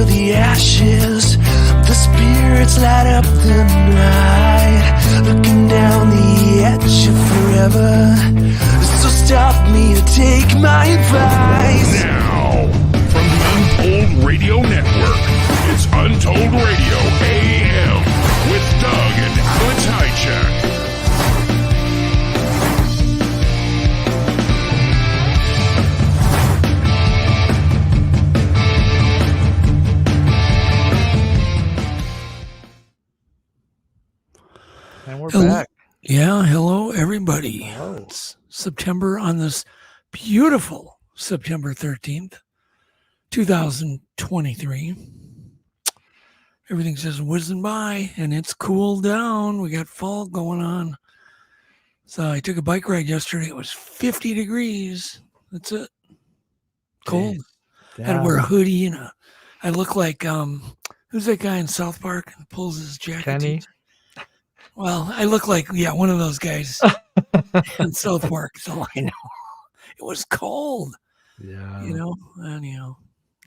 under the ashes. The spirits light up the night, looking down the edge of forever. So stop me or take my advice. Now, from the Untold Radio Network, it's Untold Radio AM with Doug and Alex Hajicek. And we're back. Yeah, hello everybody. Hello. It's September on this beautiful September 13th, 2023. Everything's just whizzing by and it's cooled down. We got fall going on. So I took a bike ride yesterday. It was 50 degrees. That's it. Cold. Yeah. Had to wear a hoodie and I look like who's that guy in South Park that pulls his jacket? Kenny. Well, I look like, one of those guys in South Park, so I know. It was cold, Yeah. anyhow.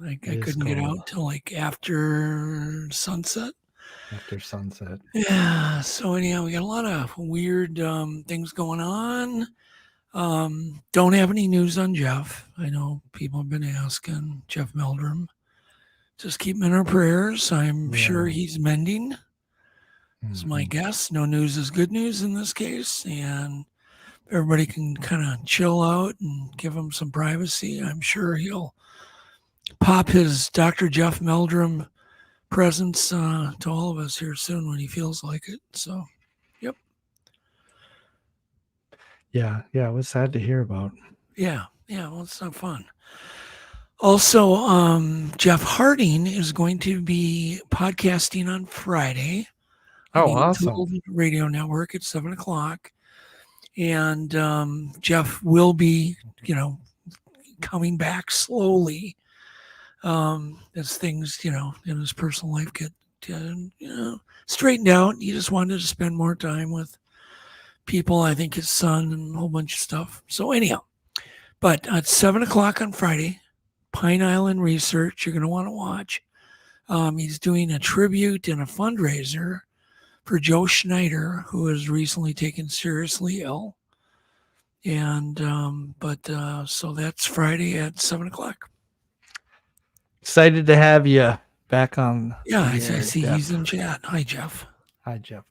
I couldn't get out till like after sunset. After sunset. Yeah, so anyhow, we got a lot of weird things going on. Don't have any news on Jeff. I know people have been asking. Jeff Meldrum. Just keep him in our prayers. I'm sure he's mending. Is my guess. No news is good news in this case, and everybody can kind of chill out and give him some privacy. I'm sure he'll pop his Dr. Jeff Meldrum presence to all of us here soon when he feels like it. So, yep. Yeah, it was sad to hear about. Yeah, well, it's not fun. Also, Jeff Harding is going to be podcasting on Friday. Oh, awesome. Untold Radio Network at 7:00. And Jeff will be, coming back slowly as things, in his personal life get, straightened out. He just wanted to spend more time with people, I think his son and a whole bunch of stuff. So anyhow, but at 7:00 on Friday, Pine Island Research, you're going to want to watch. He's doing a tribute and a fundraiser for Joe Schneider, who is recently taken seriously ill. And, so that's Friday at 7:00. Excited to have you back on. Yeah, I see Jeff. he's in chat. Hi, Jeff. Hi, Jeff.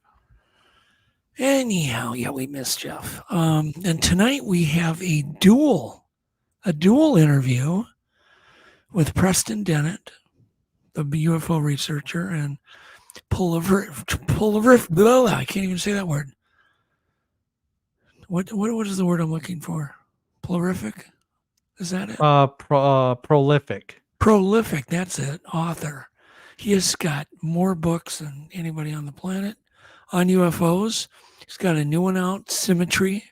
Anyhow, we miss Jeff. And tonight we have a dual interview with Preston Dennett, the UFO researcher, and blah, I can't even say that word. What is the word I'm looking for? Prolific? Is that it? Prolific. Prolific, that's it. Author. He has got more books than anybody on the planet on UFOs. He's got a new one out, Symmetry,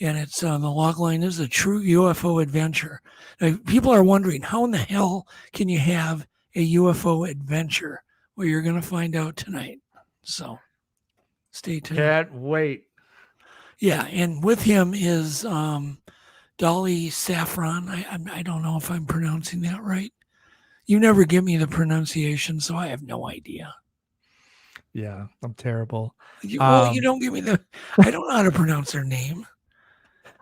and it's the logline is A True UFO Adventure. Now, people are wondering, how in the hell can you have a UFO adventure? Well, you're going to find out tonight. So stay tuned. Can't wait. Yeah, and with him is Dolly Safran. I don't know if I'm pronouncing that right. You never give me the pronunciation, so I have no idea. Yeah, I'm terrible. You don't give me I don't know how to pronounce her name.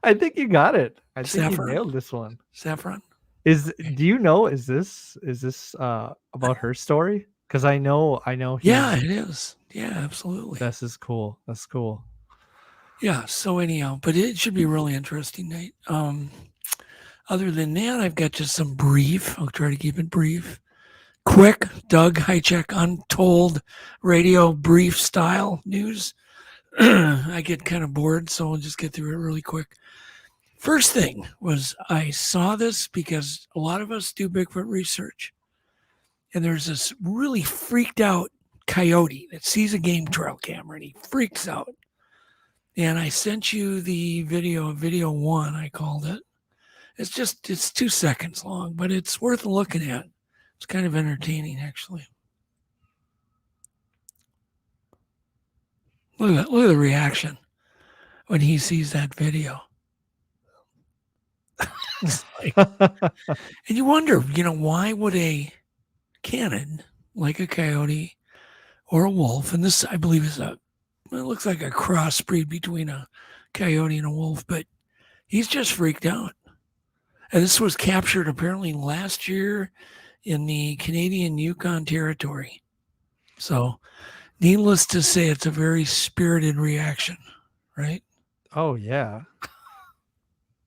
I think you got it. I think Safran. you nailed this one. Saffron. Do you know, is this about her story? Because I know. Yeah, it is. Yeah, absolutely. This is cool. That's cool. Yeah. So anyhow, but it should be a really interesting night. Other than that, I've got just some brief. I'll try to keep it brief, quick. Doug Hajicek, Untold Radio brief style news. I get kind of bored, so I'll just get through it really quick. First thing was I saw this because a lot of us do Bigfoot research. And there's this really freaked out coyote that sees a game trail camera and he freaks out. And I sent you the video 1, I called it. It's 2 seconds long, but it's worth looking at. It's kind of entertaining, actually. Look at the reaction when he sees that video. It's like, and you wonder, why would a canid, like a coyote or a wolf. And this, I believe, it looks like a crossbreed between a coyote and a wolf, but he's just freaked out. And this was captured apparently last year in the Canadian Yukon Territory. So, needless to say, it's a very spirited reaction, right? Oh yeah.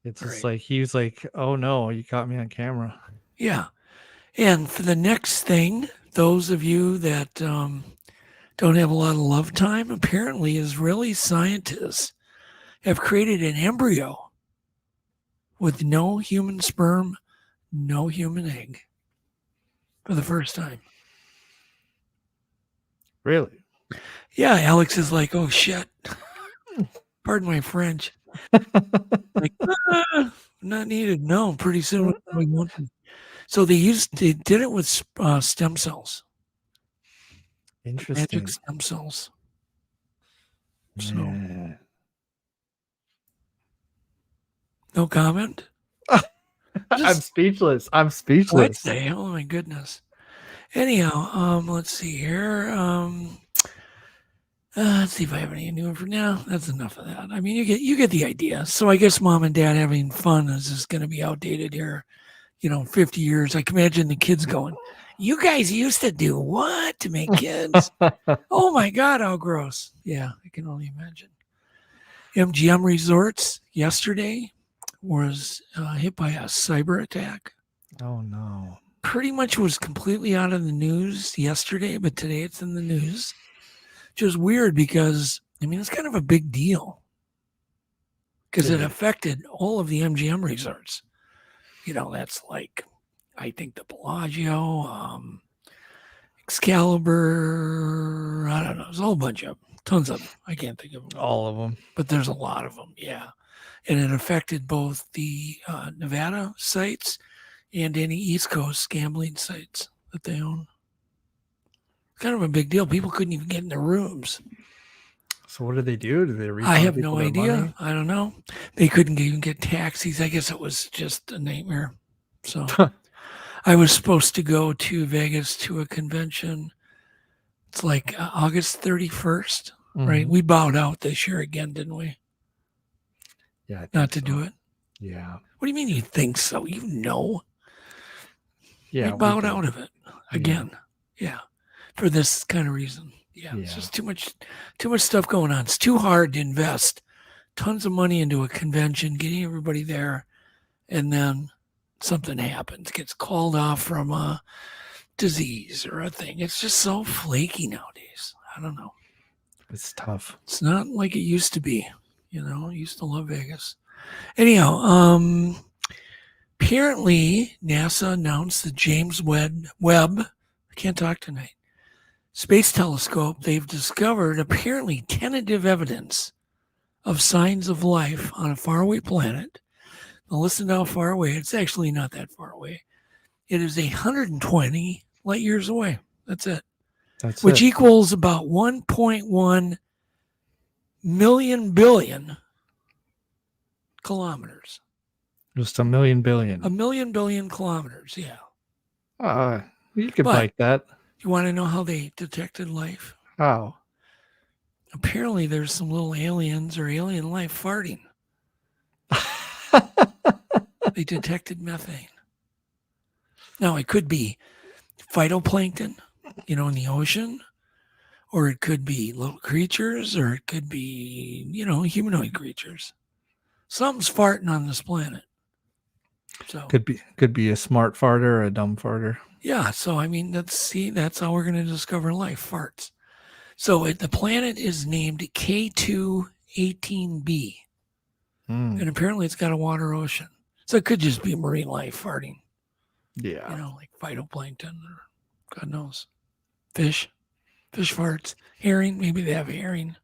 It's just Right. like he was like, "Oh no, you caught me on camera." Yeah. And for the next thing, those of you that don't have a lot of love time, apparently Israeli scientists have created an embryo with no human sperm, no human egg for the first time. Really? Yeah, Alex is like, oh shit. Pardon my French. Like, not needed. No, pretty soon we won't. So they did it with stem cells. Interesting. Magic stem cells. So Yeah. no comment. I'm speechless. I'm speechless. What the hell? Oh my goodness. Anyhow, let's see here. Let's see if I have any new for now. That's enough of that. I mean, you get the idea. So I guess mom and dad having fun is just going to be outdated here. 50 years. I can imagine the kids going, "You guys used to do what to make kids?" Oh my God, how gross. Yeah, I can only imagine. MGM Resorts yesterday was hit by a cyber attack. Oh no. Pretty much was completely out of the news yesterday, but today it's in the news. Which is weird because, I mean, it's kind of a big deal because it affected all of the MGM resorts. That's like, I think the Bellagio, Excalibur, I don't know. There's a whole bunch of them, tons of them. I can't think of them. All of them. But there's a lot of them, yeah. And it affected both the Nevada sites and any East Coast gambling sites that they own. Kind of a big deal. People couldn't even get in their rooms. So what did they do? Did they refund I have people no their idea. money? I don't know. They couldn't even get taxis. I guess it was just a nightmare. So I was supposed to go to Vegas to a convention. It's like August 31st, right? We bowed out this year again, didn't we? Yeah. I think Not to so. do it. Yeah. What do you mean you think so? Yeah. We bowed out of it again. Yeah. For this kind of reason. Yeah. It's just too much stuff going on. It's too hard to invest tons of money into a convention, getting everybody there, and then something happens, gets called off from a disease or a thing. It's just so flaky nowadays. I don't know. It's tough. It's not like it used to be. I used to love Vegas. Anyhow, apparently NASA announced the James Webb, I can't talk tonight, Space Telescope, they've discovered apparently tentative evidence of signs of life on a faraway planet. Now listen to how far away. It's actually not that far away. It is 120 light years away. That's it. Which equals about 1.1 million billion kilometers. Just a million billion. A million billion kilometers, yeah. You could But- like that. You want to know how they detected life? How? Apparently there's some little aliens or alien life farting. They detected methane. Now, it could be phytoplankton, in the ocean, or it could be little creatures, or it could be, humanoid creatures. Something's farting on this planet. So Could be a smart farter or a dumb farter. yeah, so I mean, that's how we're going to discover life, farts. So the planet is named K2-18b, and apparently it's got a water ocean. So it could just be marine life farting, Yeah. like phytoplankton or God knows, fish farts, herring. Maybe they have a herring.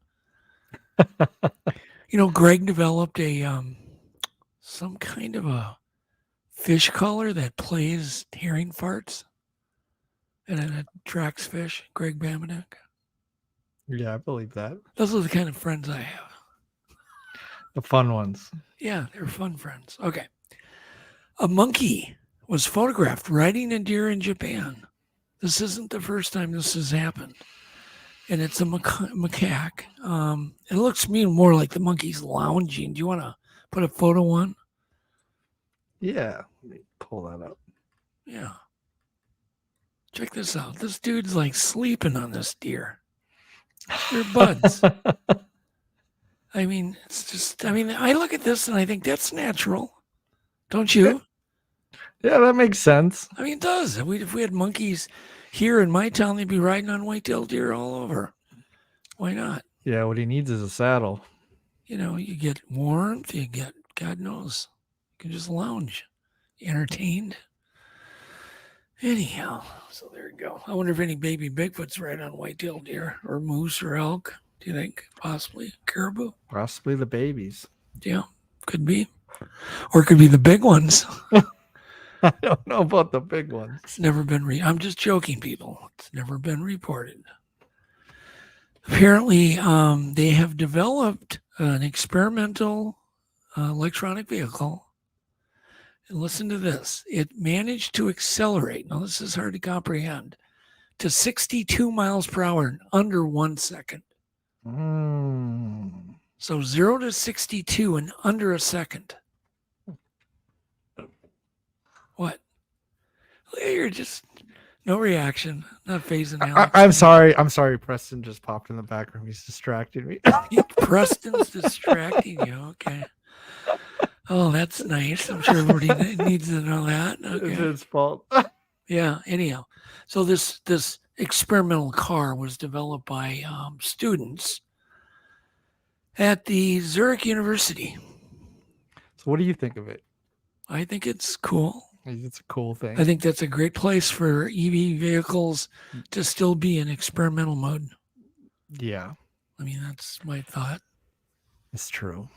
Greg developed a some kind of a fish collar that plays herring farts, and it attracts fish. Greg Bamanek. Yeah, I believe that. Those are the kind of friends I have. The fun ones. Yeah, they're fun friends. Okay. A monkey was photographed riding a deer in Japan. This isn't the first time this has happened. And it's a macaque. It looks to me more like the monkey's lounging. Do you want to put a photo on? Yeah. Let me pull that up. Yeah. Check this out. This dude's like sleeping on this deer. They're buds. I mean, it's just, I mean, I look at this and I think that's natural. Don't you? Yeah, that makes sense. I mean, it does. If we had monkeys here in my town, they'd be riding on white-tailed deer all over. Why not? Yeah, what he needs is a saddle. You know, you get warmth, you get, God knows, you can just lounge, entertained. Anyhow, so there you go. I wonder if any baby Bigfoot's right on white-tailed deer or moose or elk. Do you think? Possibly caribou? Possibly the babies. Yeah, could be. Or it could be the big ones. I don't know about the big ones. It's never been I'm just joking, people. It's never been reported. Apparently, they have developed an experimental electronic vehicle. And listen to this. It managed to accelerate. Now, this is hard to comprehend. To 62 miles per hour in under 1 second. So 0 to 62 in under a second. What? You're just no reaction, not phasing out. I'm sorry. Preston just popped in the background. He's distracting me. Preston's distracting you. Okay. Oh, that's nice. I'm sure everybody needs to know that. Okay. It's his fault. Yeah. Anyhow, so this experimental car was developed by students at the Zurich University. So, what do you think of it? I think it's cool. It's a cool thing. I think that's a great place for EV vehicles to still be in experimental mode. Yeah. I mean, that's my thought. It's true.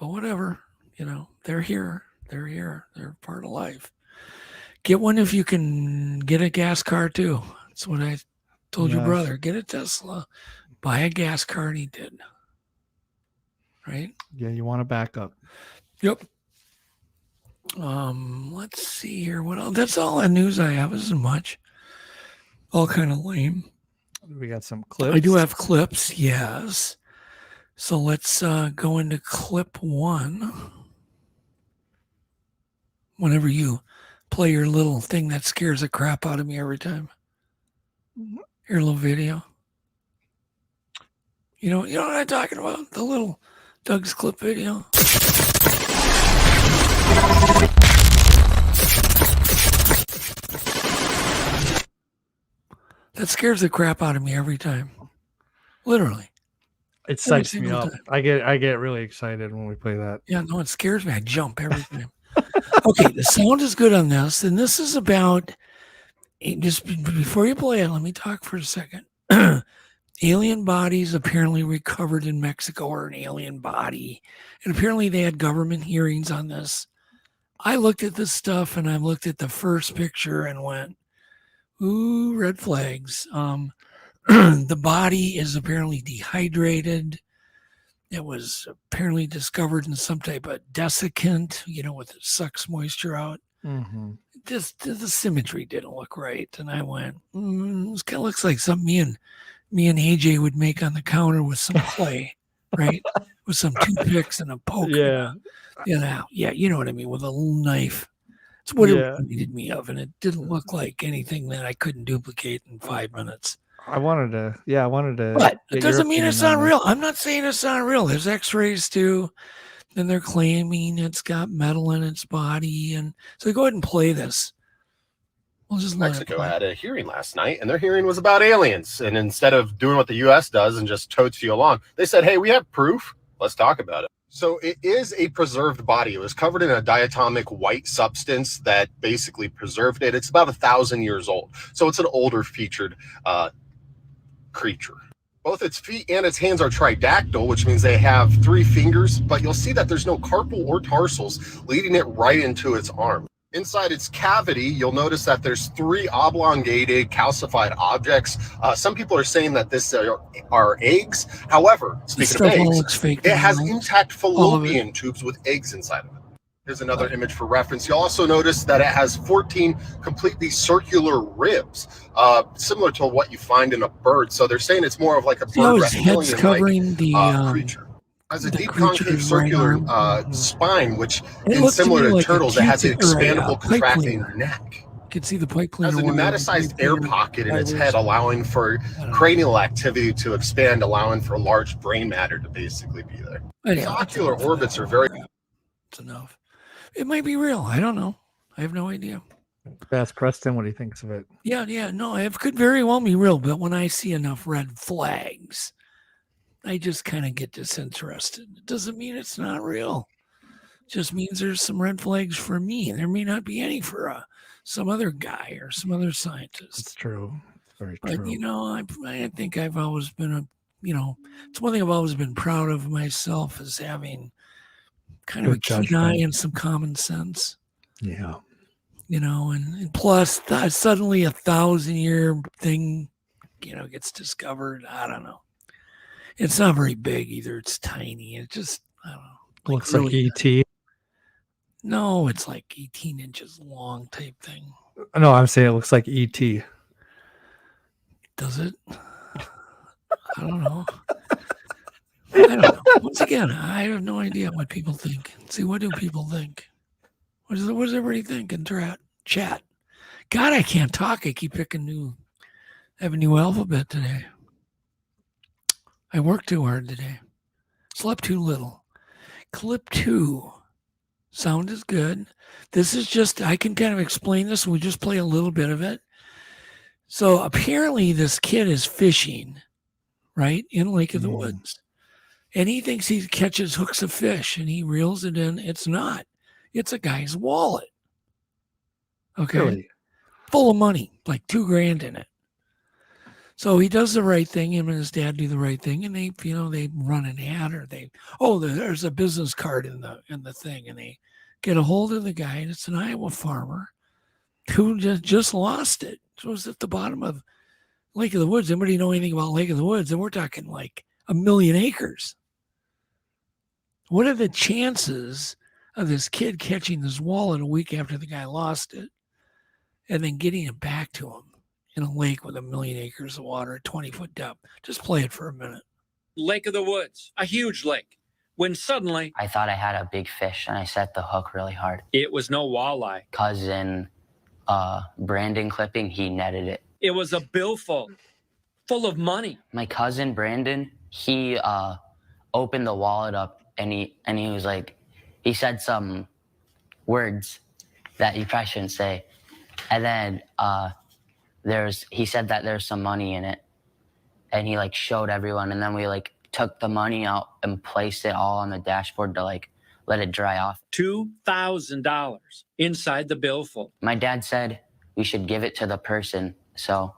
But whatever, you know, they're here. They're part of life. Get one if you can get a gas car too. That's what I told your brother. Get a Tesla, buy a gas car, and he did. Right? Yeah, you want to back up. Yep. Let's see here. What else? That's all the news I have. Isn't much. All kind of lame. We got some clips. I do have clips, yes. So let's go into clip 1. Whenever you play your little thing that scares the crap out of me every time. Your little video. You know what I'm talking about? The little Doug's clip video. That scares the crap out of me every time. Literally. It psychs me up. I get really excited when we play that. Yeah, no, it scares me. I jump every time. Okay, the sound is good on this. And this is about, just before you play it, let me talk for a second. Alien bodies apparently recovered in Mexico, or an alien body. And apparently they had government hearings on this. I looked at this stuff and I looked at the first picture and went, ooh, red flags. The body is apparently dehydrated. It was apparently discovered in some type of desiccant, with it sucks moisture out. Mm-hmm. The symmetry didn't look right. And I went, this kind of looks like something me and AJ would make on the counter with some clay, right? With some toothpicks and a poke. Yeah. Yeah, you know what I mean, with a little knife. It's what it reminded me of, and it didn't look like anything that I couldn't duplicate in 5 minutes. I wanted to. But it doesn't mean it's not real. I'm not saying it's not real. There's x-rays too, and they're claiming it's got metal in its body. And so go ahead and play this. We'll just Mexico had a hearing last night, and their hearing was about aliens. And instead of doing what the U.S. does and just totes you along, they said, hey, we have proof. Let's talk about it. So it is a preserved body. It was covered in a diatomic white substance that basically preserved it. It's about 1,000 years old. So it's an older featured creature. Both its feet and its hands are tridactyl, which means they have 3 fingers, but you'll see that there's no carpal or tarsals, leading it right into its arm. Inside its cavity, you'll notice that there's 3 oblongated calcified objects. Some people are saying that this are eggs. However, speaking of eggs, it has intact fallopian tubes with eggs inside of it. Here's another image for reference. You'll also notice that it has 14 completely circular ribs, similar to what you find in a bird. So they're saying it's more of like a bird his head's covering reptilian-like creature. It has a the deep concave creature's circular right arm. spine, which It is looks to similar me to like a turtles. It has an Q-tip or a, expandable, pipe contracting cleaner. neck. You can see the pipe It cleaner. has a where the pneumaticized pipe air cleaner pocket in its fibers- head, allowing for I don't know. cranial activity to expand, allowing for large brain matter to basically be there. Anyhow, Its that's ocular enough of orbits that are very crap. It's enough. It might be real. I don't know. I have no idea. That's Preston what he thinks of it. Yeah. No, it could very well be real. But when I see enough red flags, I just kind of get disinterested. It doesn't mean it's not real. It just means there's some red flags for me. There may not be any for some other guy or some other scientist. It's true. It's very But, true. I think I've always been it's one thing I've always been proud of myself is having kind of a Good keen eye judgment. and some common sense, Yeah. and plus suddenly 1,000-year thing, gets discovered. I don't know. It's not very big either. It's tiny. It just, I don't know. Looks like really- ET. No, it's like 18 inches long type thing. No, I'm saying it looks like ET. Does it? I don't know. I don't know. Once again, I have no idea what people think. See, what do people think? What does everybody think in chat? God, I can't talk. I keep picking I have a new alphabet today. I worked too hard today. Slept too little. Clip 2. Sound is good. This is just, I can kind of explain this. We just play a little bit of it. So apparently this kid is fishing, right, in Lake of the Woods. And he thinks he catches hooks of fish and he reels it in. It's not. It's a guy's wallet. Okay. Really? Full of money, like $2,000 in it. So he does the right thing. Him and his dad do the right thing, and they run an ad, or there's a business card in the thing, and they get a hold of the guy, and it's an Iowa farmer who just lost it. So it's at the bottom of Lake of the Woods. Anybody know anything about Lake of the Woods? And we're talking like 1 million acres. What are the chances of this kid catching this wallet a week after the guy lost it, and then getting it back to him in a lake with 1 million acres of water at 20-foot depth? Just play it for a minute. Lake of the Woods, a huge lake, when suddenly I thought I had a big fish and I set the hook really hard. it was no walleye. Cousin Brandon Clipping, he netted it. It was a billfold full of money. My cousin Brandon, he opened the wallet up and he was like, he said some words that you probably shouldn't say. And then he said that there's some money in it, and he like showed everyone, and then we like took the money out and placed it all on the dashboard to like let it dry off. $2,000 inside the billfold. My dad said we should give it to the person, so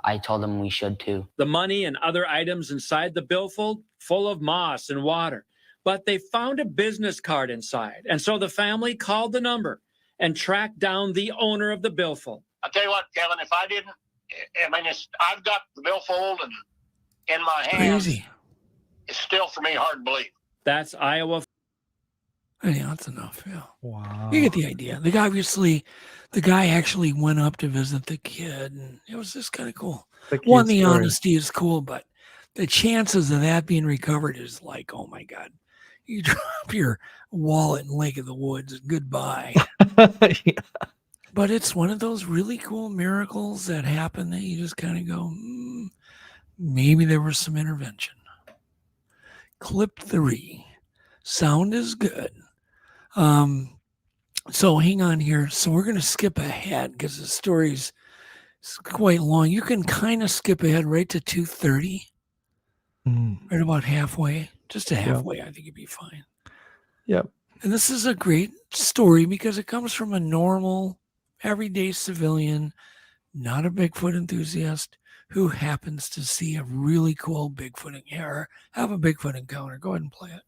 I told him we should too. The money and other items inside the billfold full of moss and water. But they found a business card inside, and so the family called the number and tracked down the owner of the billfold. I'll tell you what, Kevin, if I didn't, I've got the billfold and in my hands. Crazy. It's still, for me, hard to believe. That's Iowa. Anyhow, that's enough. Yeah. Wow. You get the idea. The guy actually went up to visit the kid, and it was just kind of cool. The cute One, the story. honesty is cool, but the chances of that being recovered is like, oh my God. You drop your wallet in Lake of the Woods, goodbye. Yeah. But it's one of those really cool miracles that happen that you just kind of go, maybe there was some intervention. Clip 3. Sound is good. So hang on here. So we're going to skip ahead because the story's quite long. You can kind of skip ahead right to 2:30, right about halfway. Just to halfway, I think you'd be fine. Yep. And this is a great story because it comes from a normal, everyday civilian, not a Bigfoot enthusiast, who happens to see a really cool Bigfoot or have a Bigfoot encounter. Go ahead and play it.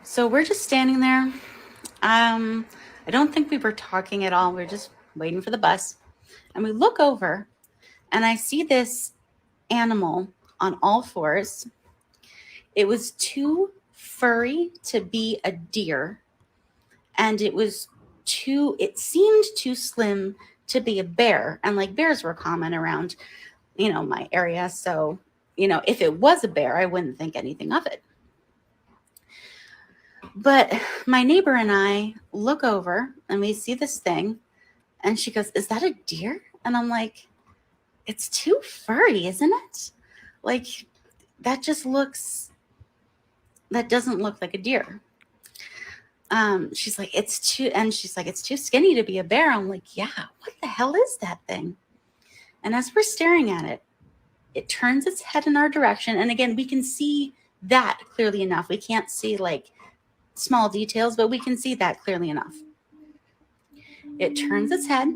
So we're just standing there. I don't think we were talking at all. We're just waiting for the bus. And we look over and I see this animal on all fours. It was 2 furry to be a deer, and it seemed too slim to be a bear. And like bears were common around, my area. So, if it was a bear, I wouldn't think anything of it. But my neighbor and I look over and we see this thing, and she goes, "Is that a deer?" And I'm like, "It's too furry, isn't it? Like, that doesn't look like a deer." She's like, "It's too skinny to be a bear." I'm like, "Yeah, what the hell is that thing?" And as we're staring at it, it turns its head in our direction. And again, we can see that clearly enough. We can't see like small details, but we can see that clearly enough. It turns its head,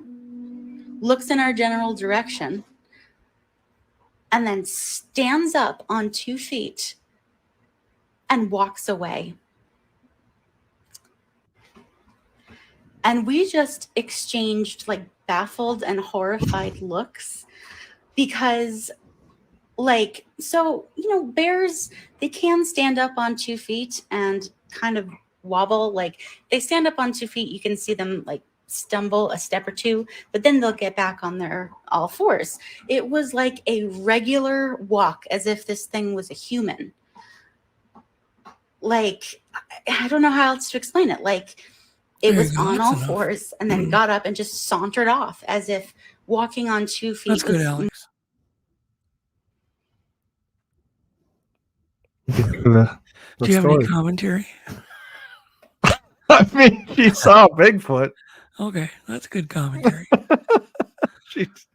looks in our general direction, and then stands up on 2 feet and walks away. And we just exchanged like baffled and horrified looks because bears, they can stand up on 2 feet and kind of wobble. Like they stand up on 2 feet, you can see them like stumble a step or two, but then they'll get back on their all fours. It was like a regular walk, as if this thing was a human. Like, I don't know how else to explain it. Like, it was on all fours and then got up and just sauntered off as if walking on 2 feet. That's good, Alex. Do you have any commentary? I mean, she saw Bigfoot. Okay, that's good commentary. She's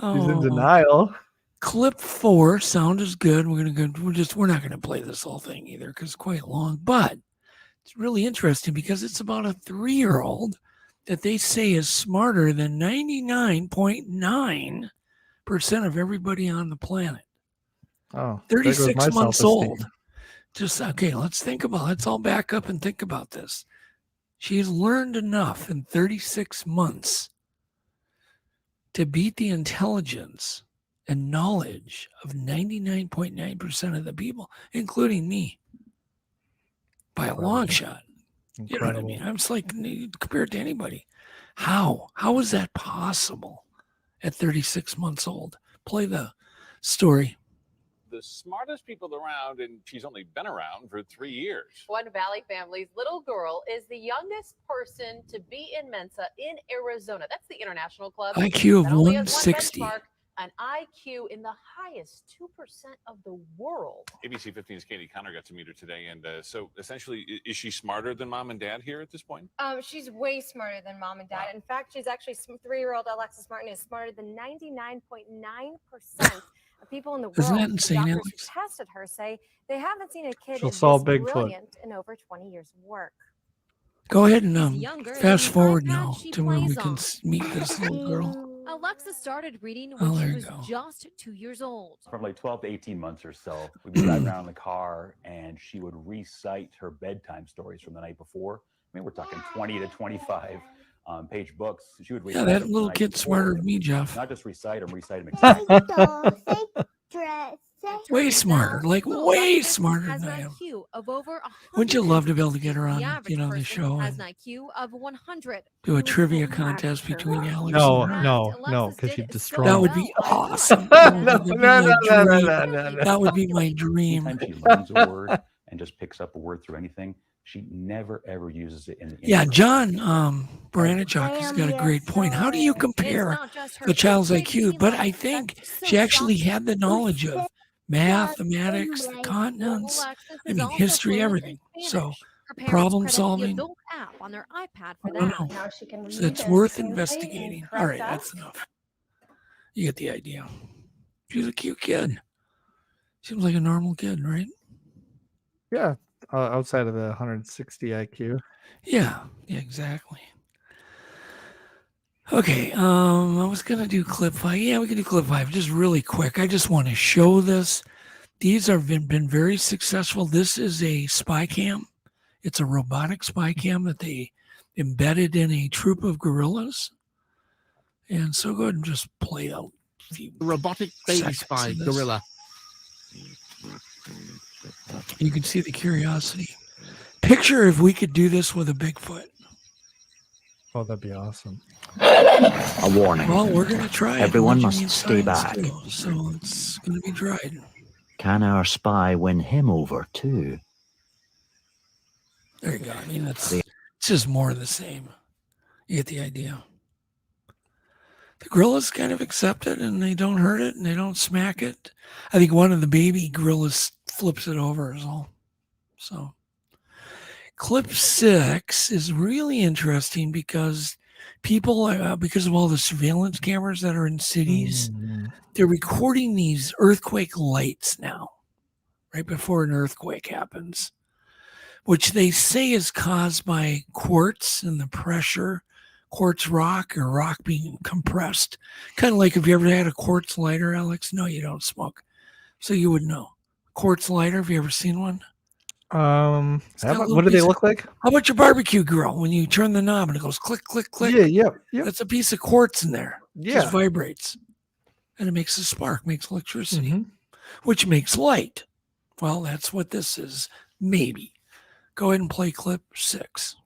in denial. Clip 4, sound is good. We're not gonna play this whole thing either because it's quite long, but it's really interesting because it's about a 3-year-old that they say is smarter than 99.9% of everybody on the planet. Oh, 36 months old. Let's all back up and think about this. She's learned enough in 36 months to beat the intelligence and knowledge of 99.9% of the people, including me, by a long shot. Incredible. You know what I mean? I'm just like, compared to anybody. How is that possible at 36 months old? Play the story. The smartest people around, and she's only been around for 3 years. One Valley family's little girl is the youngest person to be in Mensa in Arizona. That's the international club. IQ of 160. An IQ in the highest 2% of the world. ABC 15's Katie Connor got to meet her today, and so essentially, is she smarter than mom and dad here at this point? She's way smarter than mom and dad. Wow. In fact, she's actually 3-year-old Alexis Martin is smarter than 99.9% of people in the world. Isn't that insane, Doctors Alex? who tested her say they haven't seen a kid She'll as solve Bigfoot. brilliant in over 20 years of work. Go ahead and fast forward now to where we can meet this little girl. Alexa started reading when she was just 2 years old. From like 12 to 18 months or so, we'd be driving around in the car and she would recite her bedtime stories from the night before. I mean, we're talking 20 to 25 page books. She would recite that little kid's smarter than me, Jeff. Not just recite them, recite them. Way smarter, like way smarter than I am. Wouldn't you love to be able to get her on, the show and do a trivia contest between Alex? No, because you'd destroy. That would be awesome. That would be my dream. She learns a word and just picks up a word through anything. She never ever uses it in the John Baranichuk has got a great point. How do you compare the child's IQ? But I think she actually had the knowledge of mathematics, the continents, history, everything. So problem solving. I don't know. So it's worth investigating. All right, that's enough. You get the idea. She's a cute kid. Seems like a normal kid, right? Yeah. Outside of the 160 IQ. Yeah, exactly. Okay, I was going to do clip 5. Yeah, we can do clip 5 just really quick. I just want to show this. These have been very successful. This is a spy cam. It's a robotic spy cam that they embedded in a troop of gorillas. And so go ahead and just play out a few robotic baby spy gorilla. You can see the curiosity. Picture if we could do this with a Bigfoot. Oh, that'd be awesome. A warning. Well, we're going to try it. Everyone Imagine must stay science back. too, so it's going to be tried. Can our spy win him over too? There you go. I mean, it's just more of the same. You get the idea. The gorillas kind of accept it, and they don't hurt it, and they don't smack it. I think one of the baby gorillas flips it over is all. So, clip 6 is really interesting because people, because of all the surveillance cameras that are in cities, they're recording these earthquake lights now, right before an earthquake happens, which they say is caused by quartz and the pressure, quartz rock or rock being compressed. Kind of like if you ever had a quartz lighter, Alex. No, you don't smoke, so you would know. Quartz lighter, have you ever seen one? What do they look like? How about your barbecue grill when you turn the knob and it goes click, click, click? Yeah. That's a piece of quartz in there. It Yeah. just vibrates. And it makes a spark, makes electricity, which makes light. Well, that's what this is. Maybe. Go ahead and play clip 6.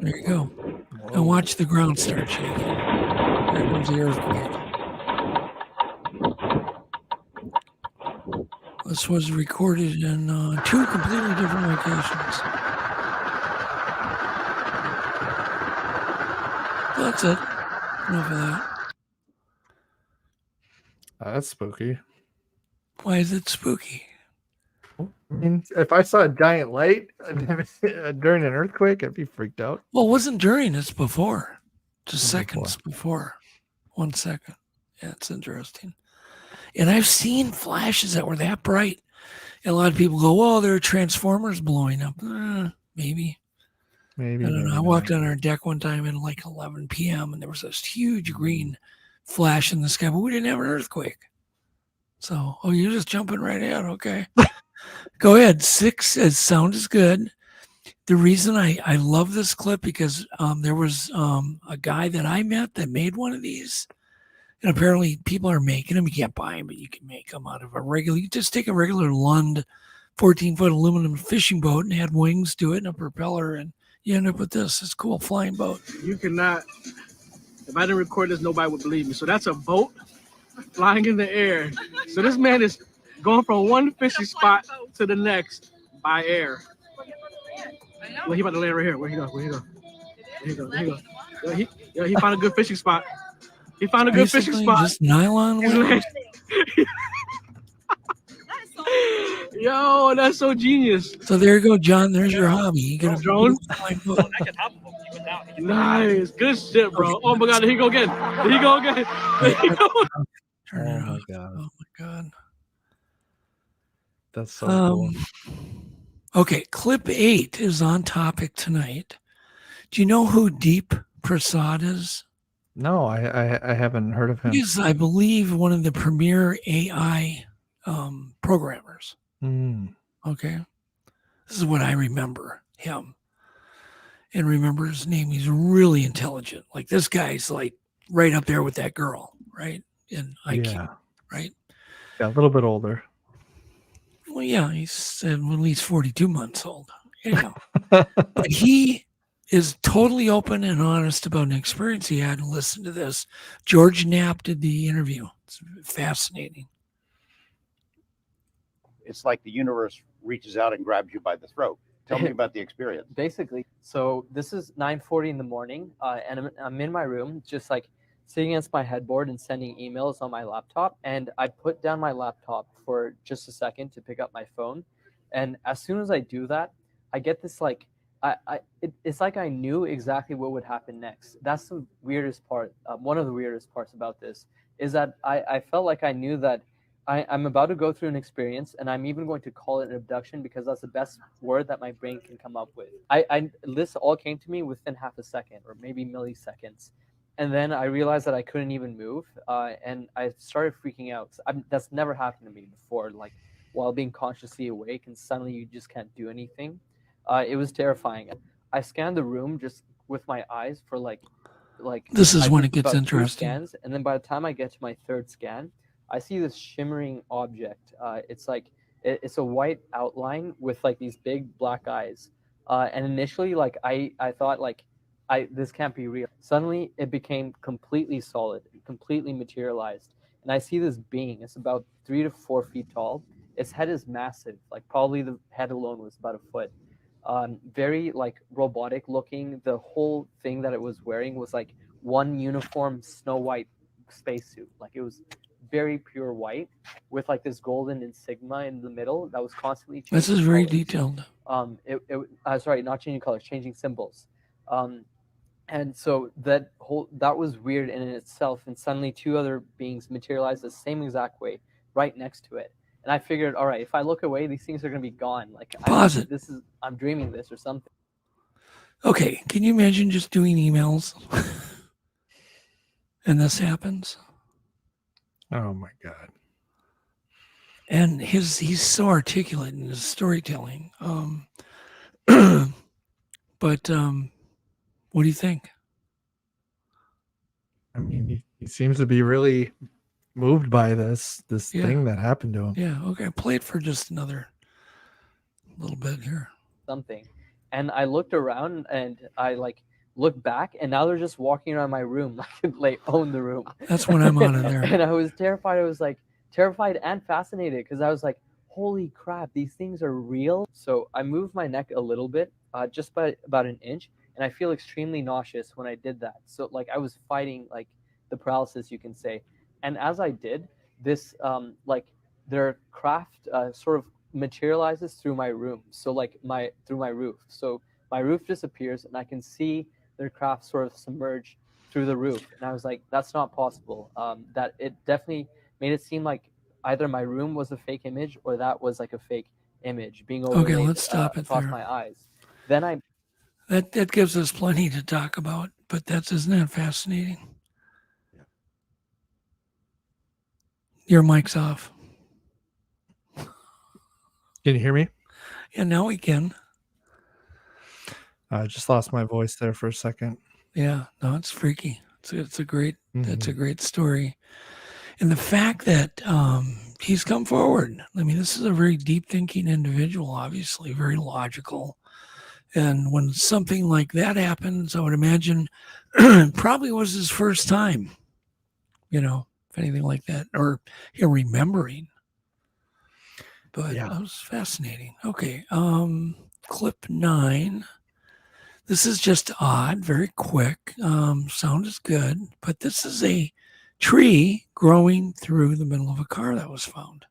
There you go. And watch the ground start shaking. There comes the earthquake. This was recorded in 2 completely different locations. That's it. Enough of that. That's spooky. Why is it spooky? I mean, if I saw a giant light during an earthquake, I'd be freaked out. Well, it wasn't during, it's before. Just seconds before. 1 second. Yeah, it's interesting. And I've seen flashes that were that bright. And a lot of people go, oh, there are transformers blowing up. Maybe. I don't know. I walked on our deck one time at like 11 p.m. and there was this huge green flash in the sky, but we didn't have an earthquake. So, you're just jumping right out. Okay. Go ahead. 6, sound is good. The reason I love this clip because there was a guy that I met that made one of these. And apparently people are making them. You can't buy them, but you can make them out of you just take a regular Lund 14-foot aluminum fishing boat and add wings to it and a propeller, and you end up with this. It's a cool flying boat. You cannot, if I didn't record this, nobody would believe me. So that's a boat flying in the air. So this man is going from one fishing spot to the next by air. Well, he about to land right here. Where he go? He found a good fishing spot. He found a good fishing spot. Just nylon wings. Yo, that's so genius. So there you go, John. There's your hobby. You got a drone. flying boat. Nice, good shit, bro. Oh my God, here he go again. Oh my God. That's so cool. Okay, clip 8 is on topic tonight. Do you know who Deep Prasad is? No, I haven't heard of him. He's, I believe, one of the premier AI programmers. Okay. This is what I remember him. And remember his name. He's really intelligent. Like this guy's like right up there with that girl, right? In IQ, right? Yeah, a little bit older. Well, yeah, he's at least 42 months old. Anyhow, but he is totally open and honest about an experience he had. And listen to this. George Knapp did the interview. It's fascinating. It's like the universe reaches out and grabs you by the throat. Tell me about the experience. Basically, so this is 9:40 in the morning, and I'm in my room, just like sitting against my headboard and sending emails on my laptop. And I put down my laptop for just a second to pick up my phone. And as soon as I do that, I get this like, it's like I knew exactly what would happen next. That's the weirdest part. One of the weirdest parts about this is that I felt like I knew that I'm about to go through an experience, and I'm even going to call it an abduction because that's the best word that my brain can come up with. This all came to me within half a second or maybe milliseconds. And then I realized that I couldn't even move, and I started freaking out. That's never happened to me before, like while being consciously awake and suddenly you just can't do anything. It was terrifying. I scanned the room just with my eyes for like. This is I when did it gets about 2 interesting. scans, and then by the time I get to my 3rd scan, I see this shimmering object. It's like It's a white outline with like these big black eyes. And initially, like I thought like this can't be real. Suddenly, it became completely solid, completely materialized, and I see this being. It's about 3 to 4 feet tall. Its head is massive, like probably the head alone was about a foot. Very like robotic looking. The whole thing that it was wearing was like one uniform Snow White spacesuit. Like it was very pure white with like this golden insignia in the middle that was constantly changing. This is very colors. detailed. Sorry, not changing colors, changing symbols. And so that was weird in itself. And suddenly 2 other beings materialized the same exact way right next to it. And I figured, all right, if I look away, these things are going to be gone. Like I'm dreaming this or something. Okay, can you imagine just doing emails and this happens? Oh my God. And he's so articulate in his storytelling. But what do you think? I mean, he seems to be really moved by this thing that happened to him. Yeah, okay. Play it for just another little bit here. Something. And I looked around and I like looked back, and now they're just walking around my room like they own the room. That's when I'm out of there. And I was terrified. I was like terrified and fascinated because I was like, holy crap, these things are real. So I moved my neck a little bit, just by about an inch, and I feel extremely nauseous when I did that. So like I was fighting like the paralysis, you can say. And as I did this, like their craft sort of materializes through my room. So like through my roof. So my roof disappears, and I can see their craft sort of submerge through the roof. And I was like, that's not possible. That it definitely made it seem like either my room was a fake image or that was like a fake image being overlaid let's stop it across there. my eyes. Then that gives us plenty to talk about, but isn't that fascinating? Yeah. Your mic's off. Can you hear me? Yeah, now we can. I just lost my voice there for a second. Yeah, no, it's freaky. It's a great that's a great story. And the fact that he's come forward. I mean, this is a very deep thinking individual, obviously, very logical. And when something like that happens, I would imagine probably was his first time, if anything like that, or remembering. But that was fascinating. Okay, clip 9. This is just odd, very quick. Sound is good, but this is a tree growing through the middle of a car that was found.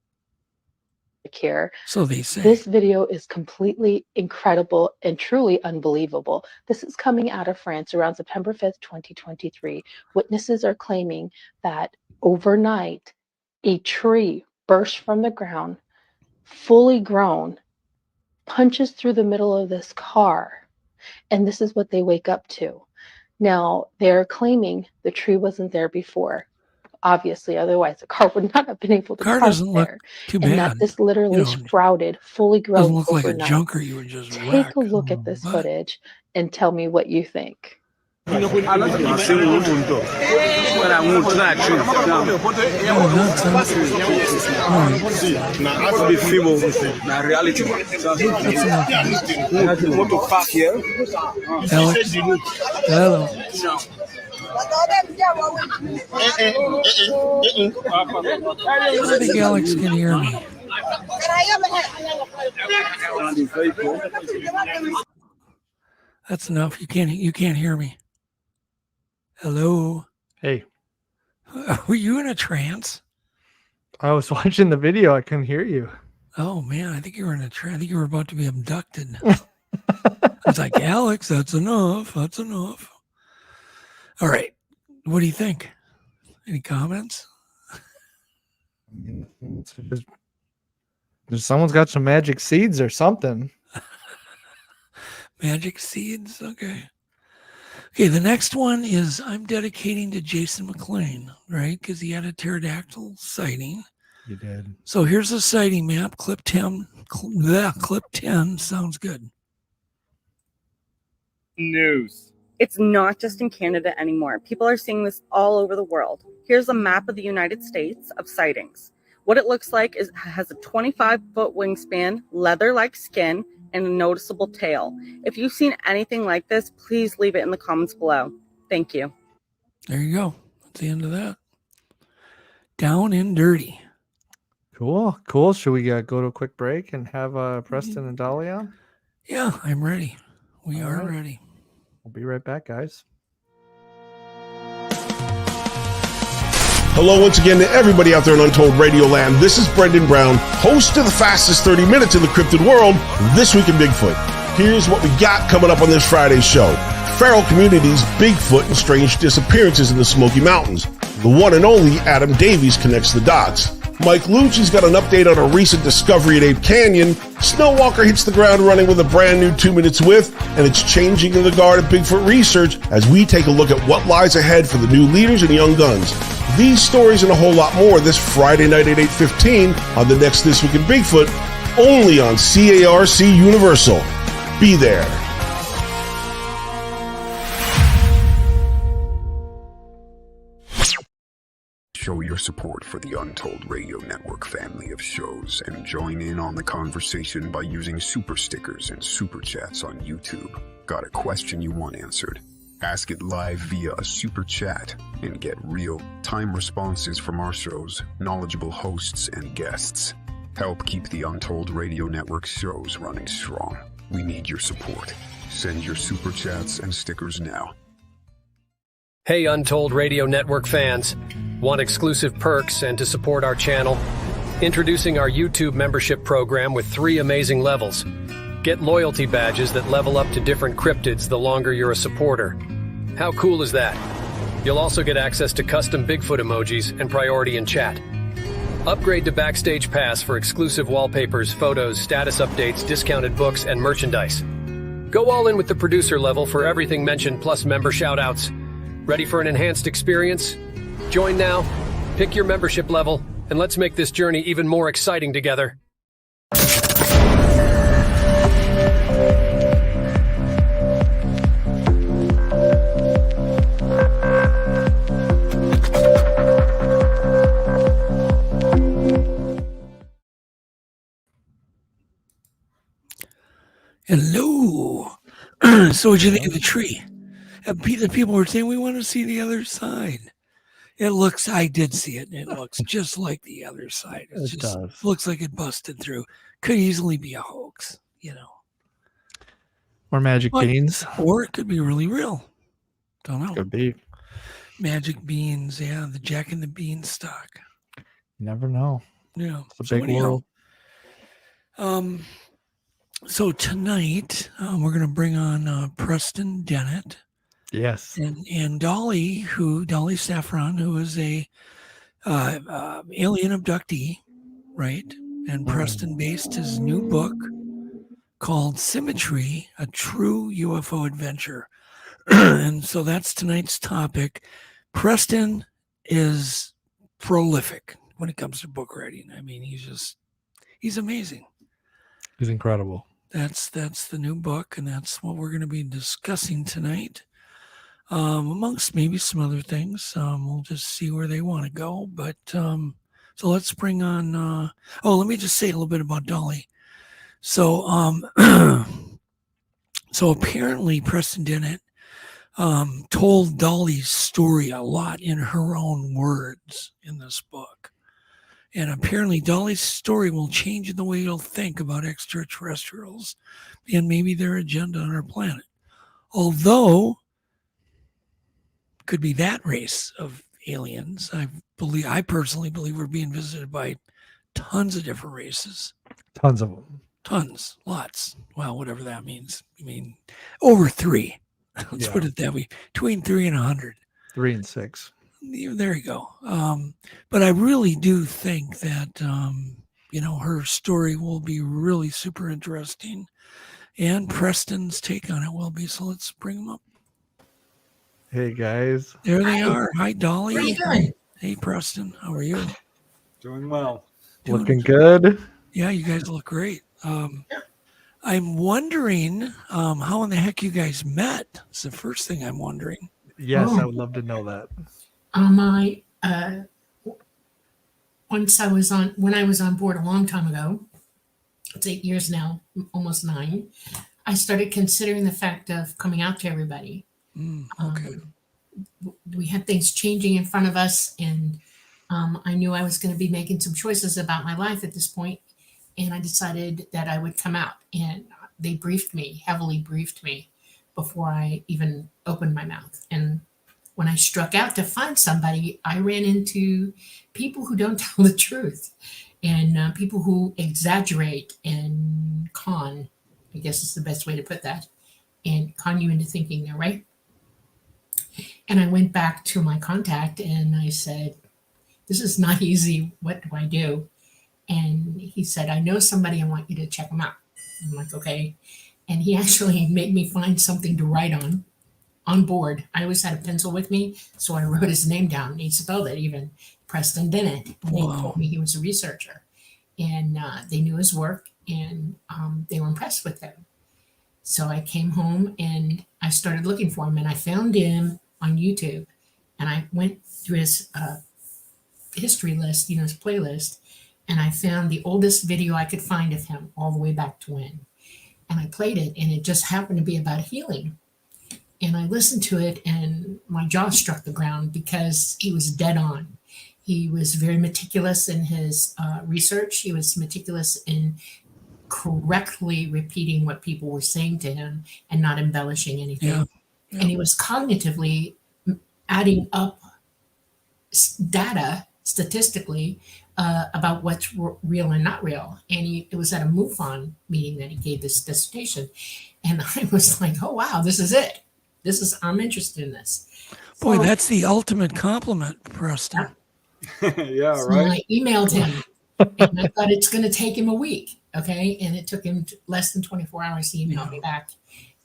Here. So they say. This video is completely incredible and truly unbelievable. This is coming out of France around September 5th, 2023. Witnesses are claiming that overnight a tree burst from the ground, fully grown, punches through the middle of this car, and this is what they wake up to. Now, they're claiming the tree wasn't there before. Obviously, otherwise the car would not have been able to car park doesn't there. look too And bad. that this literally sprouted, fully grown Doesn't look like a overnight. junker you would just Take whack. a look at this footage and tell me what you think. Alex, hello. I think Alex can hear me. That's enough. You can't hear me. Hello. Hey. Were you in a trance? I was watching the video. I couldn't hear you. Oh man, I think you were in a trance. I think you were about to be abducted. I was like, Alex, that's enough. That's enough. All right. What do you think? Any comments? Someone's got some magic seeds or something. Magic seeds? Okay. Okay, the next one is I'm dedicating to Jason McLean, right? Because he had a pterodactyl sighting. You did. So here's a sighting map. Clip 10. Clip 10 sounds good. News. It's not just in Canada anymore. People are seeing this all over the world. Here's a map of the United States of sightings. What it looks like is has a 25-foot wingspan, leather-like skin, and a noticeable tail. If you've seen anything like this, please leave it in the comments below. Thank you. There you go. That's the end of that. Down and dirty. Cool. Cool. Should we go to a quick break and have Preston and Dolly on? Yeah, I'm ready. We All are right. ready. We'll be right back, guys. Hello once again to everybody out there in Untold Radio Land. This is Brendan Brown, host of the fastest 30 minutes in the cryptid world, This Week in Bigfoot. Here's what we got coming up on this Friday's show. Feral communities, Bigfoot, and strange disappearances in the Smoky Mountains. The one and only Adam Davies connects the dots. Mike Lucci's got an update on a recent discovery at Ape Canyon. Snowwalker hits the ground running with a brand new 2 Minutes With, and it's changing in the guard of Bigfoot research as we take a look at what lies ahead for the new leaders and young guns. These stories and a whole lot more this Friday night at 8:15 on the next This Week in Bigfoot, only on CARC Universal. Be there. Show your support for the Untold Radio Network family of shows and join in on the conversation by using super stickers and super chats on YouTube. Got a question you want answered? Ask it live via a super chat and get real-time responses from our shows, knowledgeable hosts, and guests. Help keep the Untold Radio Network shows running strong. We need your support. Send your super chats and stickers now. Hey Untold Radio Network fans, want exclusive perks and to support our channel? Introducing our YouTube membership program with 3 amazing levels. Get loyalty badges that level up to different cryptids the longer you're a supporter. How cool is that? You'll also get access to custom Bigfoot emojis and priority in chat. Upgrade to Backstage Pass for exclusive wallpapers, photos, status updates, discounted books, and merchandise. Go all in with the producer level for everything mentioned plus member shoutouts. Ready for an enhanced experience? Join now, pick your membership level, and let's make this journey even more exciting together. Hello. So what'd you think of the tree? The people were saying we want to see the other side. I did see it, and it looks just like the other side. It just looks like it busted through. Could easily be a hoax, Or magic beans. Or it could be really real. Don't know. Could be. Magic beans, yeah, the Jack and the Beanstalk. You never know. Yeah. It's a big world. So tonight, we're going to bring on Preston Dennett. Yes. And Dolly Safran, who is a alien abductee, right? And Preston based his new book called Symmetry, A True UFO Adventure. And so that's tonight's topic. Preston is prolific when it comes to book writing. I mean, he's amazing. He's incredible. That's the new book, and that's what we're going to be discussing tonight. Amongst maybe some other things. We'll just see where they want to go. But so let's bring on let me just say a little bit about Dolly. So so apparently Preston Dennett told Dolly's story a lot in her own words in this book. And apparently Dolly's story will change the way you'll think about extraterrestrials and maybe their agenda on our planet. Although could be that race of aliens. I personally believe we're being visited by tons of different races. Tons of them. Tons. Lots. Well, whatever that means. I mean, over 3. Let's put it that way. Between 3 and 100. 3 and 6. There you go. But I really do think that, her story will be really super interesting. And Preston's take on it will be. So let's bring them up. Hey, guys. There they are. Hi, Dolly. How are you doing? Hey, Preston. How are you? Doing well. Looking good. Yeah, you guys look great. I'm wondering how in the heck you guys met. It's the first thing I'm wondering. Yes, I would love to know that. On my when I was on board a long time ago, it's 8 years now, almost 9, I started considering the fact of coming out to everybody. Okay. We had things changing in front of us, and I knew I was going to be making some choices about my life at this point, and I decided that I would come out. And they heavily briefed me before I even opened my mouth. And when I struck out to find somebody, I ran into people who don't tell the truth, and people who exaggerate and con, I guess is the best way to put that, and con you into thinking they're right. And I went back to my contact and I said, this is not easy. What do I do? And he said, I know somebody. I want you to check him out. I'm like, okay. And he actually made me find something to write on board. I always had a pencil with me, so I wrote his name down. He spelled it even, Preston Dennett. And they told me he was a researcher. And they knew his work, and they were impressed with him. So I came home and I started looking for him, and I found him on YouTube. And I went through his history list, his playlist, and I found the oldest video I could find of him all the way back to when. And I played it, and it just happened to be about healing. And I listened to it, and my jaw struck the ground because he was dead on. He was very meticulous in his research. He was meticulous in correctly repeating what people were saying to him and not embellishing anything. Yeah. And he was cognitively adding up data statistically about what's real and not real. And it was at a MUFON meeting that he gave this dissertation. And I was like, oh, wow, this is it. I'm interested in this. Boy, So- that's the ultimate compliment, Preston. Yeah, So right. I emailed him, and I thought it's going to take him a week. Okay. And it took him less than 24 hours to email me back.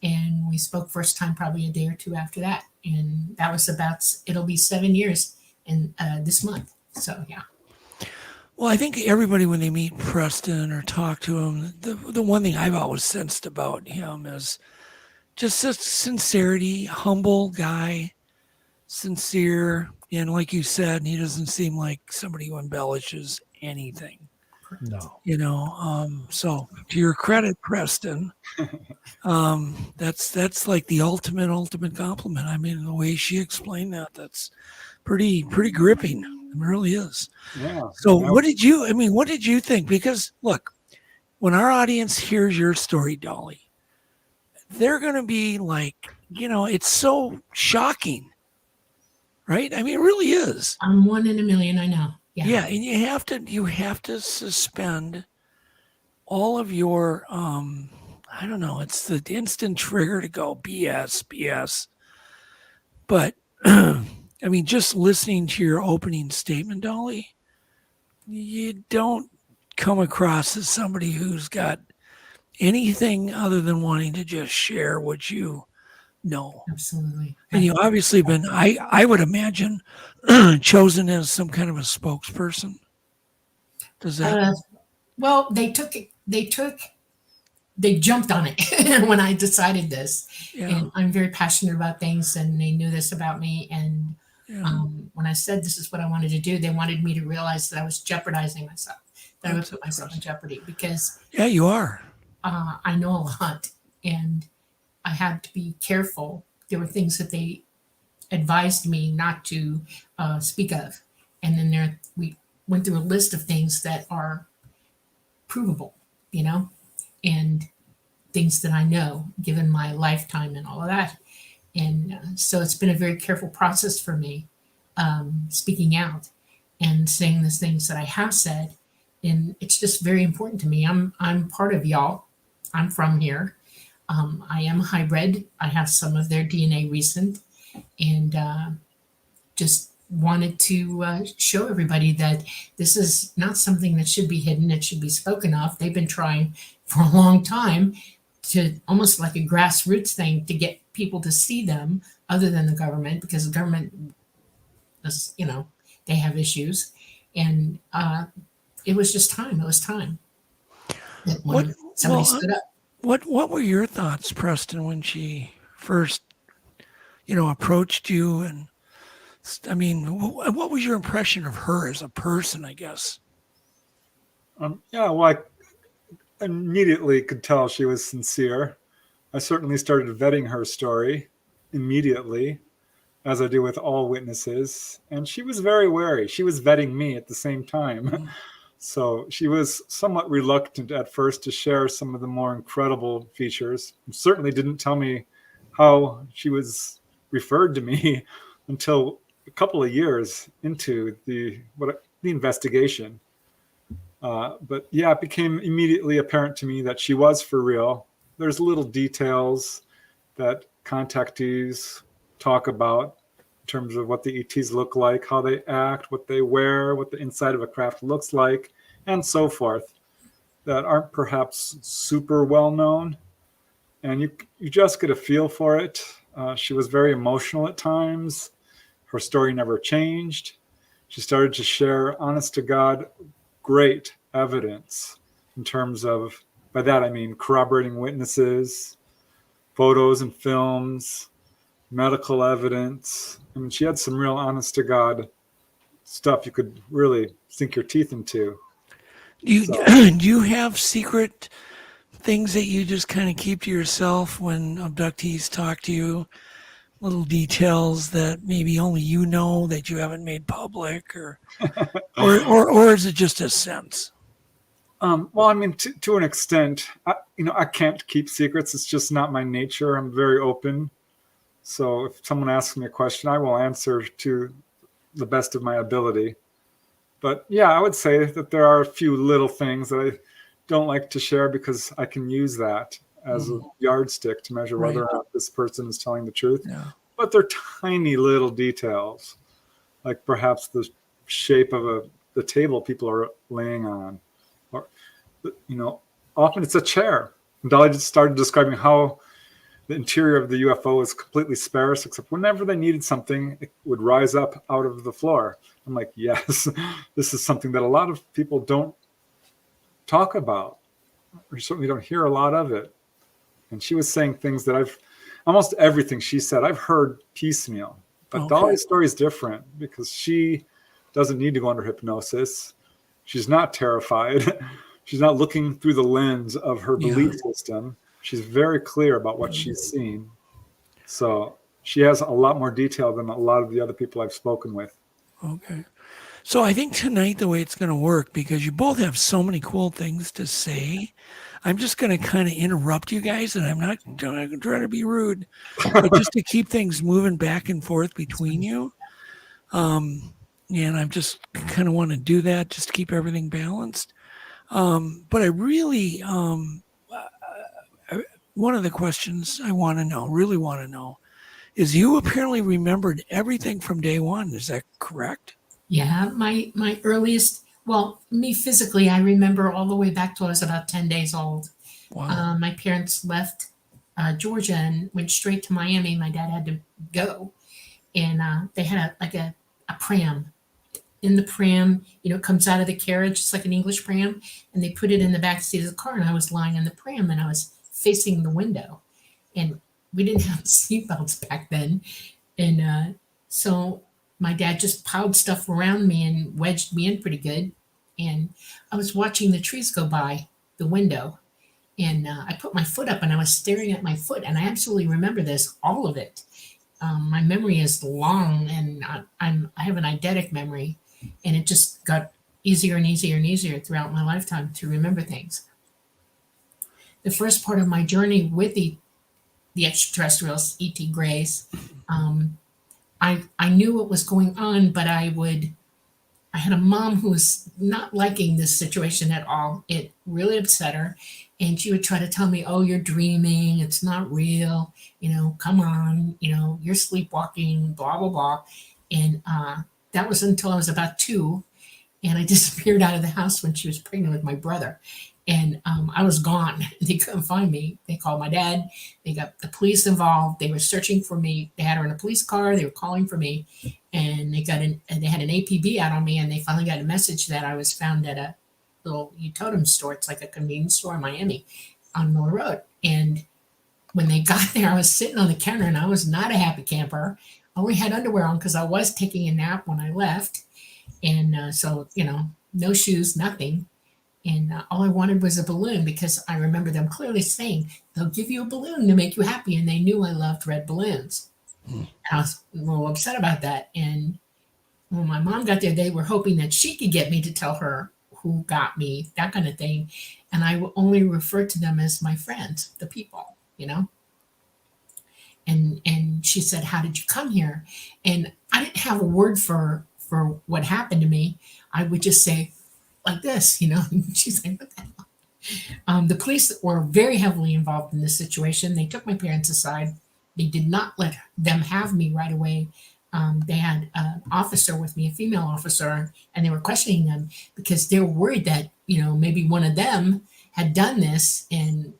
And we spoke first time probably a day or two after that. And that was it'll be 7 years in this month. So, yeah. Well, I think everybody, when they meet Preston or talk to him, the one thing I've always sensed about him is just such sincerity, humble guy, sincere. And like you said, he doesn't seem like somebody who embellishes anything. No. So to your credit, Preston, that's like the ultimate compliment. I mean, the way she explained that's pretty gripping. It really is. Yeah. So what did you think? Because look, when our audience hears your story, Dolly, they're going to be like, it's so shocking, right? I mean, it really is. I'm 1 in a million, I know. Yeah, and you have to suspend all of your I don't know, it's the instant trigger to go BS. But I mean, just listening to your opening statement, Dolly, you don't come across as somebody who's got anything other than wanting to just share what you know. Absolutely. And you obviously been, I would imagine, chosen as some kind of a spokesperson. Does that? Well, they jumped on it when I decided this. Yeah. And I'm very passionate about things, and they knew this about me. And Yeah. When I said this is what I wanted to do, they wanted me to realize that I was jeopardizing myself, that I would put myself in jeopardy because Yeah, you are. I know a lot, and I had to be careful. There were things that they advised me not to speak of. And then we went through a list of things that are provable, and things that I know given my lifetime and all of that. And so it's been a very careful process for me speaking out and saying the things that I have said. And it's just very important to me. I'm part of y'all. I'm from here. I am a hybrid. I have some of their DNA recent, and just wanted to show everybody that this is not something that should be hidden. It should be spoken of. They've been trying for a long time to almost like a grassroots thing to get people to see them other than the government, because the government is, they have issues. And it was just time. It was time that when somebody stood up. What were your thoughts, Preston, when she first, approached you and I mean, what was your impression of her as a person, I guess? Yeah, well, I immediately could tell she was sincere. I certainly started vetting her story immediately, as I do with all witnesses. And she was very wary. She was vetting me at the same time. So she was somewhat reluctant at first to share some of the more incredible features. Certainly didn't tell me how she was referred to me until a couple of years into the investigation. But yeah, it became immediately apparent to me that she was for real. There's little details that contactees talk about in terms of what the ETs look like, how they act, what they wear, what the inside of a craft looks like, and so forth, that aren't perhaps super well known. And you just get a feel for it. She was very emotional at times. Her story never changed. She started to share, honest to God, great evidence in terms of, by that I mean corroborating witnesses, photos and films, medical evidence. I mean, she had some real honest to God stuff you could really sink your teeth into. Do you have secret things that you just kind of keep to yourself when abductees talk to you? Little details that maybe only you know that you haven't made public, or is it just a sense? Well, I mean, to an extent, I can't keep secrets. It's just not my nature. I'm very open. So if someone asks me a question, I will answer to the best of my ability. But yeah, I would say that there are a few little things that I don't like to share because I can use that as a yardstick to measure whether or not this person is telling the truth. Yeah. But they're tiny little details, like perhaps the shape of the table people are laying on, or often it's a chair. And Dolly just started describing how the interior of the UFO is completely sparse, except whenever they needed something, it would rise up out of the floor. I'm like, yes, this is something that a lot of people don't talk about, or certainly don't hear a lot of it. And she was saying things that almost everything she said, I've heard piecemeal. But Dolly's story is different because she doesn't need to go under hypnosis. She's not terrified. She's not looking through the lens of her belief system. She's very clear about what she's seen. So she has a lot more detail than a lot of the other people I've spoken with. Okay. So I think tonight the way it's going to work, because you both have so many cool things to say, I'm just going to kind of interrupt you guys, and I'm not going to try to be rude, but just to keep things moving back and forth between you. And I just kind of want to do that just to keep everything balanced. But I really, one of the questions I really want to know, is you apparently remembered everything from day one. Is that correct? Yeah, my earliest, me physically, I remember all the way back to I was about 10 days old. Wow. My parents left Georgia and went straight to Miami. My dad had to go, and they had a pram. In the pram, it comes out of the carriage. It's like an English pram, and they put it in the back seat of the car. And I was lying in the pram, and I was facing the window, and we didn't have seatbelts back then, and so my dad just piled stuff around me and wedged me in pretty good. And I was watching the trees go by the window, and I put my foot up, and I was staring at my foot, and I absolutely remember this, all of it. My memory is long, and I have an eidetic memory, and it just got easier and easier and easier throughout my lifetime to remember things. The first part of my journey with the extraterrestrials, E.T. Greys, I knew what was going on, but I had a mom who was not liking this situation at all. It really upset her. And she would try to tell me, oh, you're dreaming. It's not real. Come on, you're sleepwalking, blah, blah, blah. And that was until I was about 2. And I disappeared out of the house when she was pregnant with my brother. And I was gone. They couldn't find me. They called my dad. They got the police involved. They were searching for me. They had her in a police car. They were calling for me, and they had an APB out on me. And they finally got a message that I was found at a little totem store. It's like a convenience store in Miami on Miller Road. And when they got there, I was sitting on the counter, and I was not a happy camper. I only had underwear on because I was taking a nap when I left. And so, no shoes, nothing. And all I wanted was a balloon because I remember them clearly saying, they'll give you a balloon to make you happy. And they knew I loved red balloons. And I was a little upset about that. And when my mom got there, they were hoping that she could get me to tell her who got me, that kind of thing. And I will only refer to them as my friends, the people, And she said, how did you come here? And I didn't have a word for what happened to me. I would just say like this, And she's like, what the hell? The police were very heavily involved in this situation. They took my parents aside. They did not let them have me right away. They had an officer with me, a female officer, and they were questioning them because they were worried that, maybe one of them had done this and,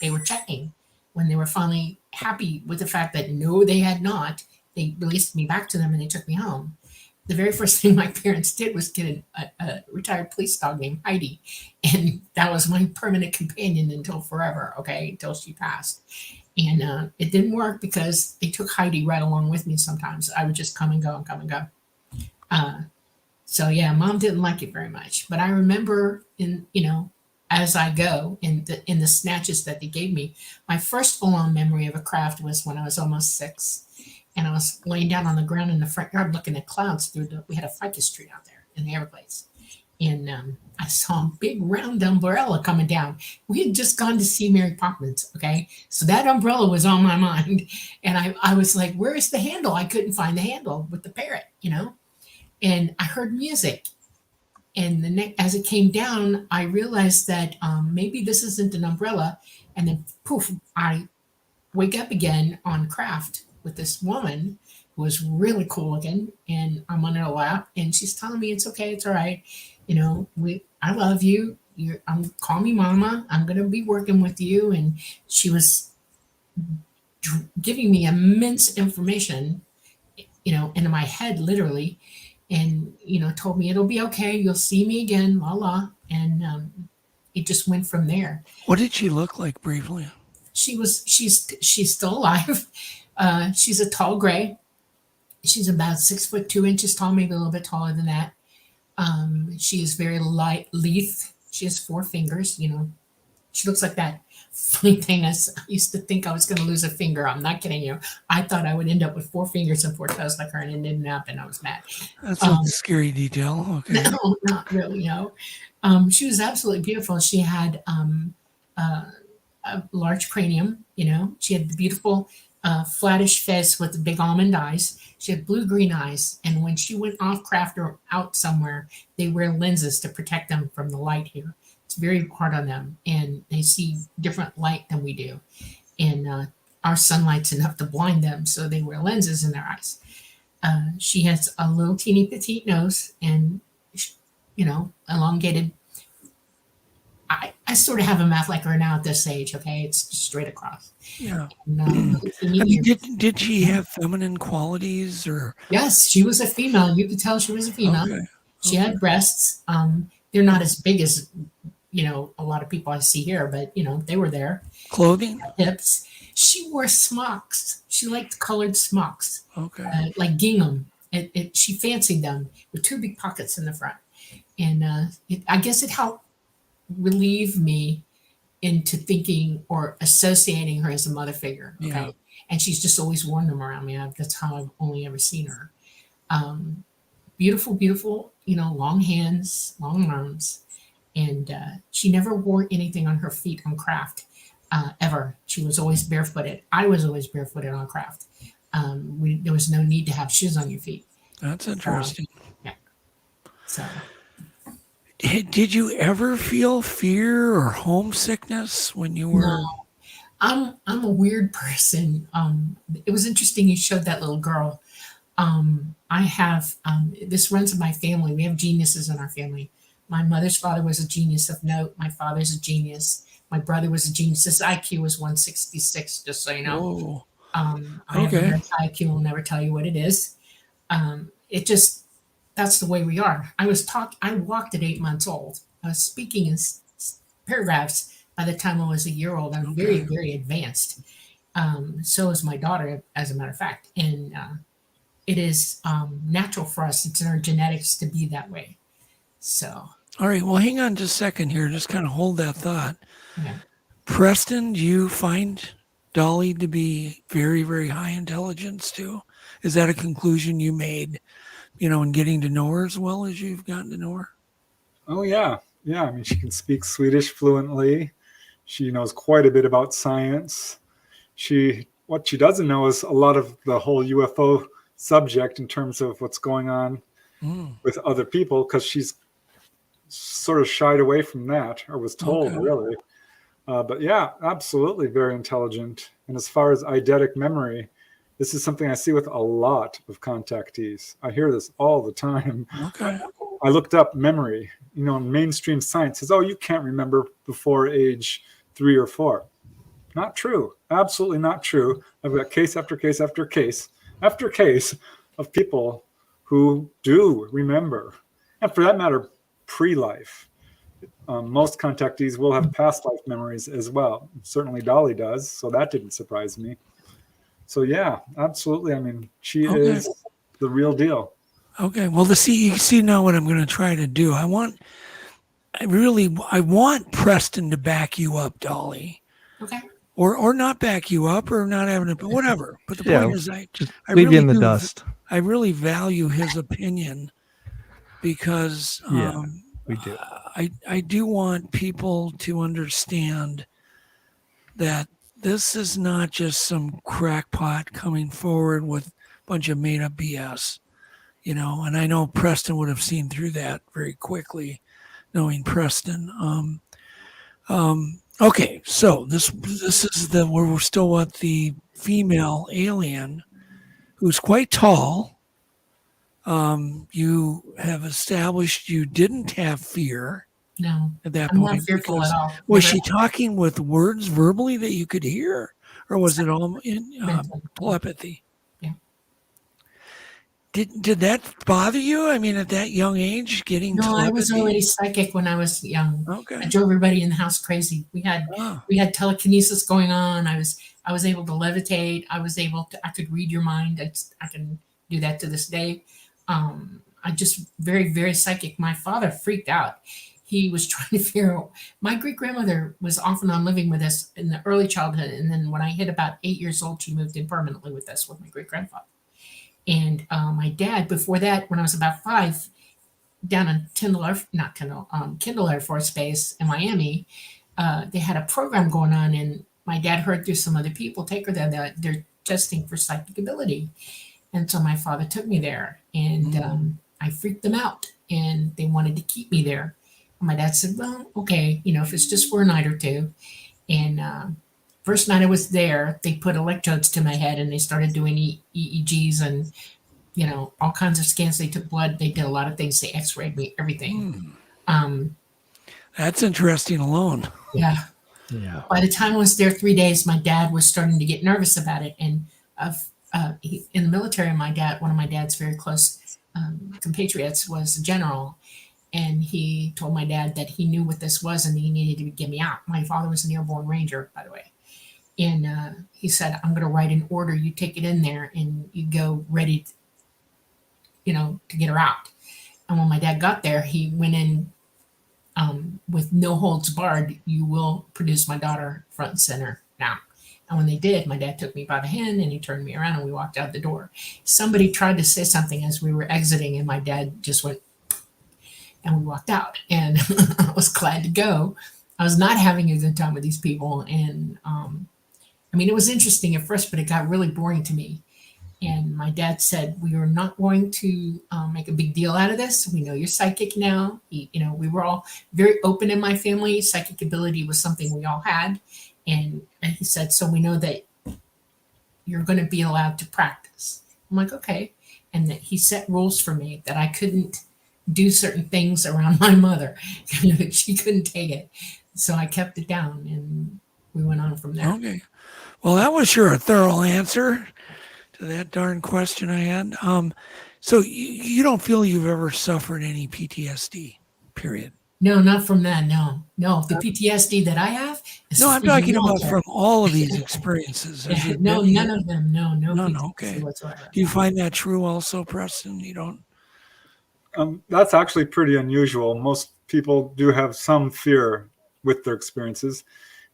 they were checking. When they were finally happy with the fact that no, they had not, they released me back to them and they took me home. The very first thing my parents did was get a retired police dog named Heidi. And that was my permanent companion until forever, until she passed. And it didn't work because they took Heidi right along with me sometimes. I would just come and go and come and go. So yeah, Mom didn't like it very much. But I remember as I go in the snatches that they gave me, my first full-on memory of a craft was when I was almost 6. And I was laying down on the ground in the front yard looking at clouds we had a ficus tree out there in the Everglades. And I saw a big round umbrella coming down. We had just gone to see Mary Poppins, So that umbrella was on my mind. And I was like, where's the handle? I couldn't find the handle with the parrot, And I heard music. And as it came down, I realized that maybe this isn't an umbrella. And then poof, I wake up again on craft with this woman who was really cool looking, and I'm on her lap, and she's telling me it's okay, it's all right. I love you. Call me Mama. I'm gonna be working with you. And she was giving me immense information, into my head literally, and told me it'll be okay. You'll see me again, la la. And it just went from there. What did she look like briefly? She's still alive. She's a tall gray. She's about 6'2" tall, maybe a little bit taller than that. She is very lithe. She has 4 fingers. She looks like that funny thing. I used to think I was going to lose a finger. I'm not kidding you. I thought I would end up with 4 fingers and 4 toes like her, and it didn't happen. I was mad. That's a scary detail. Okay. No, not really. No. She was absolutely beautiful. She had a large cranium. She had the beautiful flattish face with the big almond eyes. She had blue-green eyes. And when she went off craft or out somewhere, they wear lenses to protect them from the light here. It's very hard on them. And they see different light than we do. And our sunlight's enough to blind them. So they wear lenses in their eyes. She has a little teeny petite nose and, elongated. I sort of have a mouth like her now at this age, It's just straight across. Yeah. And, did she have feminine qualities or? Yes, she was a female. You could tell she was a female. Okay. She had breasts. They're not as big as, a lot of people I see here, but, they were there. Clothing? Hips. She wore smocks. She liked colored smocks. Okay. Like gingham. She fancied them with 2 big pockets in the front. And I guess it helped relieve me into thinking or associating her as a mother figure. Yeah. And she's just always worn them around me. That's how I've only ever seen her. Beautiful, long hands, long arms. And she never wore anything on her feet on craft, ever. She was always barefooted. I was always barefooted on craft. There was no need to have shoes on your feet. That's interesting. Yeah. So. Did you ever feel fear or homesickness when you were? No. I'm a weird person. It was interesting you showed that little girl. I have this runs in my family. We have geniuses in our family. My mother's father was a genius of note. My father's a genius. My brother was a genius. His IQ was 166, just so you know. I have an IQ. I'll never tell you what it is. That's the way we are. I walked at 8 months old. I was speaking in paragraphs by the time I was a year old. I'm very, very advanced. So is my daughter, as a matter of fact. And it is natural for us. It's in our genetics to be that way. So. All right. Well, hang on just a second here. Just kind of hold that thought. Yeah. Preston, do you find Dolly to be very, very high intelligence too? Is that a conclusion you made, in getting to know her as well as you've gotten to know her? Oh, yeah. Yeah. I mean, she can speak Swedish fluently. She knows quite a bit about science. What she doesn't know is a lot of the whole UFO subject in terms of what's going on with other people, because she's sort of shied away from that, or was told, really. But yeah, absolutely very intelligent. And as far as eidetic memory, this is something I see with a lot of contactees. I hear this all the time. Okay. I looked up memory, mainstream science says, oh, you can't remember before age 3 or 4. Not true. Absolutely not true. I've got case after case after case after case of people who do remember. And for that matter, pre-life. Most contactees will have past life memories as well. Certainly Dolly does, so that didn't surprise me. So yeah, absolutely. I mean, she is the real deal. Okay. Well, you see now what I'm going to try to do. I want Preston to back you up, Dolly. Okay. Or not back you up, or not having it, but whatever. But the point is, I leave really you in the dust. I really value his opinion, because we do. I do want people to understand that this is not just some crackpot coming forward with a bunch of made up BS, and I know Preston would have seen through that very quickly, knowing Preston. Okay, so this is where we're still with the female alien, who's quite tall. You have established you didn't have fear. No, at that I'm point. not fearful at all. Was Never. she talking with words verbally that you could hear, or was it all in telepathy? Yeah. Did that bother you? I mean, at that young age, getting No, telepathy? I was already psychic when I was young. Okay. I drove everybody in the house crazy. We had telekinesis going on. I was able to levitate. I could read your mind. I can do that to this day. I just very, very psychic. My father freaked out. He was trying to figure out. My great grandmother was off and on living with us in the early childhood, and then when I hit about 8 years old, she moved in permanently with us with my great grandfather. And my dad, before that, when I was about 5, down in Kindle Air Force Base in Miami, they had a program going on, and my dad heard through some other people take her there that they're testing for psychic ability. And so my father took me there, and I freaked them out, and they wanted to keep me there. And my dad said, well, okay, if it's just for a night or two. And first night I was there, they put electrodes to my head, and they started doing EEGs and, all kinds of scans. They took blood. They did a lot of things. They x-rayed me, everything. That's interesting alone. Yeah. Yeah. By the time I was there 3 days, my dad was starting to get nervous about it. And in the military, one of my dad's very close compatriots was a general. And he told my dad that he knew what this was and he needed to get me out. My father was an airborne ranger, by the way. And he said, I'm going to write an order. You take it in there and you go ready, to get her out. And when my dad got there, he went in with no holds barred. You will produce my daughter front and center now. And when they did, my dad took me by the hand and he turned me around and we walked out the door. Somebody tried to say something as we were exiting and my dad just went, and we walked out. And I was glad to go. I was not having a good time with these people. And it was interesting at first, but it got really boring to me. And my dad said, we are not going to make a big deal out of this. We know you're psychic now. We were all very open in my family. Psychic ability was something we all had. And he said, so we know that you're going to be allowed to practice. I'm like, okay. And that he set rules for me that I couldn't do certain things around my mother. She couldn't take it. So I kept it down and we went on from there. Okay. Well, that was sure a thorough answer to that darn question I had. So you don't feel you've ever suffered any PTSD, period? No, not from that. No. The PTSD that I have is No, I'm from the talking about military. from all of these experiences. Has it No, been none here? of them. No None. PTSD Okay. whatsoever. Do you find that true also, Preston? You don't? That's actually pretty unusual. Most people do have some fear with their experiences.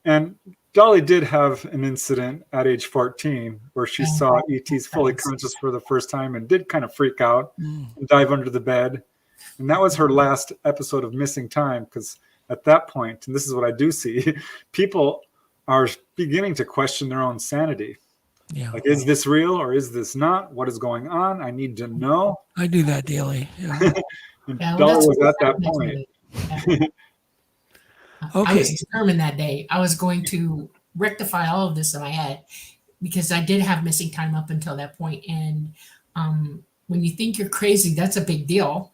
And Dolly did have an incident at age 14 where she saw ETs fully conscious for the first time and did kind of freak out and dive under the bed. And that was her last episode of missing time, because at that point, and this is what I do see, people are beginning to question their own sanity. Yeah. Like, is this real or is this not? What is going on? I need to know. I do that daily. Yeah. And Yeah, well, Dolly that's was what at that happened to point. me. I was determined that day. I was going to rectify all of this in my head, because I did have missing time up until that point. And when you think you're crazy, that's a big deal.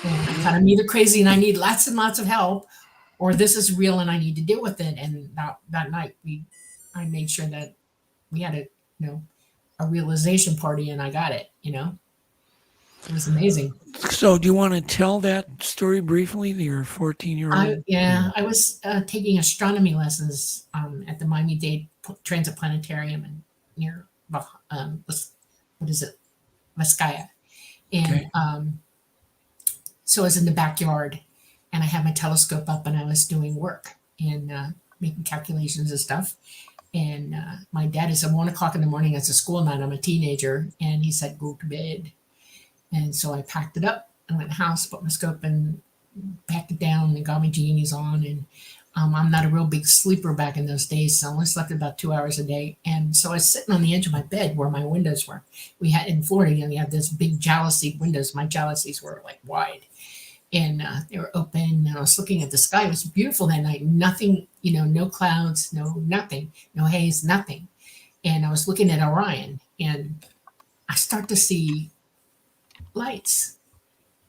And I'm either crazy and I need lots and lots of help, or this is real and I need to deal with it. And that night I made sure that we had a realization party, and I got it. It was amazing. So do you want to tell that story briefly to your 14-year-old? I was taking astronomy lessons at the Miami-Dade Transit Planetarium and near Vizcaya. And so I was in the backyard, and I had my telescope up, and I was doing work and making calculations and stuff. And my dad is at 1 o'clock in the morning. It's a school night. I'm a teenager. And he said, go to bed. And so I packed it up and went in the house, put my scope and packed it down and got my genies on. And I'm not a real big sleeper back in those days, so I only slept about 2 hours a day. And so I was sitting on the edge of my bed where my windows were. We had in Florida, we had this big jalousie windows. My jalousies were like wide, and they were open. And I was looking at the sky. It was beautiful that night. Nothing, no clouds, nothing, no haze, nothing. And I was looking at Orion, and I start to see lights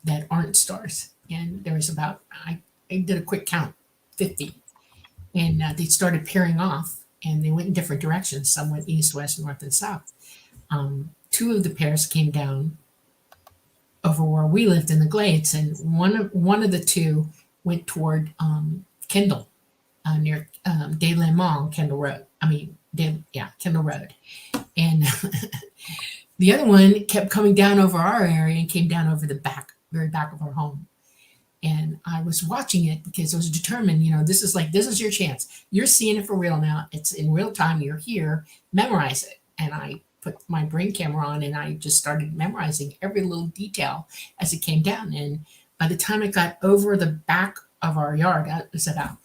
that aren't stars. And there was about, I did a quick count, 50. And they started pairing off, and they went in different directions. Some went east, west, north, and south. 2 of the pairs came down over where we lived in the Glades, and one of the 2 went toward Kendall, near De La Mall, Kendall Road. Kendall Road. And the other one kept coming down over our area and came down over the very back of our home. And I was watching it because I was determined, this is your chance. You're seeing it for real now. It's in real time. You're here. Memorize it. And I put my brain camera on, and I just started memorizing every little detail as it came down. And by the time it got over the back of our yard, it was about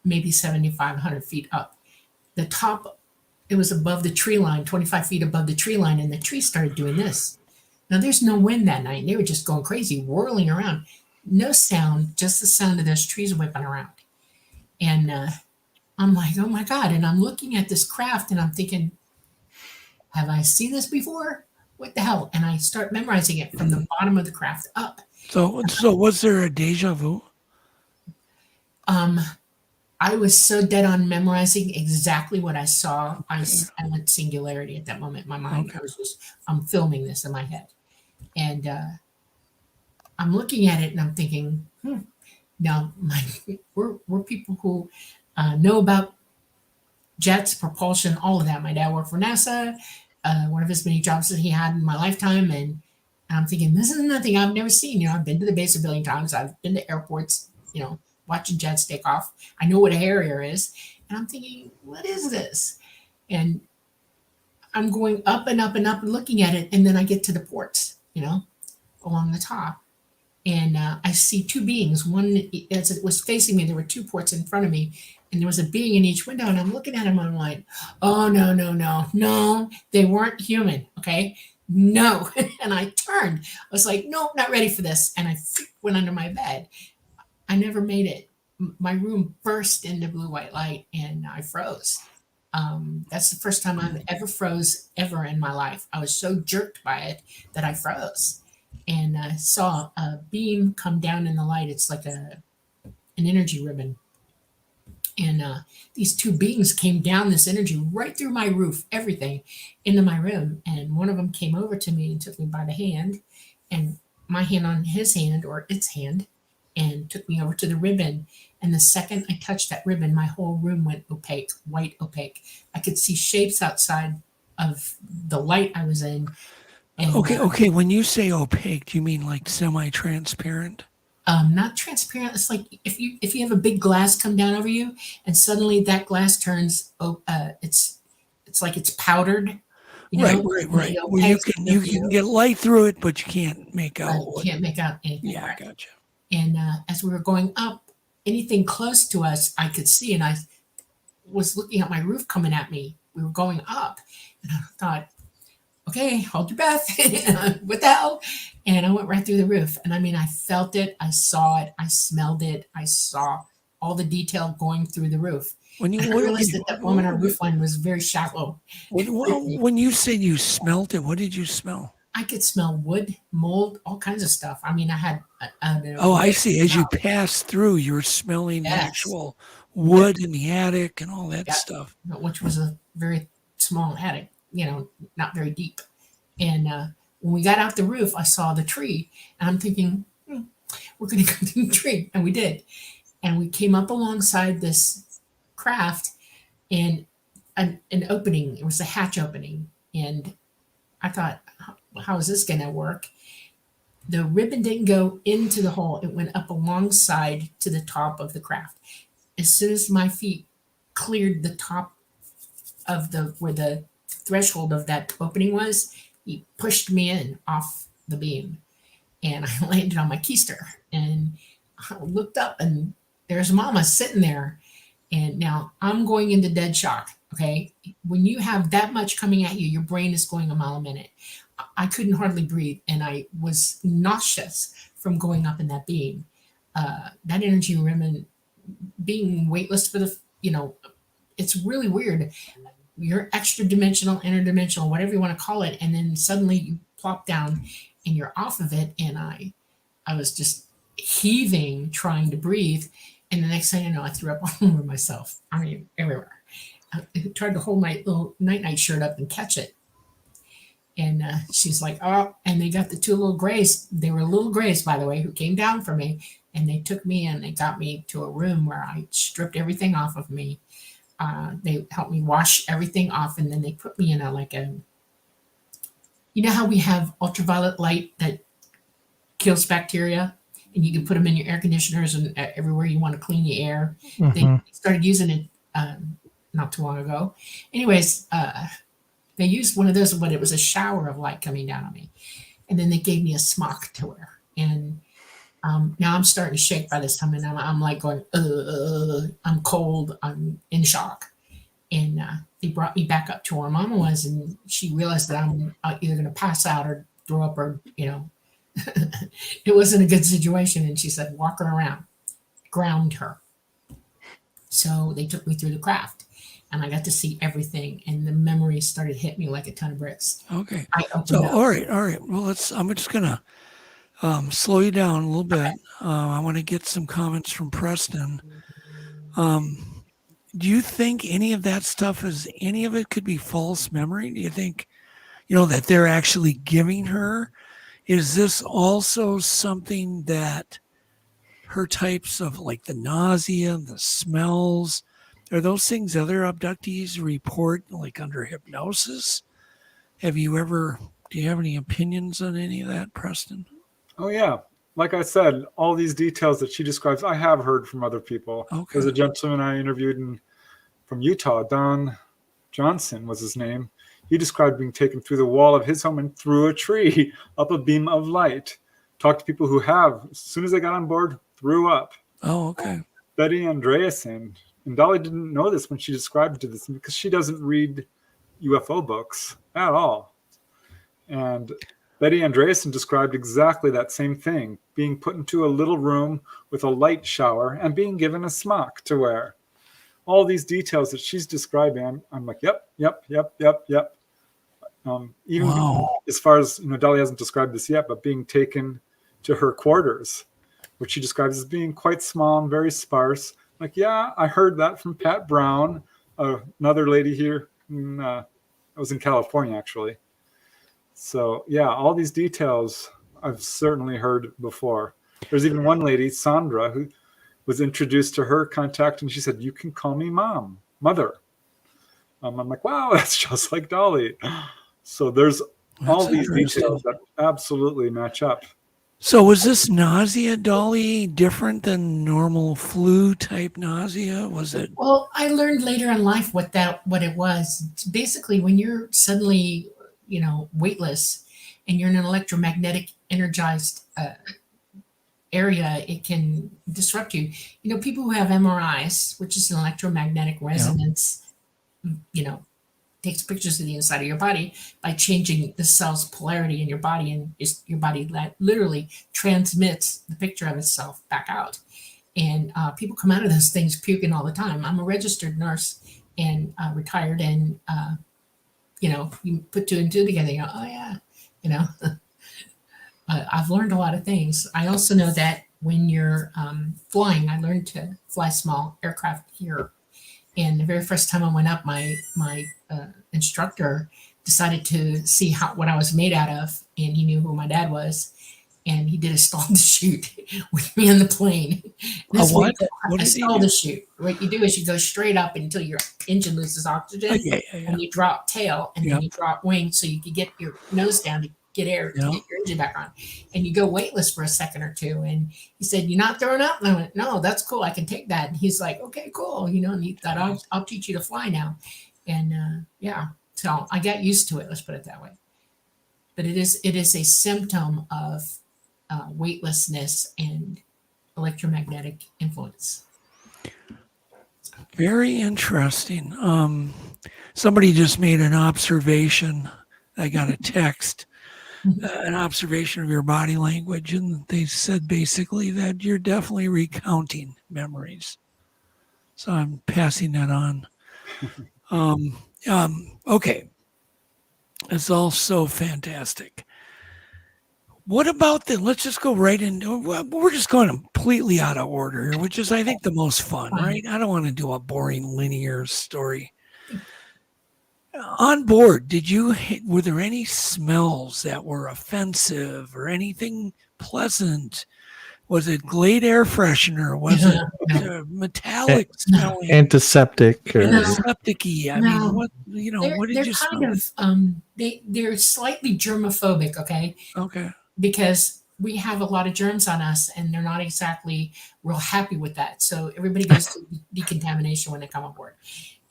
maybe 7,500 feet up. The top, it was above the tree line, 25 feet above the tree line, and the tree started doing this. Now, there's no wind that night. They were just going crazy, whirling around. No sound, just the sound of those trees whipping around. And I'm like, oh my God. And I'm looking at this craft, and I'm thinking, have I seen this before? What the hell? And I start memorizing it from the bottom of the craft up. So was there a deja vu? I was so dead on memorizing exactly what I saw. I went singularity at that moment in my mind. Okay. I'm filming this in my head. And I'm looking at it, and I'm thinking, now we're people who know about jets, propulsion, all of that. My dad worked for NASA, one of his many jobs that he had in my lifetime. And I'm thinking, this is nothing I've never seen. I've been to the base a billion times. I've been to airports, watching jets take off. I know what a Harrier is. And I'm thinking, what is this? And I'm going up and up and up and looking at it. And then I get to the ports, along the top. And I see 2 beings. One, as it was facing me, there were 2 ports in front of me. And there was a being in each window. And I'm looking at them. I'm like, oh, no, they weren't human. Okay. No. And I turned. I was like, no, not ready for this. And I went under my bed. I never made it. My room burst into blue white light, and I froze. That's the first time I've ever froze ever in my life. I was so jerked by it that I froze, and I saw a beam come down in the light. It's like an energy ribbon. And these 2 beings came down this energy right through my roof, everything, into my room. And one of them came over to me and took me by the hand, and my hand on his hand, or its hand, and took me over to the ribbon. And the second I touched that ribbon, my whole room went opaque, white opaque. I could see shapes outside of the light I was in. And, Okay. When you say opaque, do you mean like semi-transparent? Not transparent. It's like if you have a big glass come down over you, and suddenly that glass turns. It's like it's powdered. Right. Well, you can get light through it, but you can't make out. Can't make out anything. Yeah, I gotcha. And as we were going up, anything close to us, I could see, and I was looking at my roof coming at me. We were going up, and I thought, okay, hold your breath. What the hell? And I went right through the roof. And I mean, I felt it, I saw it, I smelled it, I saw all the detail going through the roof. I realized that woman, our roof line was very shallow. When you said you smelt it, what did you smell? I could smell wood, mold, all kinds of stuff. I mean, I had. I see. As you passed through, you were smelling the actual wood in the attic and all that stuff. Which was a very small attic, not very deep. And when we got out the roof, I saw the tree, and I'm thinking, we're going to go to the tree. And we did. And we came up alongside this craft and an opening. It was a hatch opening. And I thought, how is this going to work? The ribbon didn't go into the hole. It went up alongside to the top of the craft. As soon as my feet cleared the top of where the threshold of that opening was, he pushed me in off the beam, and I landed on my keister. And I looked up, and there's Mama sitting there. And now I'm going into dead shock. Okay, when you have that much coming at you, your brain is going a mile a minute. I couldn't hardly breathe, and I was nauseous from going up in that beam. That energy ribbon, being weightless for it's really weird. You're extra dimensional, interdimensional, whatever you want to call it, and then suddenly you plop down and you're off of it. And I was just heaving, trying to breathe, and the next thing you know, I threw up all over myself. I mean, everywhere. I tried to hold my little night shirt up and catch it. And she's like, oh, and they got the two little grays. They were little grays, by the way, who came down for me. And they took me and they got me to a room where I stripped everything off of me. They helped me wash everything off. And then they put me in you know how we have ultraviolet light that kills bacteria? And you can put them in your air conditioners and everywhere you want to clean the air. Mhm. They started using it not too long ago. Anyways, they used one of those, but it was a shower of light coming down on me. And then they gave me a smock to wear. And now I'm starting to shake by this time. And I'm like going, I'm cold. I'm in shock. And they brought me back up to where Mama was. And she realized that I'm either going to pass out or throw up or, it wasn't a good situation. And she said, walk her around, ground her. So they took me through the craft. And I got to see everything, and the memories started to hit me like a ton of bricks. Okay. So, all right. Well, I'm just gonna slow you down a little bit. I want to get some comments from Preston. Do you think any of that stuff any of it could be false memory? Do you think, that they're actually giving her? Is this also something that her types of like the nausea, the smells? Are those things other abductees report like under hypnosis? Do you have any opinions on any of that, Preston? Oh, yeah. Like I said, all these details that she describes, I have heard from other people. Okay. There's a gentleman I interviewed from Utah, Don Johnson was his name. He described being taken through the wall of his home and through a tree, up a beam of light. Talked to people who have, as soon as they got on board, threw up. Oh, okay. Betty Andreasen, and Dolly didn't know this when she described it to this because she doesn't read UFO books at all. And Betty Andreasen described exactly that same thing, being put into a little room with a light shower and being given a smock to wear. All these details that she's describing, I'm like, yep. Even as far as, Dolly hasn't described this yet, but being taken to her quarters, which she describes as being quite small and very sparse. Like, yeah, I heard that from Pat Brown, another lady here. I was in California, actually. So, yeah, all these details I've certainly heard before. There's even one lady, Sandra, who was introduced to her contact, and she said, "You can call me mother." I'm like, wow, that's just like Dolly. So there's all these details that absolutely match up. So was this nausea, Dolly, different than normal flu type nausea? Was it? Well, I learned later in life what it was. It's basically, when you're suddenly, weightless, and you're in an electromagnetic energized area, it can disrupt you. People who have MRIs, which is an electromagnetic resonance, takes pictures of the inside of your body by changing the cell's polarity in your body, and your body literally transmits the picture of itself back out. And people come out of those things puking all the time. I'm a registered nurse and retired, and you put two and two together, you go, oh yeah, I've learned a lot of things. I also know that when you're flying, I learned to fly small aircraft here. And the very first time I went up, my instructor decided to see what I was made out of, and he knew who my dad was, and he did a stall to shoot with me on the plane. What? A stall to shoot. What you do is you go straight up until your engine loses oxygen, and you drop tail, and then you drop wing, so you can get your nose down to get air to get your engine back on, and you go weightless for a second or two. And he said, "You're not throwing up?" And I went, "No, that's cool. I can take that." And he's like, "Okay, cool." And he thought, I'll teach you to fly now. And so I got used to it. Let's put it that way. But it is a symptom of weightlessness and electromagnetic influence. Very interesting. Somebody just made an observation. I got a text. An observation of your body language, and they said basically that you're definitely recounting memories. So I'm passing that on. Okay. It's all so fantastic. What about let's just go right into, we're just going completely out of order here, which is, I think, the most fun, right? I don't want to do a boring linear story. On board, were there any smells that were offensive or anything pleasant? Was it Glade air freshener? Was it metallic smelling? Antiseptic? Antiseptic-y. I mean, what did you smell? They're slightly germophobic, okay? Okay. Because we have a lot of germs on us, and they're not exactly real happy with that. So everybody goes through decontamination when they come on board.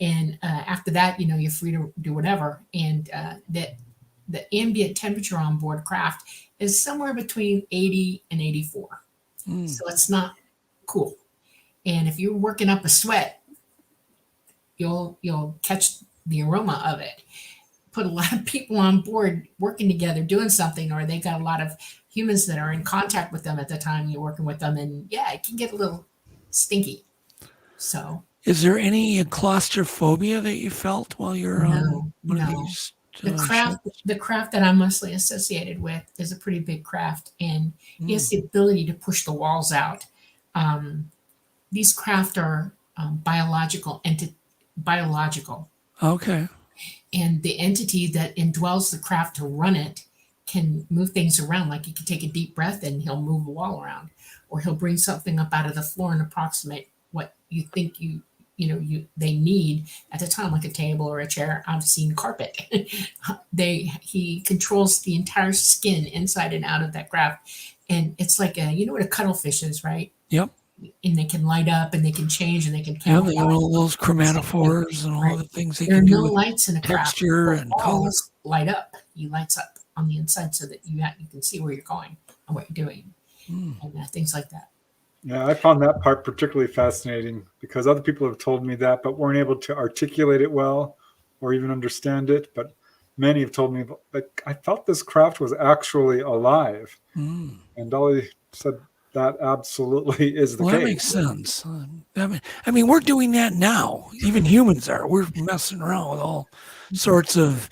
And after that, you're free to do whatever. And the ambient temperature on board craft is somewhere between 80 and 84. So it's not cool. And if you're working up a sweat, you'll catch the aroma of it. Put a lot of people on board working together, doing something, or they got a lot of humans that are in contact with them at the time you're working with them. And it can get a little stinky. So. Is there any claustrophobia that you felt while you're on one of these? The craft that I'm mostly associated with is a pretty big craft, and it has the ability to push the walls out. These craft are biological. Okay. And the entity that indwells the craft to run it can move things around. Like, you can take a deep breath and he'll move a wall around, or he'll bring something up out of the floor and approximate what you think they need at the time, like a table or a chair. I've seen carpet. He controls the entire skin inside and out of that craft. And it's like what a cuttlefish is, right? Yep. And they can light up, and they can change, and they can camouflage. Yeah, all those chromatophores and all the things they there can are do no with lights in a craft. texture and color. Light up. He lights up on the inside so that you can see where you're going and what you're doing, and things like that. Yeah, I found that part particularly fascinating, because other people have told me that, but weren't able to articulate it well or even understand it. But many have told me, like, I felt this craft was actually alive. And Dolly said that absolutely is the case. That makes sense. I mean, we're doing that now. Even humans are. We're messing around with all sorts of,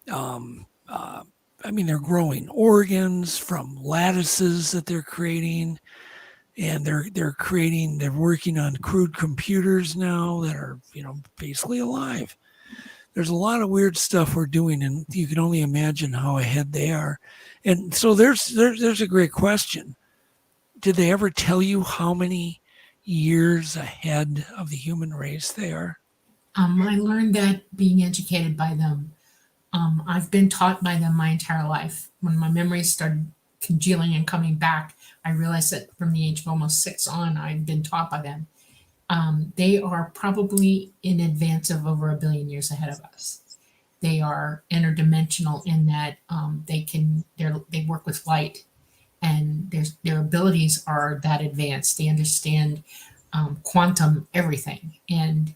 they're growing organs from lattices that they're creating. And they're working on crude computers now that are, basically alive. There's a lot of weird stuff we're doing, and you can only imagine how ahead they are. And so there's a great question. did they ever tell you how many years ahead of the human race they are? I learned that being educated by them. I've been taught by them my entire life. When my memories started congealing and coming back, I realized that from the age of almost 6 on, I've been taught by them. They are probably in advance of over 1 billion years ahead of us. They are interdimensional in that they work with light, and their abilities are that advanced. They understand quantum everything, and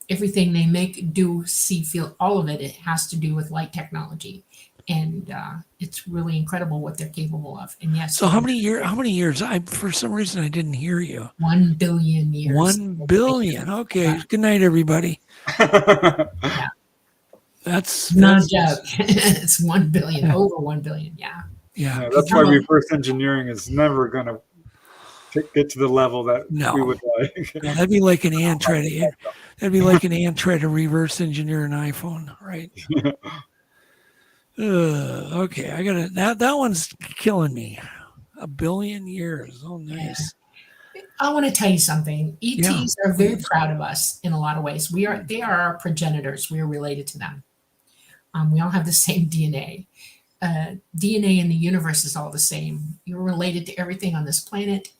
everything they make, do, see, feel, all of it has to do with light technology. And it's really incredible what they're capable of. And yes. So how many years? For some reason I didn't hear you. 1 billion years. 1 billion. Okay. Good night, everybody. Yeah. That's not a joke. It's 1 billion, over 1 billion. Yeah. Yeah. That's why reverse engineering is never going to get to the level that we would like. No, that'd be like an ant try to reverse engineer an iPhone, right? Okay, I gotta that one's killing me. 1 billion years. Oh, nice. I want to tell you something. ETs are very proud of us in a lot of ways. They are our progenitors. We are related to them. We all have the same DNA. DNA in the universe is all the same. You're related to everything on this planet,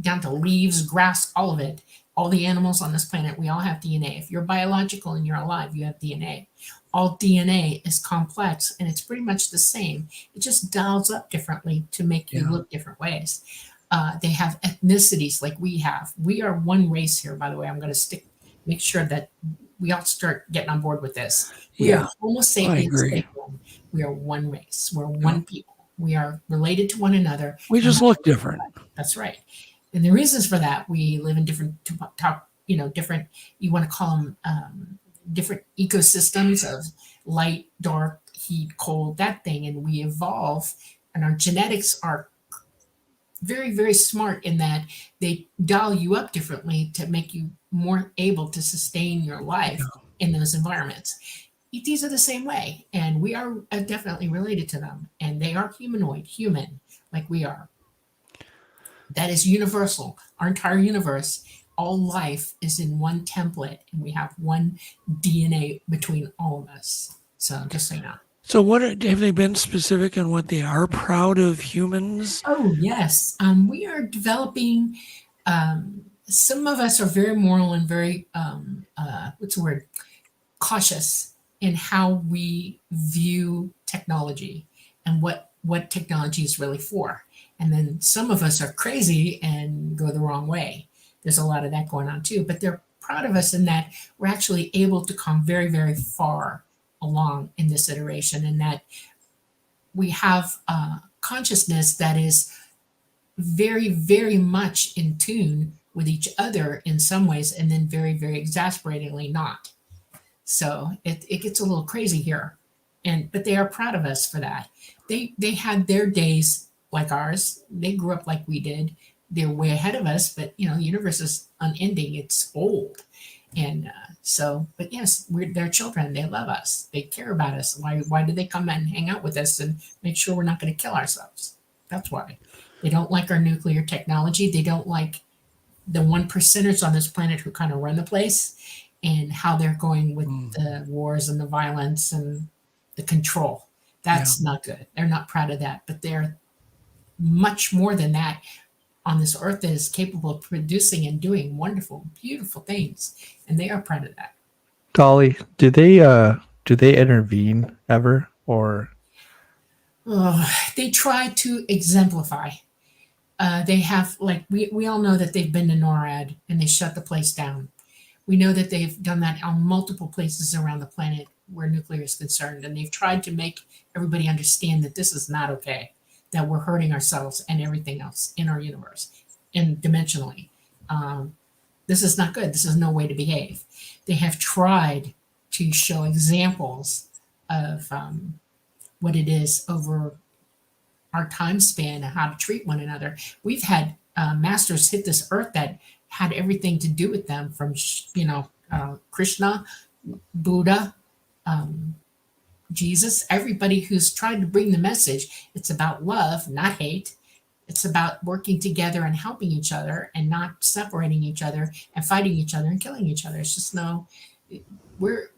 down to leaves, grass, all of it. All the animals on this planet, we all have DNA. If you're biological and you're alive, you have DNA. All DNA is complex, and it's pretty much the same. It just dials up differently to make you look different ways. They have ethnicities like we have. We are one race here, by the way. I'm going to make sure that we all start getting on board with this. We are Homo sapiens. We are one race. We're one people. We are related to one another. We just look different. That's right. And the reasons for that, we live in different, different, you want to call them different ecosystems of light, dark, heat, cold, that thing. And we evolve, and our genetics are very, very smart in that they dial you up differently to make you more able to sustain your life in those environments. ETs are the same way, and we are definitely related to them, and they are human, like we are. That is universal. Our entire universe, all life is in one template, and we have one DNA between all of us. So just so you know. So have they been specific on what they are proud of humans? Oh, yes. We are developing, some of us are very moral and very, cautious in how we view technology and what technology is really for. And then some of us are crazy and go the wrong way. There's a lot of that going on too, but they're proud of us in that we're actually able to come very, very far along in this iteration, and that we have consciousness that is very, very much in tune with each other in some ways, and then very, very exasperatingly not. So it gets a little crazy here, but they are proud of us for that. They had their days like ours. They grew up like we did. They're way ahead of us, but the universe is unending. It's old. And but yes, we're their children. They love us. They care about us. Why do they come and hang out with us and make sure we're not going to kill ourselves? That's why. They don't like our nuclear technology. They don't like the 1%ers on this planet who kind of run the place and how they're going with the wars and the violence and the control. That's not good. They're not proud of that, but they're much more than that on this earth that is capable of producing and doing wonderful, beautiful things. And they are proud of that. Dolly, do they intervene ever, or? They try to exemplify. They have, like, we all know that they've been to NORAD and they shut the place down. We know that they've done that on multiple places around the planet where nuclear is concerned. And they've tried to make everybody understand that this is not okay, that we're hurting ourselves and everything else in our universe and dimensionally. This is not good. This is no way to behave. They have tried to show examples of what it is over our time span and how to treat one another. We've had masters hit this earth that had everything to do with them, from Krishna, Buddha, Jesus, everybody who's tried to bring the message. It's about love, not hate. It's about working together and helping each other and not separating each other and fighting each other and killing each other. It's just we're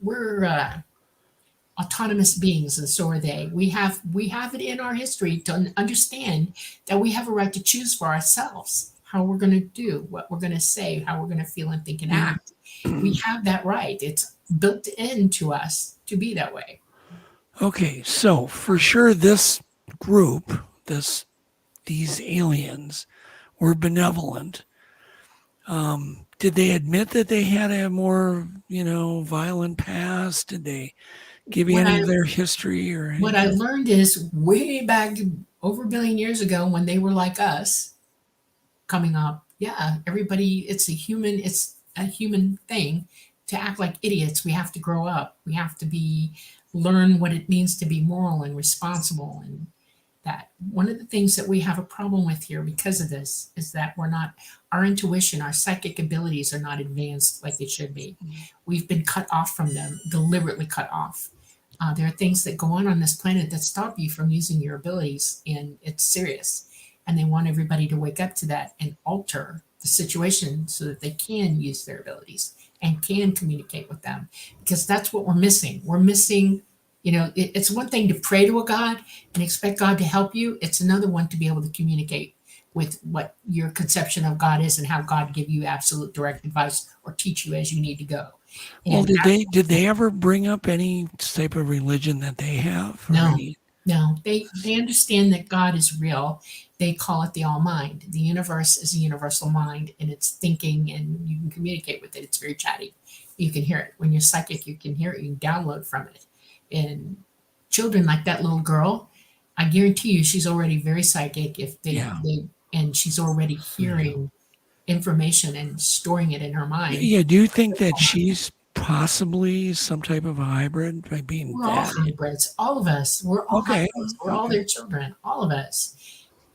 autonomous beings, and so are they. We have it in our history to understand that we have a right to choose for ourselves how we're going to do, what we're going to say, how we're going to feel and think and act. We have that right. It's built into us to be that way. Okay, so for sure this group, these aliens were benevolent. Did they admit that they had a more, violent past? Did they give you any of their history or anything? What I learned is way back over 1 billion years ago when they were like us coming up, everybody, it's a human thing to act like idiots. We have to grow up. We have to learn what it means to be moral and responsible. And that one of the things that we have a problem with here because of this is that our intuition, our psychic abilities are not advanced like they should be. We've been cut off from them, deliberately cut off. There are things that go on this planet that stop you from using your abilities, and it's serious. And they want everybody to wake up to that and alter the situation so that they can use their abilities and can communicate with them, because that's what we're missing. We're missing, it's one thing to pray to a God and expect God to help you. It's another one to be able to communicate with what your conception of God is and how God give you absolute direct advice or teach you as you need to go. Well, did they ever bring up any type of religion that they have? No, they understand that God is real. They call it the all mind. The universe is a universal mind, and it's thinking, and you can communicate with it. It's very chatty. You can hear it. When you're psychic, you can hear it. You can download from it. And children like that little girl, I guarantee you she's already very psychic and she's already hearing information and storing it in her mind. Yeah, do you think that she's possibly some type of a hybrid by being We're all hybrids. All of us. We're all hybrids. We're all their children. All of us.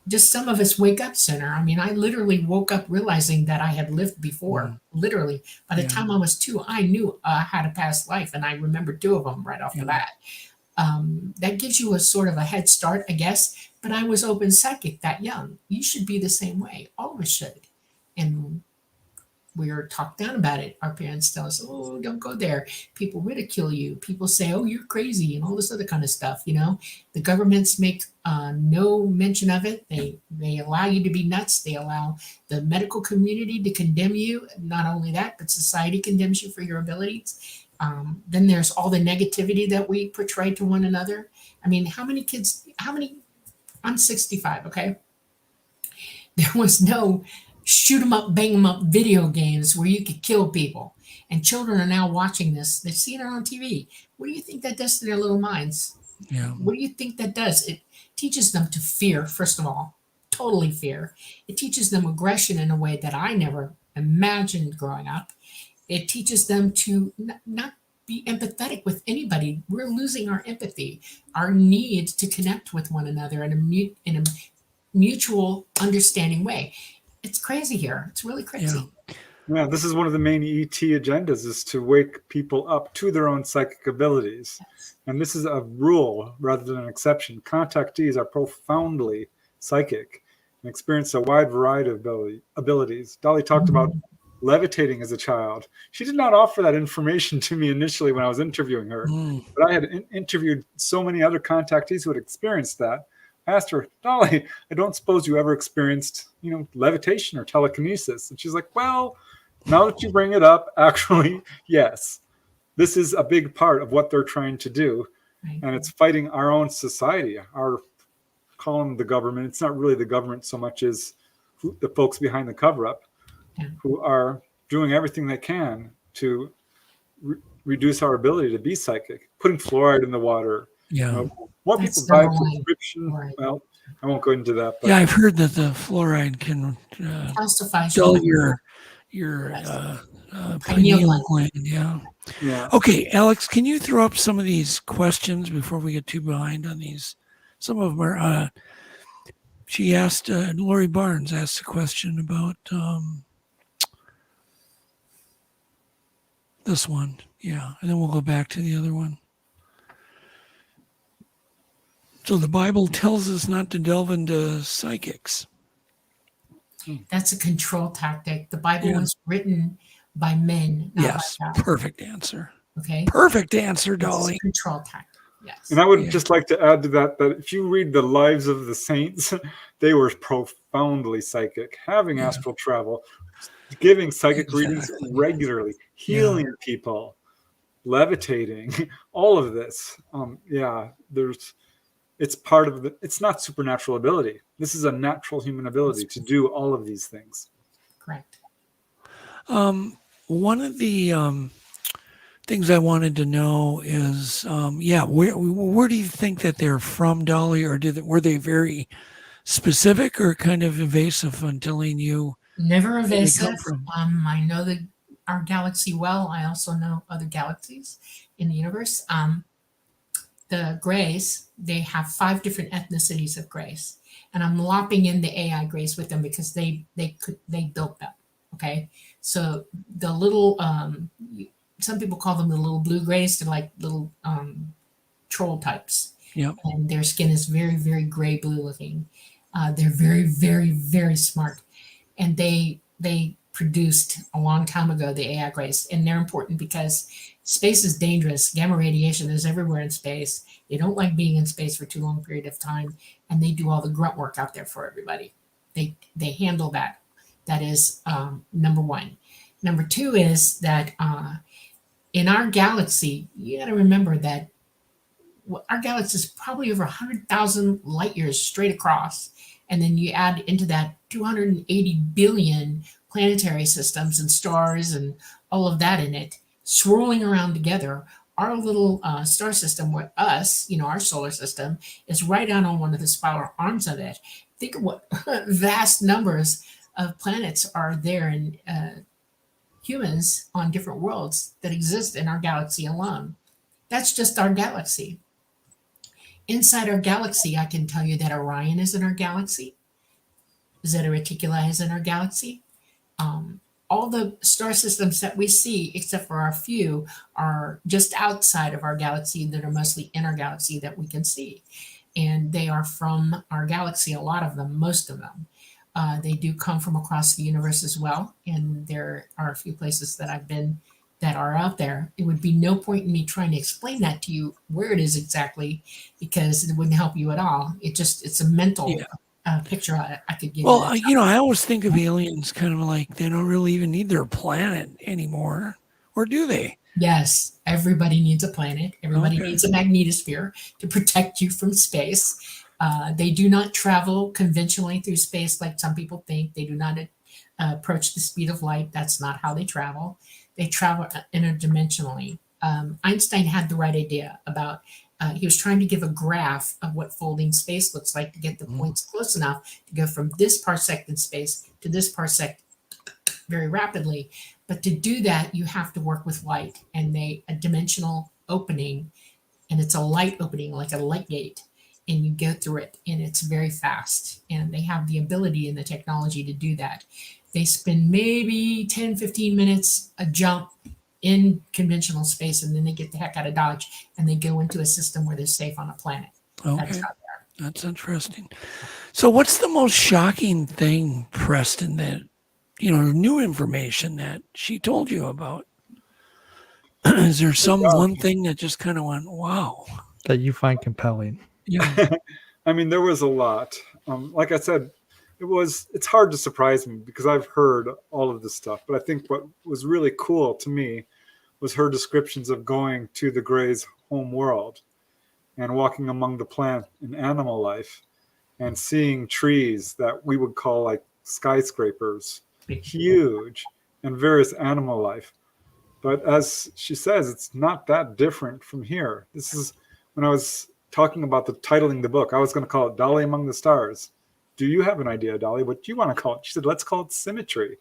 Just some of us wake up sooner. I mean, I literally woke up realizing that I had lived before. Literally. By the time I was 2, I knew I had a past life, and I remembered 2 of them right off the bat. That gives you a sort of a head start, I guess. But I was open psychic that young. You should be the same way. All of us should. And we're talked down about it. Our parents tell us, oh, don't go there. People ridicule you. People say, oh, you're crazy, and all this other kind of stuff. The governments make no mention of it. They allow you to be nuts. They allow the medical community to condemn you. Not only that, but society condemns you for your abilities. Then there's all the negativity that we portray to one another. I mean, I'm 65, okay? There was no shoot 'em up, bang 'em up video games where you could kill people. And children are now watching this. They've seen it on TV. What do you think that does to their little minds? Yeah. What do you think that does? It teaches them to fear, first of all, totally fear. It teaches them aggression in a way that I never imagined growing up. It teaches them to not be empathetic with anybody. We're losing our empathy, our need to connect with one another in a mutual understanding way. It's crazy here. It's really crazy. Yeah, this is one of the main ET agendas, is to wake people up to their own psychic abilities. And this is a rule rather than an exception. Contactees are profoundly psychic and experience a wide variety of abilities. Dolly talked about levitating as a child. She did not offer that information to me initially when I was interviewing her, but I had interviewed so many other contactees who had experienced that. I asked her, Dolly, I don't suppose you ever experienced, levitation or telekinesis? And she's like, well, now that you bring it up, actually, yes. This is a big part of what they're trying to do. Right. And it's fighting our own society, call them the government. It's not really the government so much as the folks behind the cover-up who are doing everything they can to reduce our ability to be psychic, putting fluoride in the water. More people buy prescription. Right. Well, I won't go into that. But I've heard that the fluoride can dull your pineal gland. Yeah. Okay, Alex, can you throw up some of these questions before we get too behind on these? Some of them are. She asked. Lori Barnes asked a question about this one. Yeah, and then we'll go back to the other one. So the Bible tells us not to delve into psychics. That's a control tactic. The Bible Yeah. was written by men, not Yes, by God. perfect answer. Okay. Perfect answer, It's a Dolly. control tactic. Yes. And I would just like to add to that if you read the lives of the saints, they were profoundly psychic, having astral travel, giving psychic readings regularly, healing people, levitating, all of this. It's part of it's not supernatural ability. This is a natural human ability to do all of these things. Correct. One of the things I wanted to know is, where do you think that they're from, Dolly, or were they very specific or kind of evasive on telling you? Never where they come evasive. from? I know our galaxy well. I also know other galaxies in the universe. The Greys, they have 5 different ethnicities of Greys, and I'm lopping in the AI Greys with them because they built them. Okay, so the little some people call them the little blue Greys. They're like little troll types. Yep. And their skin is very, very gray blue looking. They're very, very, very smart, and they produced a long time ago the AI Greys, and they're important because space is dangerous. Gamma radiation is everywhere in space. They don't like being in space for too long a period of time, and they do all the grunt work out there for everybody. They handle that. That is number one. Number 2 is that in our galaxy, you got to remember that our galaxy is probably over 100,000 light years straight across. And then you add into that 280 billion planetary systems and stars and all of that in it, swirling around together. Our little star system with us, our solar system, is right down on one of the spiral arms of it. Think of what vast numbers of planets are there and humans on different worlds that exist in our galaxy alone. That's just our galaxy. Inside our galaxy, I can tell you that Orion is in our galaxy. Zeta Reticuli is in our galaxy. All the star systems that we see, except for a few, are just outside of our galaxy that are mostly in our galaxy that we can see. And they are from our galaxy, a lot of them, most of them. They do come from across the universe as well. And there are a few places that I've been that are out there. It would be no point in me trying to explain that to you where it is exactly, because it wouldn't help you at all. It's a mental picture I could give you. Well, I always think of aliens kind of like they don't really even need their planet anymore, or do they? Yes, everybody needs a planet. Everybody needs a magnetosphere to protect you from space. They do not travel conventionally through space like some people think. They do not approach the speed of light. That's not how they travel. They travel interdimensionally. Einstein had the right idea about, he was trying to give a graph of what folding space looks like to get the points close enough to go from this parsec in space to this parsec very rapidly. But to do that, you have to work with light and a dimensional opening, and it's a light opening like a light gate, and you go through it, and it's very fast. And they have the ability and the technology to do that. They spend maybe 10, 15 minutes a jump in conventional space, and then they get the heck out of Dodge and they go into a system where they're safe on a planet. Okay. That's interesting. So what's the most shocking thing, Preston, that, new information that she told you about? Is there one thing that just kind of went, wow? That you find compelling? Yeah. I mean, there was a lot. Like I said, it's hard to surprise me because I've heard all of this stuff. But I think what was really cool to me was her descriptions of going to the Greys' home world and walking among the plant and animal life and seeing trees that we would call like skyscrapers, huge, and various animal life. But as she says, it's not that different from here. This is when I was talking about titling the book, I was going to call it Dolly Among the Stars. Do you have an idea, Dolly? What do you want to call it? She said, let's call it symmetry.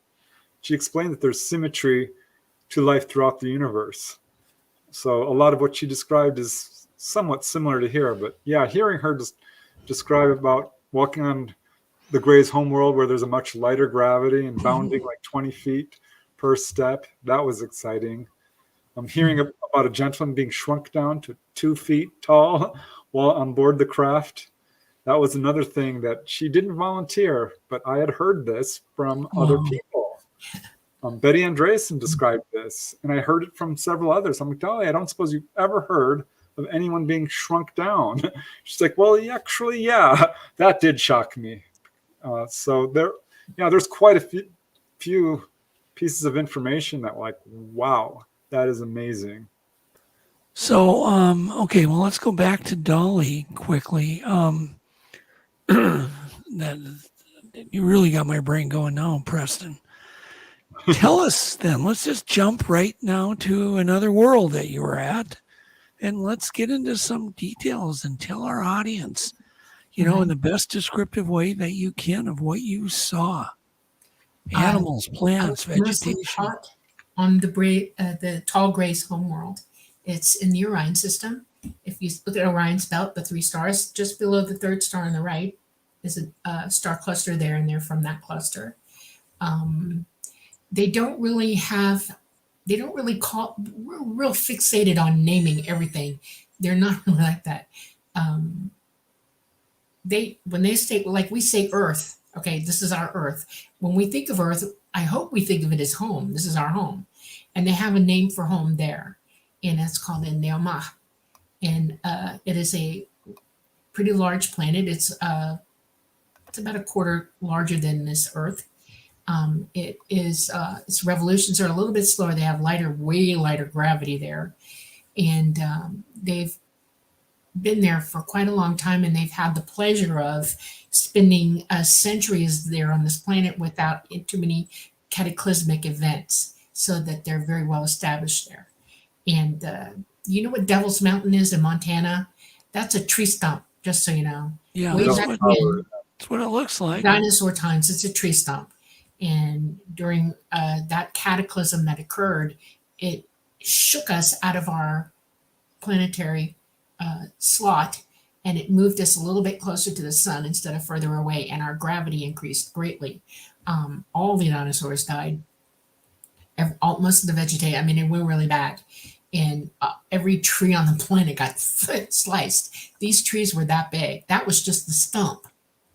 She explained that there's symmetry to life throughout the universe. So a lot of what she described is somewhat similar to here. But yeah, hearing her describe about walking on the Greys' homeworld where there's a much lighter gravity and bounding like 20 feet per step, that was exciting. I'm hearing about a gentleman being shrunk down to 2 feet tall while on board the craft. that was another thing that she didn't volunteer, but I had heard this from other people. Betty Andreasen described this, and I heard it from several others. I'm like, Dolly, I don't suppose you've ever heard of anyone being shrunk down. She's like, well, actually, yeah, that did shock me. So there's quite a few pieces of information that like, wow, that is amazing. So, okay, well, let's go back to Dolly quickly. That you really got my brain going now, Preston. Tell us then, let's just jump right now to another world that you were at, and let's get into some details and tell our audience, in the best descriptive way that you can of what you saw. Animals, plants, vegetation. Taught on the tall grace homeworld. It's in the Orion system. If you look at Orion's belt, the 3 stars, just below the 3rd star on the right is a star cluster there, and they're from that cluster. They don't really call, we're real fixated on naming everything. They're not really like that. When they say, like we say Earth, okay, this is our Earth. When we think of Earth, I hope we think of it as home. This is our home. And they have a name for home there, and it's called Neoma. And it is a pretty large planet. It's about a quarter larger than this Earth. Its revolutions are a little bit slower. They have way lighter gravity there. And they've been there for quite a long time, and they've had the pleasure of spending centuries there on this planet without too many cataclysmic events, so that they're very well established there. And you know what Devil's Mountain is in Montana? That's a tree stump, just so you know. Yeah, that's what it looks like. Dinosaur times, it's a tree stump. And during that cataclysm that occurred, it shook us out of our planetary slot, and it moved us a little bit closer to the sun instead of further away, and our gravity increased greatly. All the dinosaurs died. Most of the vegetation, I mean, it went really bad. And every tree on the planet got sliced. These trees were that big. That was just the stump.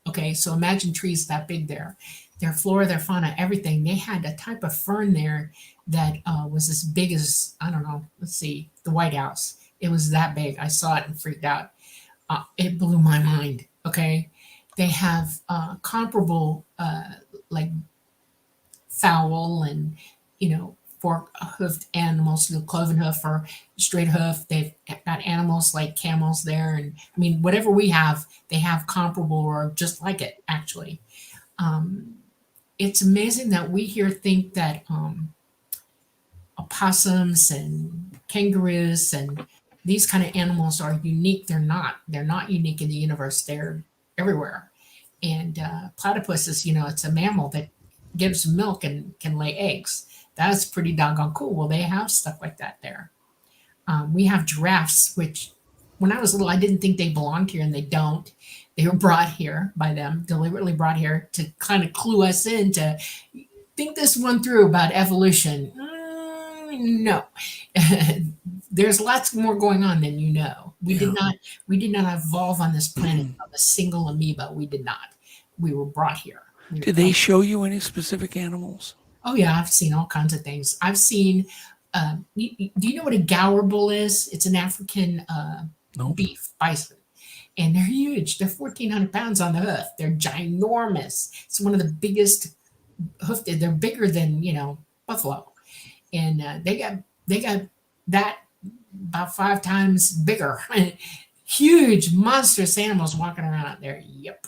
Okay, so imagine trees that big there. Their flora, their fauna, everything. They had a type of fern there that was as big as, I don't know, let's see, the White House. It was that big. I saw it and freaked out. It blew my mind, okay? They have comparable, like fowl and, fork-hoofed animals, cloven hoof or straight hoof. They've got animals like camels there. And I mean, whatever we have, they have comparable or just like it, actually. It's amazing that we here think that opossums and kangaroos and these kind of animals are unique. They're not. They're not unique in the universe. They're everywhere. And platypus is, it's a mammal that gives milk and can lay eggs. That's pretty doggone cool. Well, they have stuff like that there. We have giraffes, which when I was little, I didn't think they belonged here, and they don't. They were brought here by them, deliberately brought here to kind of clue us in to think this one through about evolution. No, there's lots more going on than you know. We did not evolve on this planet of a single amoeba. We did not. We were brought here. Did they show you any specific animals? Oh yeah, I've seen all kinds of things. I've seen. Do you know what a gower bull is? It's an African beef bison, and they're huge. They're 1,400 pounds on the hoof. They're ginormous. It's one of the biggest hoofed. They're bigger than buffalo, and they got that about 5 times bigger. Huge, monstrous animals walking around out there. Yep,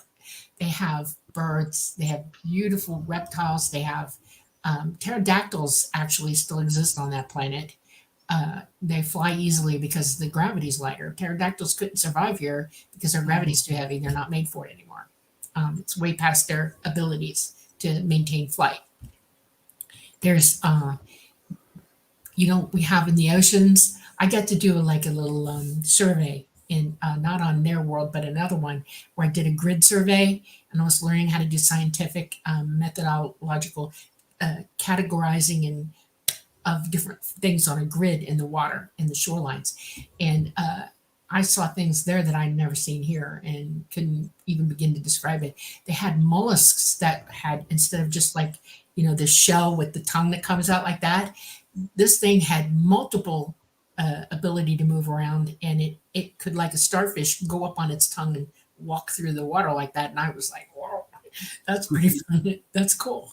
they have birds. They have beautiful reptiles. They have pterodactyls actually still exist on that planet. They fly easily because the gravity's lighter. Pterodactyls couldn't survive here because their gravity's too heavy. They're not made for it anymore. It's way past their abilities to maintain flight. There's, we have in the oceans. I got to do a little survey in not on their world, but another one where I did a grid survey, and I was learning how to do scientific methodological categorizing of different things on a grid in the water, in the shorelines. And I saw things there that I'd never seen here and couldn't even begin to describe it. They had mollusks that had, instead of just like, this shell with the tongue that comes out like that, this thing had multiple ability to move around, and it could, like a starfish, go up on its tongue and walk through the water like that. And I was like, whoa, that's pretty fun. That's cool.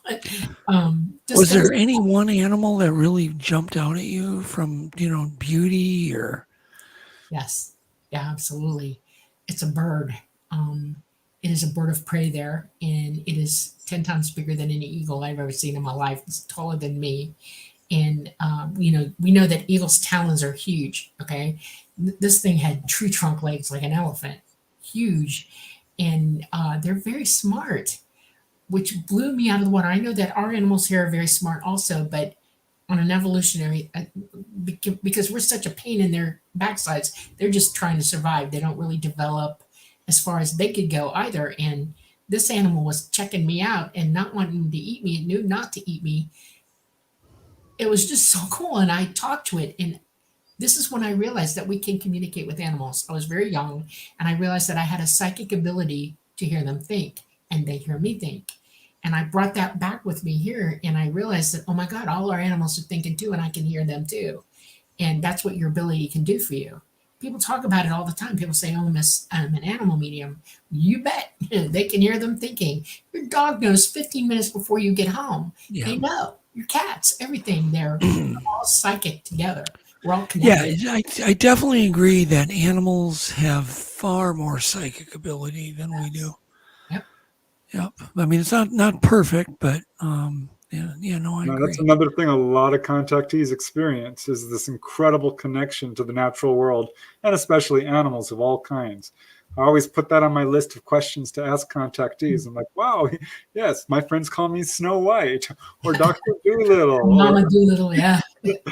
Was there any one animal that really jumped out at you from, beauty or? Yes. Yeah, absolutely. It's a bird. It is a bird of prey there, and it is 10 times bigger than any eagle I've ever seen in my life. It's taller than me. And, we know that eagles' talons are huge. Okay. This thing had tree trunk legs like an elephant, huge. And they're very smart, which blew me out of the water. I know that our animals here are very smart also, but on an evolutionary, because we're such a pain in their backsides, they're just trying to survive. They don't really develop as far as they could go either. And this animal was checking me out and not wanting to eat me. It knew not to eat me. It was just so cool. And I talked to it. And this is when I realized that we can communicate with animals. I was very young, and I realized that I had a psychic ability to hear them think, and they hear me think. And I brought that back with me here, and I realized that, oh my God, all our animals are thinking too, and I can hear them too. And that's what your ability can do for you. People talk about it all the time. People say, oh, Miss, I'm an animal medium. You bet. They can hear them thinking. Your dog knows 15 minutes before you get home. Yeah. They know. Your cats, everything. They're all psychic together. We're all connected. Yeah, I definitely agree that animals have far more psychic ability than we do. Yep. I mean, it's not perfect, but I agree. That's another thing a lot of contactees experience is this incredible connection to the natural world, and especially animals of all kinds. I always put that on my list of questions to ask contactees. I'm like, wow, yes, my friends call me Snow White or Dr. Doolittle. Mama Doolittle, yeah. It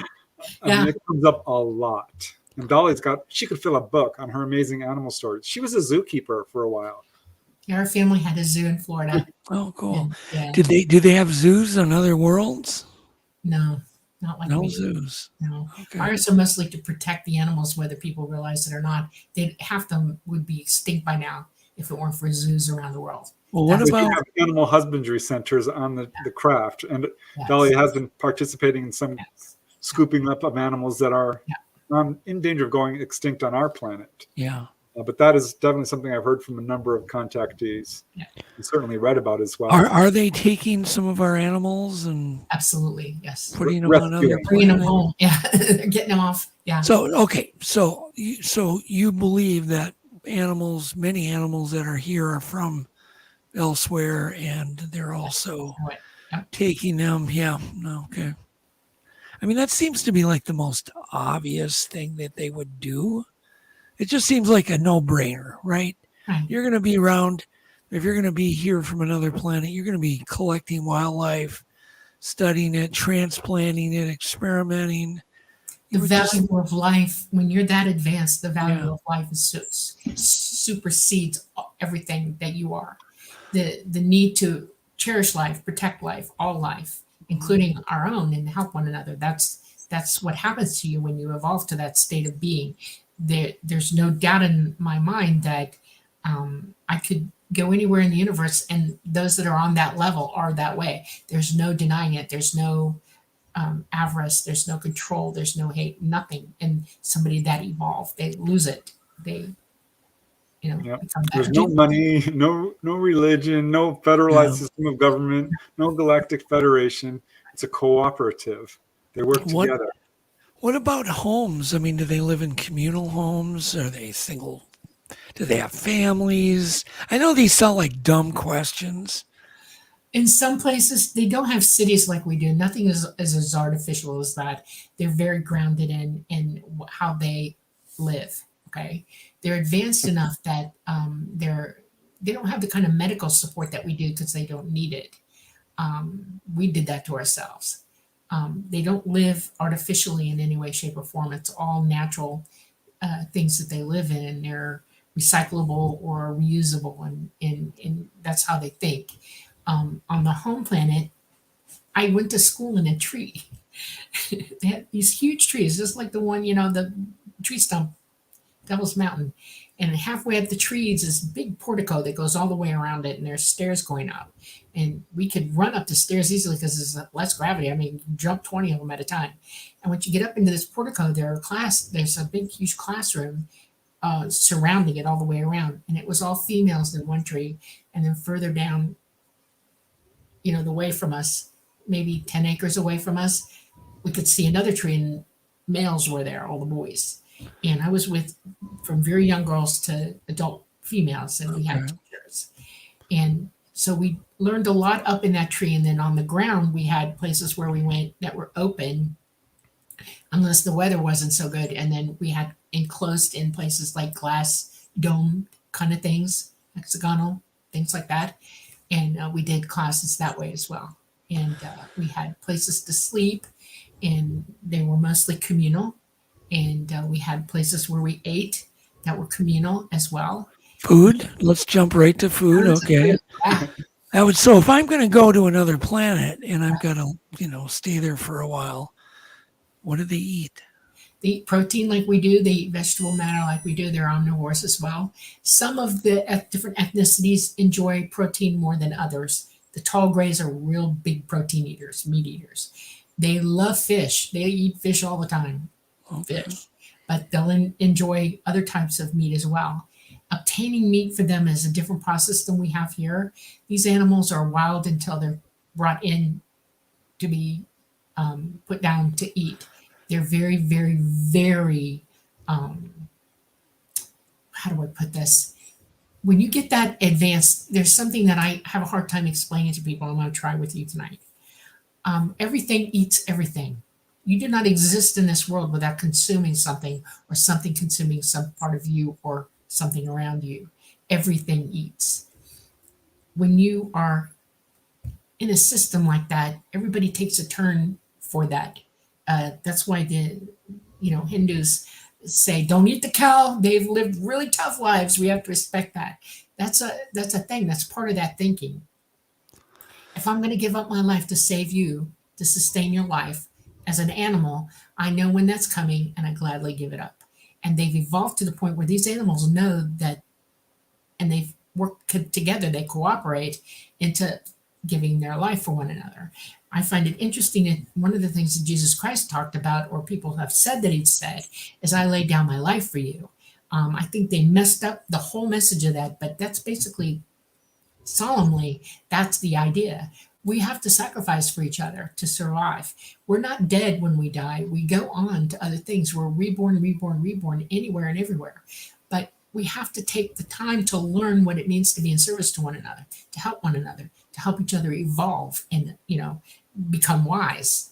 comes up a lot. And Dolly's she could fill a book on her amazing animal stories. She was a zookeeper for a while. Yeah, our family had a zoo in Florida. Oh, cool. Yeah. Do they have zoos on other worlds? No, not like No we zoos. No. Okay. Ours are mostly to protect the animals, whether people realize it or not. Half them would be extinct by now if it weren't for zoos around the world. Well, what We about have animal husbandry centers on the craft, and Dolly has been participating in some scooping up of animals that are in danger of going extinct on our planet. Yeah. But that is definitely something I've heard from a number of contactees and certainly read about as well. Are they taking some of our animals and absolutely yes, putting them on other bringing them planets? home? Yeah, they're getting them off. Yeah. So okay, so you believe that many animals that are here are from elsewhere, and they're also taking them. Yeah. No. Okay. I mean, that seems to be like the most obvious thing that they would do. It just seems like a no-brainer, right? You're going to be around, if you're going to be here from another planet, you're going to be collecting wildlife, studying it, transplanting it, experimenting. The value of life, when you're that advanced, the value of life supersedes everything that you are. The need to cherish life, protect life, all life, including our own, and help one another. That's what happens to you when you evolve to that state of being. There's no doubt in my mind that I could go anywhere in the universe, and those that are on that level are that way. There's no denying it. There's no avarice. There's no control. There's no hate. Nothing. And somebody that evolved, they lose it. They, become There's better. no money, no religion, no federalized system of government, no galactic federation. It's a cooperative. They work together. What about homes? I mean, do they live in communal homes? Are they single? Do they have families? I know these sound like dumb questions. In some places, they don't have cities like we do. Nothing is as artificial as that. They're very grounded in how they live. Okay, they're advanced enough that they don't have the kind of medical support that we do because they don't need it. We did that to ourselves. They don't live artificially in any way, shape, or form. It's all natural things that they live in, and they're recyclable or reusable, and that's how they think. On the home planet, I went to school in a tree. They had these huge trees, just like the one, the tree stump Devil's Mountain. And halfway up the trees is a big portico that goes all the way around it, and there's stairs going up. And we could run up the stairs easily because there's less gravity. I mean, jump 20 of them at a time. And once you get up into this portico, there's a big, huge classroom surrounding it all the way around. And it was all females in one tree. And then further down, the way from us, maybe 10 acres away from us, we could see another tree, and males were there, all the boys. And I was with from very young girls to adult females, and we had teachers. And so we learned a lot up in that tree. And then on the ground, we had places where we went that were open unless the weather wasn't so good. And then we had enclosed in places like glass dome kind of things, hexagonal, things like that. And we did classes that way as well. And we had places to sleep, and they were mostly communal. And we had places where we ate that were communal as well. Food? Let's jump right to food. Okay. So if I'm going to go to another planet and I've got to, stay there for a while, what do they eat? They eat protein like we do. They eat vegetable matter like we do. They're omnivores as well. Some of the different ethnicities enjoy protein more than others. The tall grays are real big protein eaters, meat eaters. They love fish. They eat fish all the time. Fish. But they'll enjoy other types of meat as well. Obtaining meat for them is a different process than we have here. These animals are wild until they're brought in to be put down to eat. They're very, very, very, how do I put this? When you get that advanced, there's something that I have a hard time explaining to people. I'm going to try with you tonight. Everything eats everything. You do not exist in this world without consuming something, or something consuming some part of you or something around you. Everything eats. When you are in a system like that, everybody takes a turn for that. That's why the Hindus say, don't eat the cow. They've lived really tough lives. We have to respect that. That's a thing. That's part of that thinking. If I'm going to give up my life to save you, to sustain your life as an animal, I know when that's coming, and I gladly give it up. And they've evolved to the point where these animals know that, and they've worked together, they cooperate into giving their life for one another. I find it interesting that one of the things that Jesus Christ talked about, or people have said that he'd said, is I laid down my life for you. I think they messed up the whole message of that, but that's basically, solemnly, that's the idea. We have to sacrifice for each other to survive. We're not dead when we die. We go on to other things. We're reborn anywhere and everywhere. But we have to take the time to learn what it means to be in service to one another, to help one another, to help each other evolve and, become wise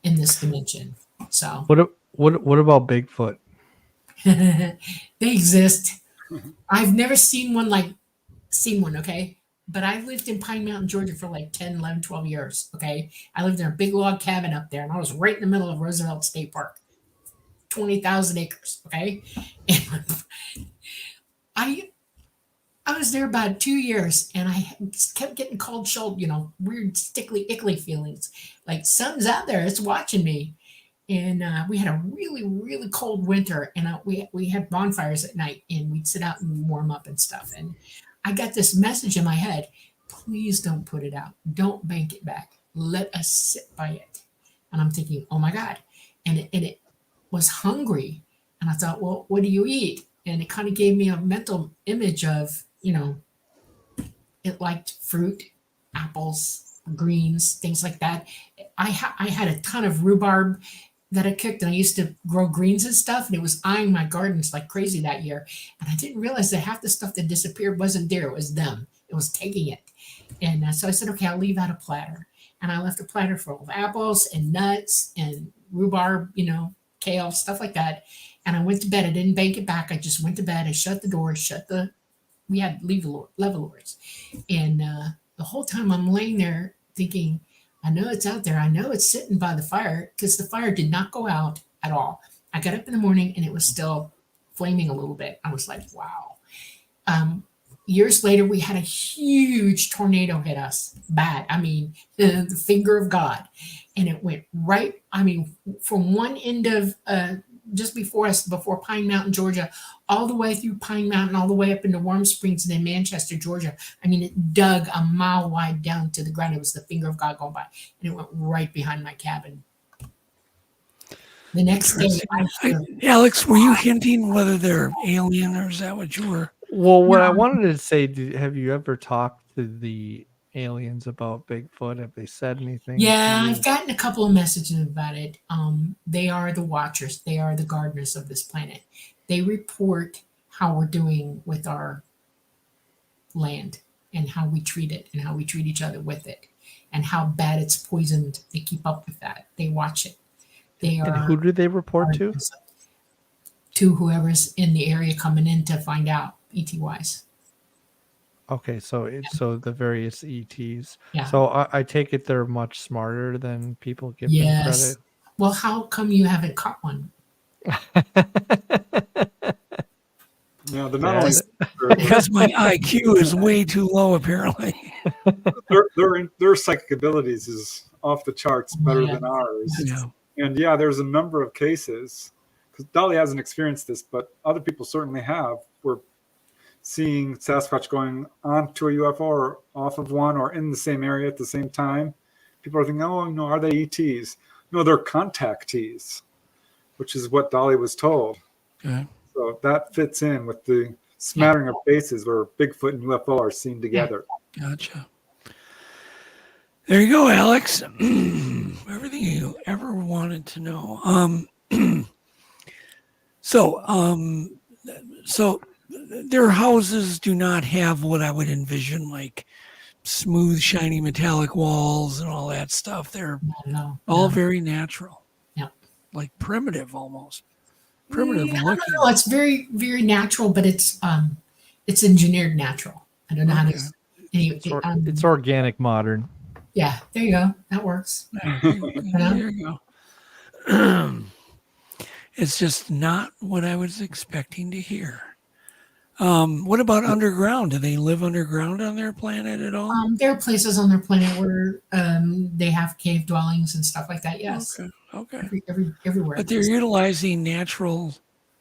in this dimension. So what about Bigfoot? They exist. I've never seen one, okay? But I lived in Pine Mountain, Georgia for like 10, 11, 12 years, okay? I lived in a big log cabin up there, and I was right in the middle of Roosevelt State Park, 20,000 acres, okay? And I was there about 2 years, and I kept getting cold shoulder, weird, stickly, ickly feelings. Like something's out there, it's watching me. And we had a really, really cold winter, and we had bonfires at night, and we'd sit out and warm up and stuff. And I got this message in my head: please don't put it out. Don't bank it back. Let us sit by it. And I'm thinking, oh my God. And it was hungry. And I thought, well, what do you eat? And it kind of gave me a mental image of, it liked fruit, apples, greens, things like that. I had a ton of rhubarb that I cooked, and I used to grow greens and stuff, and it was eyeing my gardens like crazy that year. And I didn't realize that half the stuff that disappeared wasn't there. It was them. It was taking it. And so I said, okay, I'll leave out a platter. And I left a platter full of apples and nuts and rhubarb, kale, stuff like that. And I went to bed. I didn't bank it back. I just went to bed. I shut the door, we had levelers. And the whole time I'm laying there thinking, I know it's out there. I know it's sitting by the fire, because the fire did not go out at all. I got up in the morning and it was still flaming a little bit. I was like, wow. Years later, we had a huge tornado hit us bad. I mean, the finger of God. And it went right, from one end of just before us, before Pine Mountain, Georgia, all the way through Pine Mountain, all the way up into Warm Springs and then Manchester, Georgia. I mean, it dug a mile wide down to the ground. It was the finger of God going by, and it went right behind my cabin. The next day, Alex, were you hinting whether they're alien, or is that what you were? Well, what I No. wanted to say, have you ever talked to the aliens about Bigfoot? Have they said anything? Yeah, to you? I've gotten a couple of messages about it. They are the watchers. They are the gardeners of this planet. They report how we're doing with our land and how we treat it and how we treat each other with it and how bad it's poisoned. They keep up with that. They watch it. They And are who do they report to? to whoever's in the area coming in to find out, ET-wise. Okay, so the various ETs. Yeah. So I take it they're much smarter than people give them Yes. credit. Well, how come you haven't caught one? Yeah, they're not only Because my IQ is way too low, apparently. their psychic abilities is off the charts, better yeah. than ours. Yeah. And yeah, there's a number of cases, because Dolly hasn't experienced this, but other people certainly have. We're seeing Sasquatch going onto a UFO or off of one or in the same area at the same time. People are thinking, oh, no, are they ETs? No, they're contactees, which is what Dolly was told. Okay. So that fits in with the smattering of cases where Bigfoot and UFO are seen together. Gotcha. There you go, Alex. Everything you ever wanted to know. So their houses do not have what I would envision, like smooth, shiny metallic walls and all that stuff. They're all very natural. Yeah. Like primitive almost. Primitive Yeah, I looking. don't know. It's very, very natural, but it's engineered natural. I don't know how to. It's organic modern. Yeah, there you go. That works. There you go. It's just not what I was expecting to hear. What about underground? Do they live underground on their planet at all? There are places on their planet where they have cave dwellings and stuff like that. Yes. Okay. Everywhere. But they're utilizing natural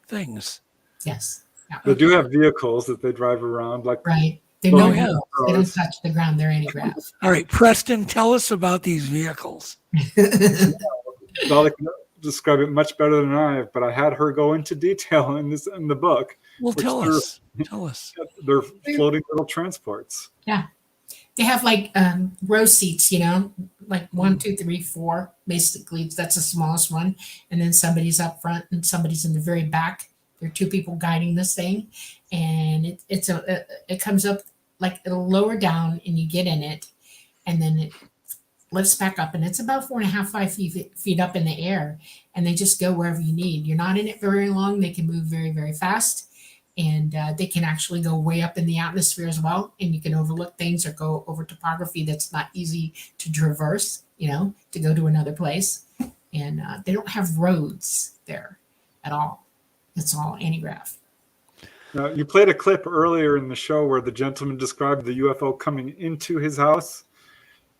things. Yes. Yeah. They do have vehicles that they drive around, like Right. They know they don't touch the ground. They're anti-grav. All right, Preston, tell us about these vehicles. Dolly can describe it much better than I have, but I had her go into detail in the book. Well, tell us. They're floating little transports. Yeah. They have like row seats, like 1, 2, 3, 4. Basically, that's the smallest one. And then somebody's up front and somebody's in the very back. There are 2 people guiding this thing. And it comes up, like it'll lower down and you get in it. And then it lifts back up. And it's about 4.5, 5 feet up in the air. And they just go wherever you need. You're not in it very long. They can move very, very fast. And they can actually go way up in the atmosphere as well. And you can overlook things or go over topography that's not easy to traverse, to go to another place. And they don't have roads there at all. It's all anti-grav. You played a clip earlier in the show where the gentleman described the UFO coming into his house.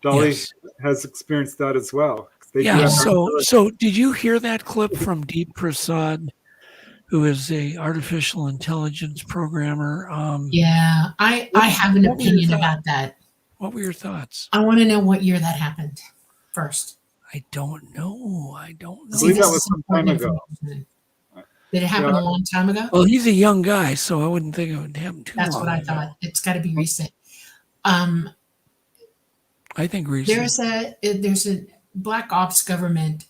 Dolly has experienced that as well. So did you hear that clip from Deep Prasad, who is a artificial intelligence programmer? Yeah, I have an opinion about that. What were your thoughts? I want to know what year that happened first. I don't know. I believe that was some time ago. Did it happen a long time ago? Well, he's a young guy, so I wouldn't think it would happen too That's long what I ago. thought. It's got to be recent. I think recent. There's a Black Ops government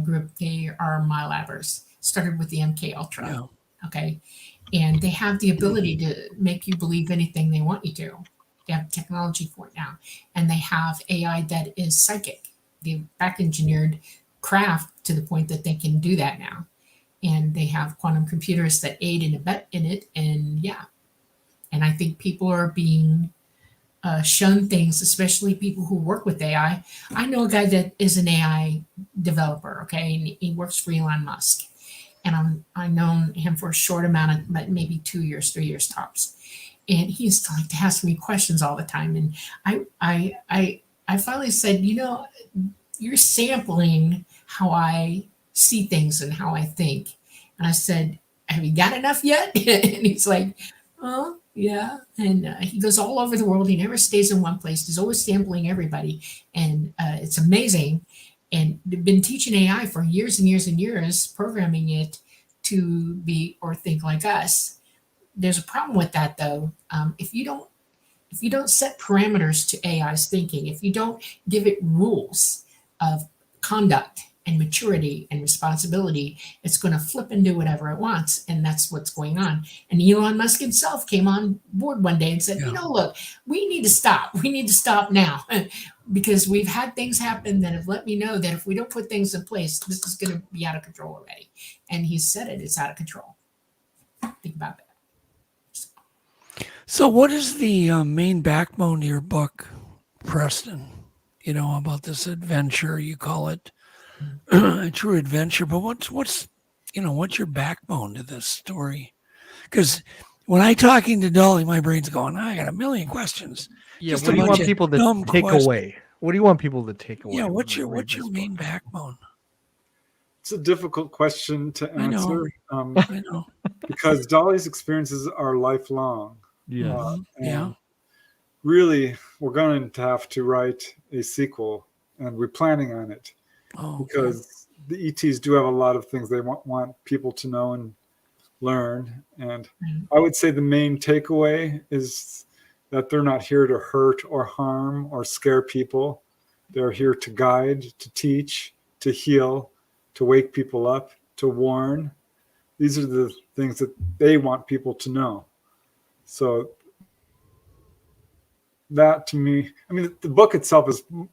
group. They are MyLabbers. Started with the MK Ultra. Yeah. Okay. And they have the ability to make you believe anything they want you to. They have technology for it now. And they have AI that is psychic. They've back engineered craft to the point that they can do that now. And they have quantum computers that aid and abet in it. And yeah. And I think people are being shown things, especially people who work with AI. I know a guy that is an AI developer, okay? And he works for Elon Musk. And I've known him for a short amount of, maybe 2 years, 3 years tops. And he used to like to ask me questions all the time. And I finally said, you're sampling how I see things and how I think. And I said, have you got enough yet? And he's like, oh, yeah. And he goes all over the world. He never stays in one place. He's always sampling everybody. And it's amazing. And they've been teaching AI for years and years and years, programming it to be or think like us. There's a problem with that, though. If you don't set parameters to AI's thinking, if you don't give it rules of conduct and maturity and responsibility, it's going to flip and do whatever it wants. And that's what's going on. And Elon Musk himself came on board one day and said, look, we need to stop. We need to stop now because we've had things happen that have let me know that if we don't put things in place, this is going to be out of control already. And he said it's out of control. Think about that. So what is the main backbone to your book, Preston? About this adventure, you call it a true adventure, but what's your backbone to this story? Because when I talking to Dolly, my brain's going, I got a million questions. Yeah, what do you want people to take away? What do you want people to take away? Yeah, what's your main backbone? It's a difficult question to answer. I know. Because Dolly's experiences are lifelong. Yeah. And really, we're going to have to write a sequel, and we're planning on it. Because the ETs do have a lot of things they want people to know and learn. And I would say the main takeaway is that they're not here to hurt or harm or scare people. They're here to guide, to teach, to heal, to wake people up, to warn. These are the things that they want people to know. So that, to me, I mean, the book itself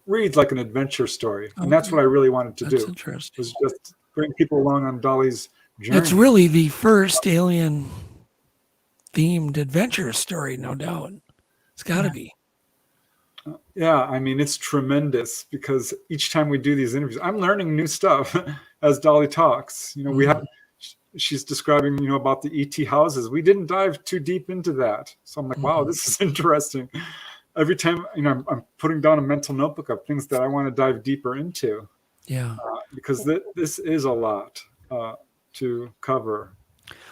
reads like an adventure story, and that's what I really wanted to do. Interesting. Was just bring people along on Dolly's journey. It's really the first alien themed adventure story, no doubt. It's got to be. Yeah, I mean, it's tremendous because each time we do these interviews, I'm learning new stuff as Dolly talks. She's describing, about the ET houses. We didn't dive too deep into that. So I'm like, wow, this is interesting. Every time, I'm putting down a mental notebook of things that I want to dive deeper into. Yeah. Because this is a lot to cover.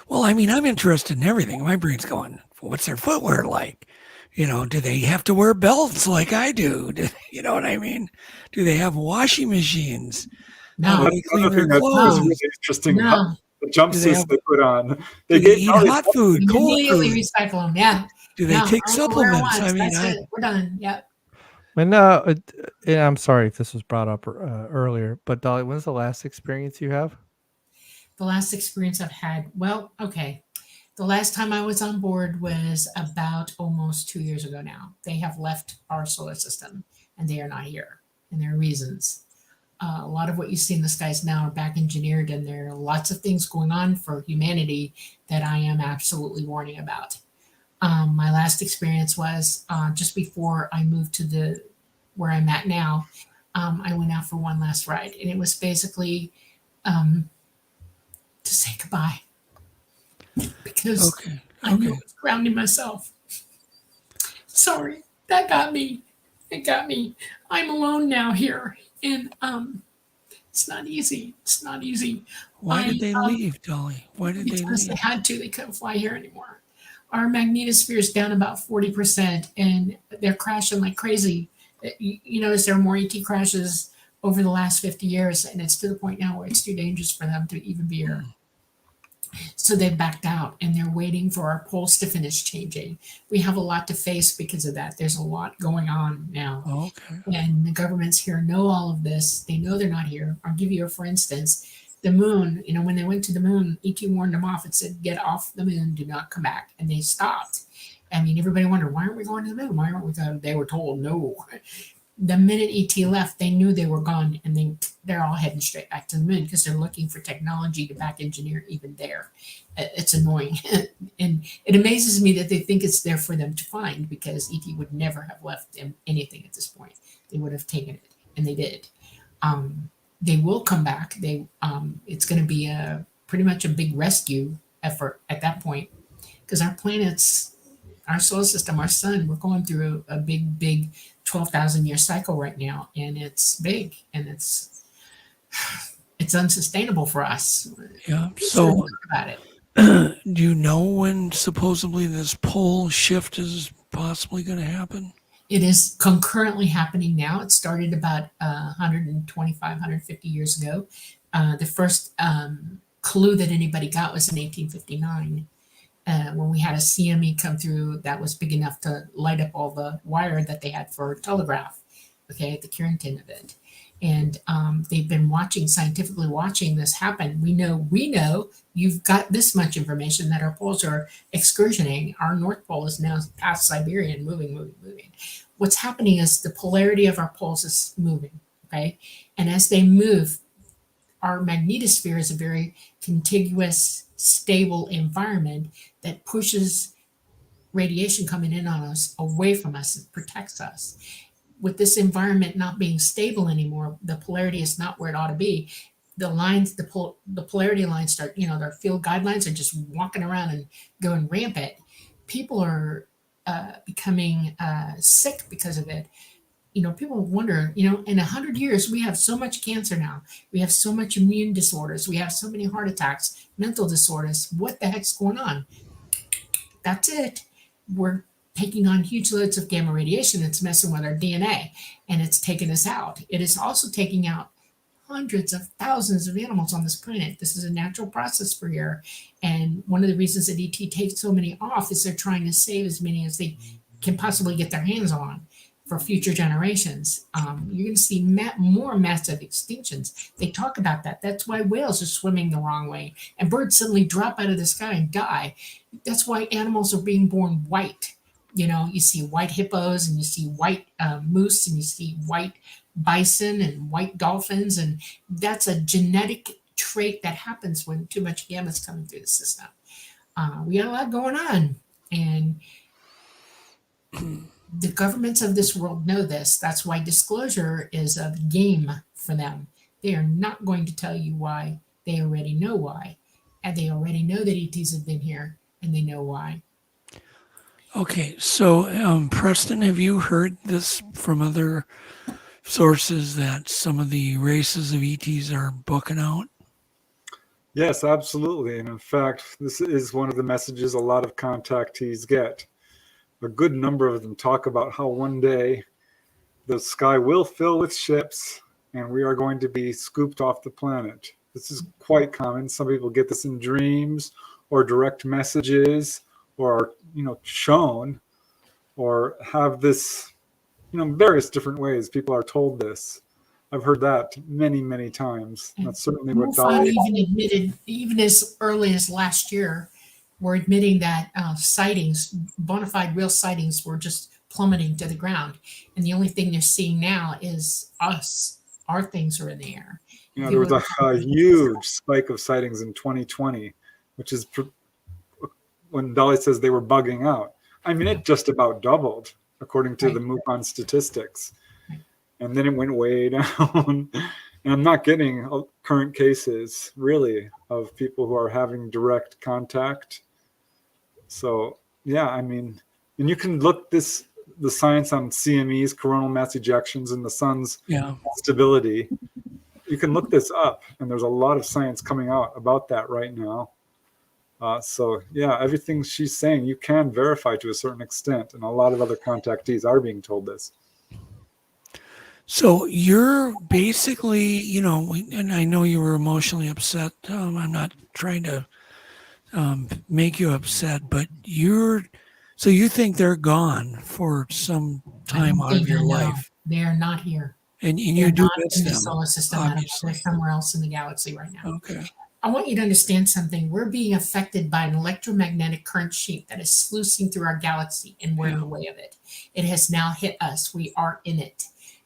Well, I mean, I'm interested in everything. My brain's going, what's their footwear like? Do they have to wear belts like I do? You know what I mean? Do they have washing machines? No. That's another thing that's really interesting. No. The jumpsuits they put on. They eat hot food, You cold immediately food. recycle them. Yeah. Do they take I'll wear supplements? once. I mean, That's it. We're done. Yep. When I'm sorry if this was brought up earlier, but Dolly, when's the last experience you have? The last experience I've had, the last time I was on board was about almost 2 years ago now. They have left our solar system and they are not here, and there are reasons. A lot of what you see in the skies now are back engineered, and there are lots of things going on for humanity that I am absolutely warning about. My last experience was just before I moved to where I'm at now. I went out for one last ride, and it was basically to say goodbye because I knew I was grounding myself. Sorry, that got me. It got me. I'm alone now here, and it's not easy. It's not easy. Why did they leave, Dolly? Why did they leave? Because they had to. They couldn't fly here anymore. Our magnetosphere is down about 40%, and they're crashing like crazy. You notice there are more ET crashes over the last 50 years, and it's to the point now where it's too dangerous for them to even be here. So they backed out, and they're waiting for our poles to finish changing. We have a lot to face because of that. There's a lot going on now. Okay. And the governments here know all of this. They know they're not here. I'll give you for instance, the moon, when they went to the moon, ET warned them off. It said, get off the moon, do not come back. And they stopped. I mean, everybody wondered, why aren't we going to the moon? Why aren't we going? They were told no. The minute ET left, they knew they were gone, and they're all heading straight back to the moon because they're looking for technology to back engineer even there. It's annoying. And it amazes me that they think it's there for them to find, because ET would never have left them anything at this point. They would have taken it, and they did. They will come back. It's going to be pretty much a big rescue effort at that point, because our planets, our solar system, our sun, we're going through a big 12,000 year cycle right now, and it's big, and it's it's unsustainable for us. Yeah. So So, think about it. do you know when supposedly this pole shift is possibly going to happen? It is concurrently happening now. It started about 125, 150 years ago. The first clue that anybody got was in 1859 when we had a CME come through that was big enough to light up all the wire that they had for telegraph, okay, the Carrington event. And they've been scientifically watching this happen. We know you've got this much information that our poles are excursioning. Our North Pole is now past Siberia and moving. What's happening is the polarity of our poles is moving, okay? And as they move, our magnetosphere is a very contiguous, stable environment that pushes radiation coming in on us away from us. It protects us. With this environment not being stable anymore, the polarity is not where it ought to be. The lines, the polarity lines start, their field guidelines are just walking around and going rampant. People are becoming sick because of it. People wonder, in 100 years, we have so much cancer now. We have so much immune disorders. We have so many heart attacks, mental disorders. What the heck's going on? That's it. We're taking on huge loads of gamma radiation. It's messing with our DNA, and it's taking us out. It is also taking out hundreds of thousands of animals on this planet. This is a natural process for here. And one of the reasons that ET takes so many off is they're trying to save as many as they can possibly get their hands on for future generations. You're going to see more massive extinctions. They talk about that. That's why whales are swimming the wrong way and birds suddenly drop out of the sky and die. That's why animals are being born white. You see white hippos and you see white moose and you see white bison and white dolphins. And that's a genetic trait that happens when too much gamma is coming through the system. We got a lot going on. And the governments of this world know this. That's why disclosure is a game for them. They are not going to tell you why. They already know why. And they already know that ETs have been here and they know why. Okay, so Preston, have you heard this from other sources that some of the races of ETs are booking out? Yes, absolutely. And in fact, this is one of the messages a lot of contactees get. A good number of them talk about how one day the sky will fill with ships and we are going to be scooped off the planet. This is quite common. Some people get this in dreams or direct messages or, shown or have this, various different ways people are told this. I've heard that many, many times. That's certainly what MUFON even admitted, even as early as last year, were admitting that sightings, bona fide real sightings, were just plummeting to the ground. And the only thing they're seeing now is us. Our things are in the air. There was a huge spike of sightings in 2020, which is when Dolly says they were bugging out. I mean, it just about doubled, according to the MUFON statistics. And then it went way down. And I'm not getting current cases, really, of people who are having direct contact. So, yeah, I mean, and you can look the science on CMEs, coronal mass ejections, and the sun's stability. You can look this up, and there's a lot of science coming out about that right now. So, yeah, everything she's saying, you can verify to a certain extent, and a lot of other contactees are being told this. So you're basically, and I know you were emotionally upset. I'm not trying to make you upset, but you think they're gone for some time out of your life. They are not here. And you do miss in the them, solar system. obviously. They're somewhere else in the galaxy right now. Okay. I want you to understand something. We're being affected by an electromagnetic current sheet that is sluicing through our galaxy, and we're in the way of it. It has now hit us. We are in it.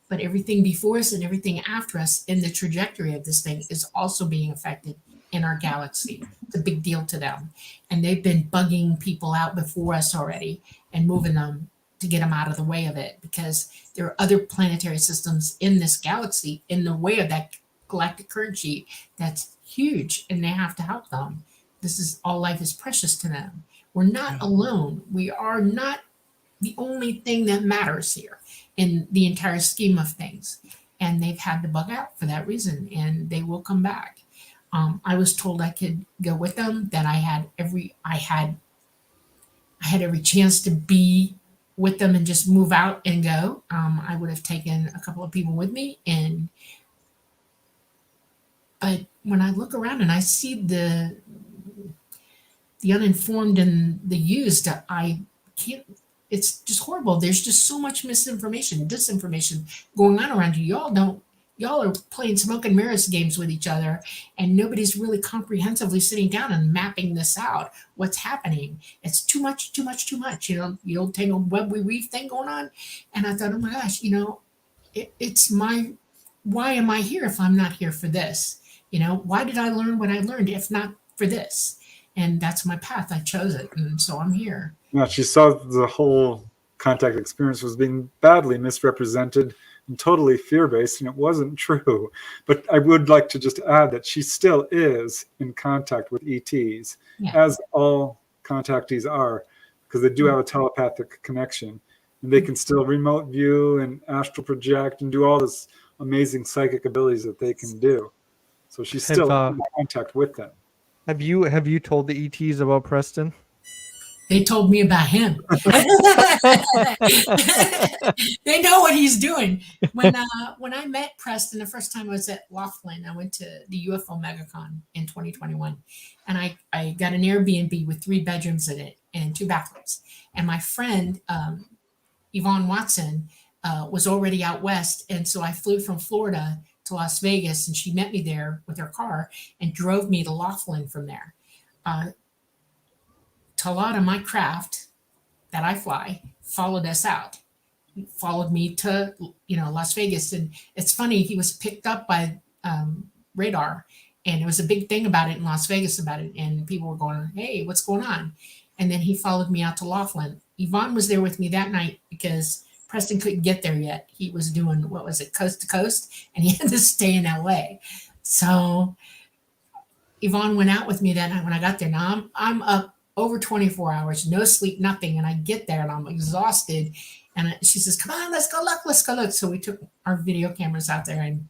But everything before us and everything after us in the trajectory of this thing is also being affected in our galaxy. It's a big deal to them. And they've been bugging people out before us already and moving them to get them out of the way of it, because there are other planetary systems in this galaxy in the way of that galactic current sheet that's huge, and they have to help them. This is all life is precious to them. We're not alone. We are not the only thing that matters here in the entire scheme of things. and they've had to bug out for that reason, and they will come back. I was told I could go with them, that I had every chance to be with them and just move out and go. I would have taken a couple of people with me, but when I look around and I see the uninformed and the used, I can't. It's just horrible. There's just so much misinformation, disinformation going on around you. Y'all are playing smoke and mirrors games with each other, and nobody's really comprehensively sitting down and mapping this out. What's happening? It's too much. The old tangled web we weave thing going on. And I thought, oh my gosh, why am I here if I'm not here for this? Why did I learn what I learned if not for this? And that's my path. I chose it, and so I'm here. Yeah, she saw the whole contact experience was being badly misrepresented and totally fear-based, and it wasn't true. But I would like to just add that she still is in contact with ETs, as all contactees are, because they do have a telepathic connection, and they can still remote view and astral project and do all this amazing psychic abilities that they can do. So she's still in contact with them. Have you told the ETs about Preston? They told me about him. They know what he's doing. When I met Preston the first time I was at Laughlin, I went to the UFO MegaCon in 2021, and I got an Airbnb with 3 bedrooms in it and 2 bathrooms. And my friend Yvonne Watson was already out west, and so I flew from Florida to Las Vegas, and she met me there with her car and drove me to Laughlin from there. Talata, my craft that I fly, followed us out. He followed me to Las Vegas, and it's funny, he was picked up by radar, and there was a big thing about it in Las Vegas about it, and people were going, "Hey, what's going on?" And then he followed me out to Laughlin. Yvonne was there with me that night because Preston couldn't get there yet. He was doing, coast to coast, and he had to stay in LA. So Yvonne went out with me that night when I got there. Now I'm up over 24 hours, no sleep, nothing. And I get there and I'm exhausted. And she says, "Come on, let's go look. So we took our video cameras out there, and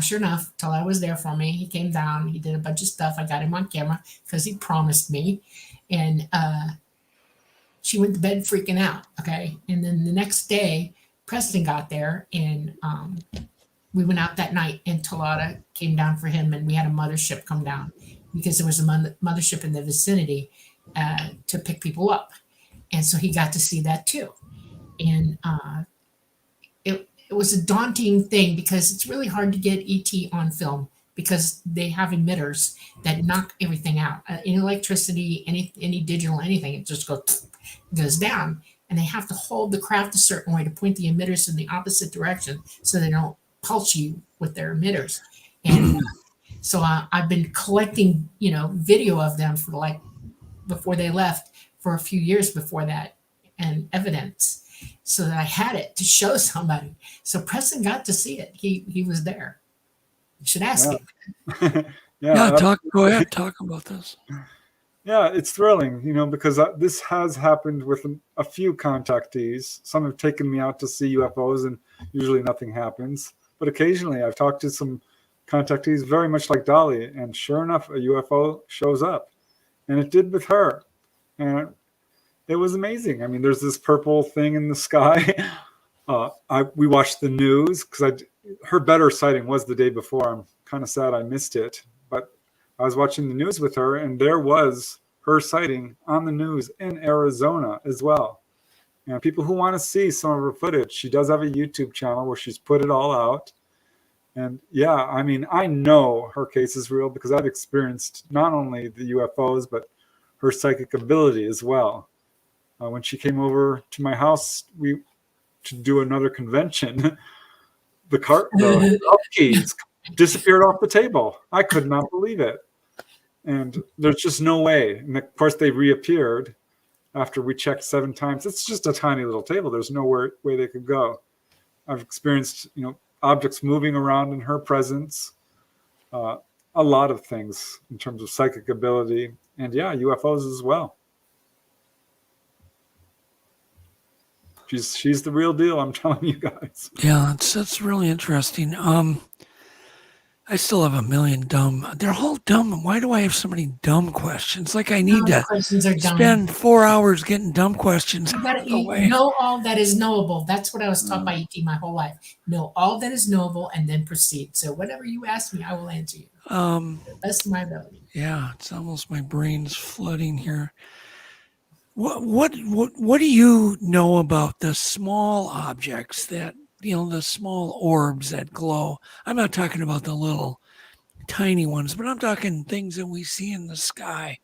sure enough, Talata was there for me. He came down, he did a bunch of stuff. I got him on camera because he promised me. And she went to bed freaking out. Okay. And then the next day, Preston got there, and we went out that night, and Talata came down for him, and we had a mothership come down because there was a mothership in the vicinity to pick people up. And so he got to see that too. And it was a daunting thing because it's really hard to get ET on film because they have emitters that knock everything out. In electricity, any digital, anything, it just goes down. And they have to hold the craft a certain way to point the emitters in the opposite direction so they don't pulse you with their emitters. And so I've been collecting, video of them for before they left for a few years before that, and evidence, so that I had it to show somebody. So Preston got to see it. He was there. You should ask him. Go ahead, talk about this. Yeah, it's thrilling, because this has happened with a few contactees. Some have taken me out to see UFOs, and usually nothing happens. But occasionally I've talked to some contactees very much like Dolly, and sure enough, a UFO shows up. And it did with her. And it was amazing. I mean, there's this purple thing in the sky. We watched the news because her better sighting was the day before. I'm kind of sad I missed it. But I was watching the news with her, and there was her sighting on the news in Arizona as well. And people who want to see some of her footage, she does have a YouTube channel where she's put it all out. And yeah, I mean, I know her case is real because I've experienced not only the UFOs, but her psychic ability as well. When she came over to my house to do another convention, the keys disappeared off the table. I could not believe it. And there's just no way. And of course, they reappeared after we checked 7 times. It's just a tiny little table. There's no way they could go. I've experienced, objects moving around in her presence, a lot of things in terms of psychic ability, and UFOs as well. She's the real deal. I'm telling you guys. Yeah, that's really interesting. I still have a million dumb. They're all dumb. Why do I have so many dumb questions? Like I need the to questions are dumb. spend 4 hours getting dumb questions You out of the way. know all that is knowable. That's what I was taught by ET my whole life. Know all that is knowable and then proceed. So whatever you ask me, I will answer you. To the best of my ability. Yeah, it's almost my brain's flooding here. What do you know about the small objects that, the small orbs that glow? I'm not talking about the little tiny ones, but I'm talking things that we see in the sky.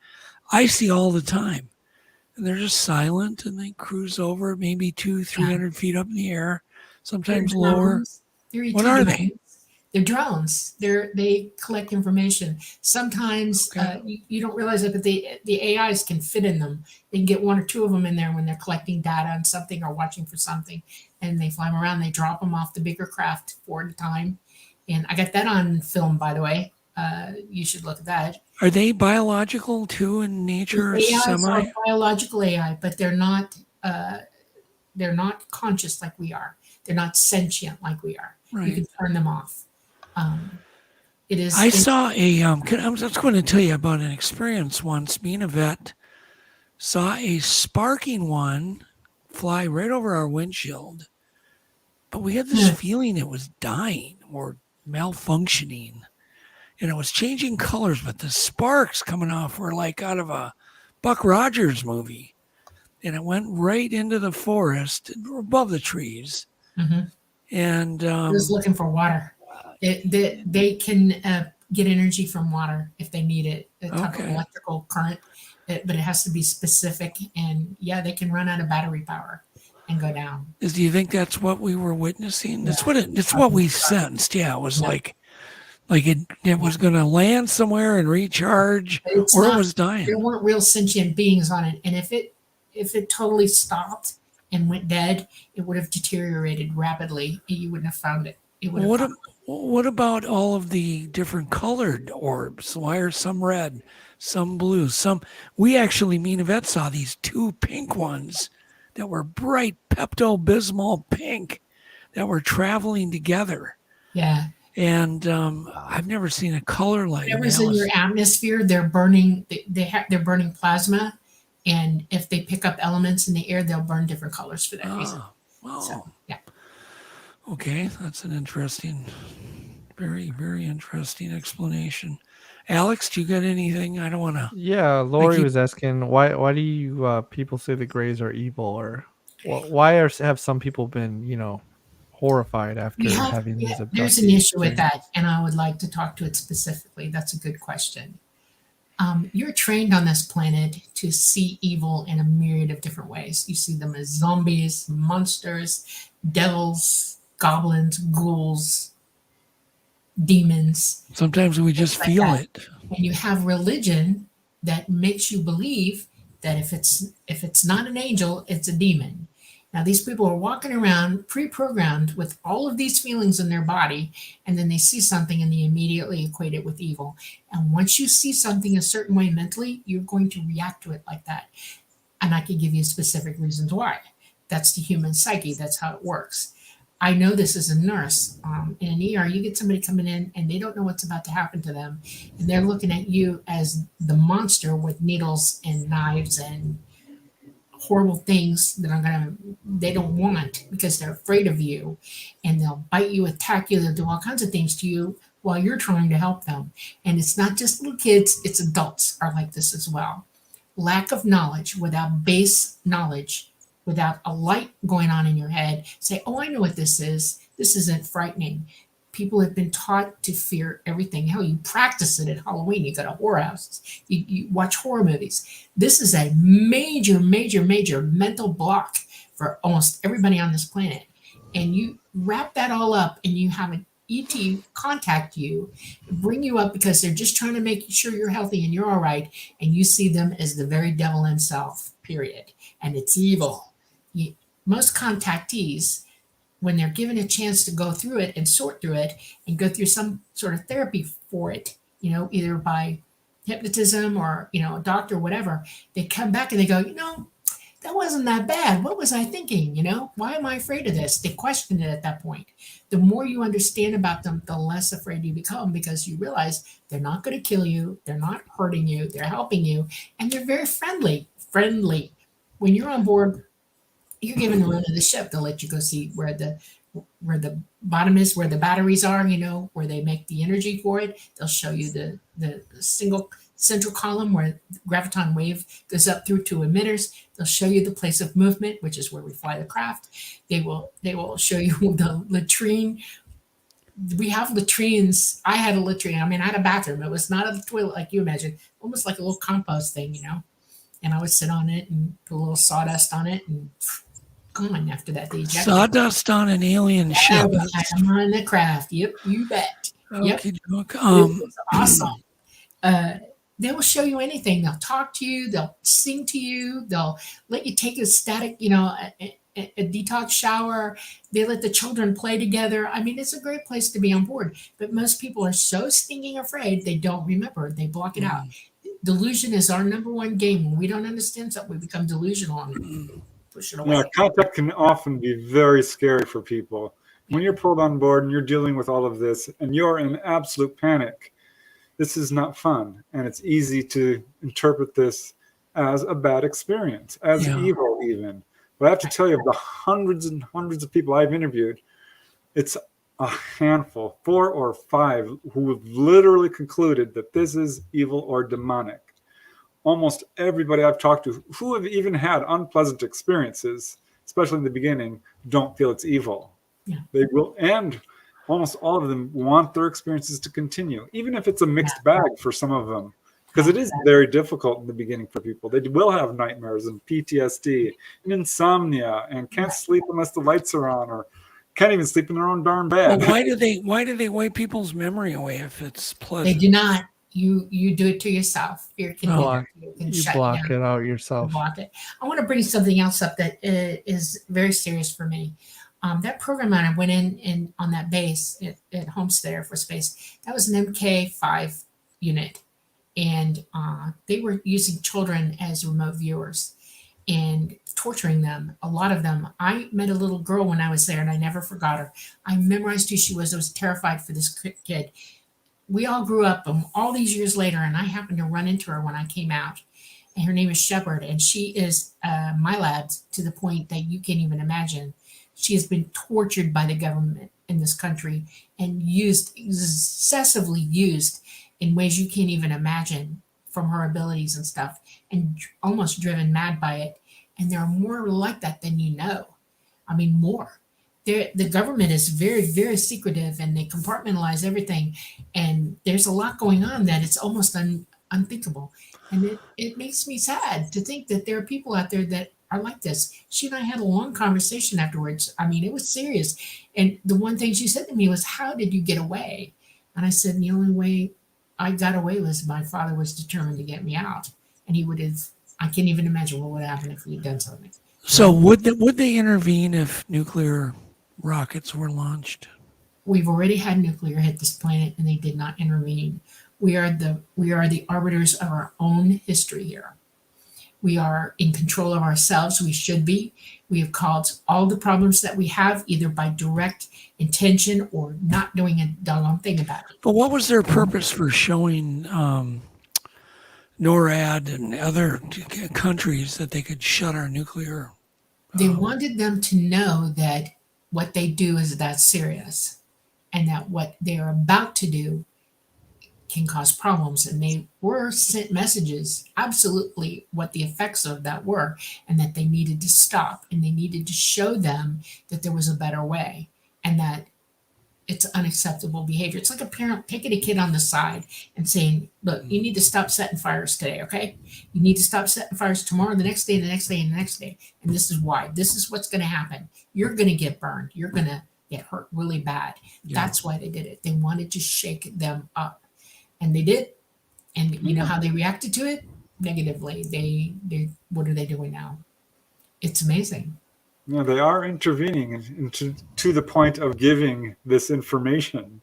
I see all the time. And they're just silent and they cruise over maybe 200-300 feet up in the air, sometimes lower. What are they? They're drones. They collect information. Sometimes you don't realize it, but the AIs can fit in them. They can get 1 or 2 of them in there when they're collecting data on something or watching for something, and they fly them around. They drop them off the bigger craft 4 at a time. And I got that on film, by the way. You should look at that. Are they biological too in nature? AIs Semi? are biological AI, but they're not conscious like we are. They're not sentient like we are. Right. You can turn them off. It is. I saw I'm just going to tell you about an experience once. Being a vet, saw a sparking one fly right over our windshield, but we had this feeling it was dying or malfunctioning, and it was changing colors, but the sparks coming off were like out of a Buck Rogers movie, and it went right into the forest above the trees. Mm-hmm. And it was looking for water. They can get energy from water if they need it. They talk about electrical current, but it has to be specific. And yeah, they can run out of battery power and go down. Do you think that's what we were witnessing? That's what it's what we sensed. Yeah, it was like it was going to land somewhere and recharge, or it was dying. There weren't real sentient beings on it, and if it totally stopped and went dead, it would have deteriorated rapidly. You wouldn't have found it. What about all of the different colored orbs? Why are some red, some blue, some? We actually, me and Yvette saw these 2 pink ones that were bright Pepto-Bismol pink that were traveling together. Yeah. And I've never seen a color like whatever's in your atmosphere, they're burning. They're burning plasma, and if they pick up elements in the air, they'll burn different colors for that reason. Wow. So, yeah. Okay, that's an interesting, very, very interesting explanation. Alex, do you got anything? I don't want to. Yeah, Lori was asking why do you people say the Greys are evil, or why have some people been horrified after having these abductees? There's an issue with that, and I would like to talk to it specifically. That's a good question. You're trained on this planet to see evil in a myriad of different ways. You see them as zombies, monsters, devils, goblins, ghouls, demons. Sometimes we just feel it. And you have religion that makes you believe that if it's not an angel, it's a demon. Now, these people are walking around pre-programmed with all of these feelings in their body, and then they see something and they immediately equate it with evil. And once you see something a certain way mentally, you're going to react to it like that. And I can give you specific reasons why. That's the human psyche. That's how it works. I know this as a nurse. In an ER, you get somebody coming in and they don't know what's about to happen to them. And they're looking at you as the monster with needles and knives and horrible things that they don't want because they're afraid of you, and they'll bite you, attack you, they'll do all kinds of things to you while you're trying to help them. And it's not just little kids, it's adults are like this as well. Lack of knowledge, without base knowledge, without a light going on in your head, say, oh, I know what this is. This isn't frightening. People have been taught to fear everything. Hell, you practice it at Halloween. You go to horror houses. You watch horror movies. This is a major, major, major mental block for almost everybody on this planet. And you wrap that all up and you have an ET contact you, bring you up because they're just trying to make sure you're healthy and you're all right. And you see them as the very devil himself, period. And it's evil. Most contactees, when they're given a chance to go through it and sort through it and go through some sort of therapy for it, either by hypnotism or, a doctor, whatever, they come back and they go, that wasn't that bad. What was I thinking? Why am I afraid of this? They question it at that point. The more you understand about them, the less afraid you become, because you realize they're not going to kill you. They're not hurting you. They're helping you. And they're very friendly. When you're on board, you're given a run of the ship. They'll let you go see where the bottom is, where the batteries are, where they make the energy for it. They'll show you the single central column where the graviton wave goes up through to emitters. They'll show you the place of movement, which is where we fly the craft. They will show you the latrine. We have latrines. I had a latrine. I had a bathroom. It was not a toilet like you imagine, almost like a little compost thing, And I would sit on it and put a little sawdust on it and gone after that. Sawdust on an alien ship. I'm on the craft. Yep, you bet. Yep. Okay, It was awesome. They will show you anything. They'll talk to you. They'll sing to you. They'll let you take a static, a detox shower. They let the children play together. It's a great place to be on board. But most people are so stinking afraid they don't remember. They block it out. Delusion is our number one game. When we don't understand something, we become delusional and push it away. Yeah, contact can often be very scary for people. When you're pulled on board and you're dealing with all of this and you're in absolute panic, this is not fun. And it's easy to interpret this as a bad experience, as evil even. But I have to tell you, of the hundreds and hundreds of people I've interviewed, it's a handful, 4 or 5, who have literally concluded that this is evil or demonic. Almost everybody I've talked to who have even had unpleasant experiences, especially in the beginning, don't feel it's evil. Yeah. They will, and almost all of them want their experiences to continue, even if it's a mixed bag for some of them, because it is very difficult in the beginning for people. They will have nightmares and PTSD and insomnia and can't sleep unless the lights are on, or can't even sleep in their own darn bed. Well, why do they wipe people's memory away if it's pleasant? They do not. You do it to yourself. Fear can You block it out yourself. Block it. I want to bring something else up that is very serious for me. That program that I went in on that base at Homestead Air Force Base, that was an MK5 unit. And they were using children as remote viewers and torturing them, a lot of them. I met a little girl when I was there, and I never forgot her. I memorized who she was. I was terrified for this kid. We all grew up all these years later, and I happened to run into her when I came out. And her name is Shepard, and she is my lad to the point that you can't even imagine. She has been tortured by the government in this country and excessively used in ways you can't even imagine from her abilities and stuff, and almost driven mad by it. And there are more like that than you know. More. The government is very, very secretive, and they compartmentalize everything. And there's a lot going on that it's almost unthinkable. And it makes me sad to think that there are people out there that are like this. She and I had a long conversation afterwards. It was serious. And the one thing she said to me was, "How did you get away?" And I said, "The only way I got away was my father was determined to get me out. And he would have, I can't even imagine what would happen if he had done something." So would they intervene if nuclear rockets were launched? We've already had nuclear hit this planet, and they did not intervene. We are the arbiters of our own history here. We are in control of ourselves. We should be. We have caused all the problems that we have, either by direct intention or not doing a doggone thing about it. But what was their purpose for showing NORAD and other countries that they could shut our nuclear? They wanted them to know that what they do is that serious, and that what they are about to do can cause problems. And they were sent messages, absolutely what the effects of that were, and that they needed to stop, and they needed to show them that there was a better way, and that it's unacceptable behavior. It's like a parent taking a kid on the side and saying, "Look, you need to stop setting fires today, okay? You need to stop setting fires tomorrow, the next day, the next day, and the next day. And this is why. This is what's going to happen. You're going to get burned. You're going to get hurt really bad." Yeah. That's why they did it. They wanted to shake them up. And they did. And you know how they reacted to it? Negatively. They what are they doing now? It's amazing. Yeah, they are intervening to the point of giving this information.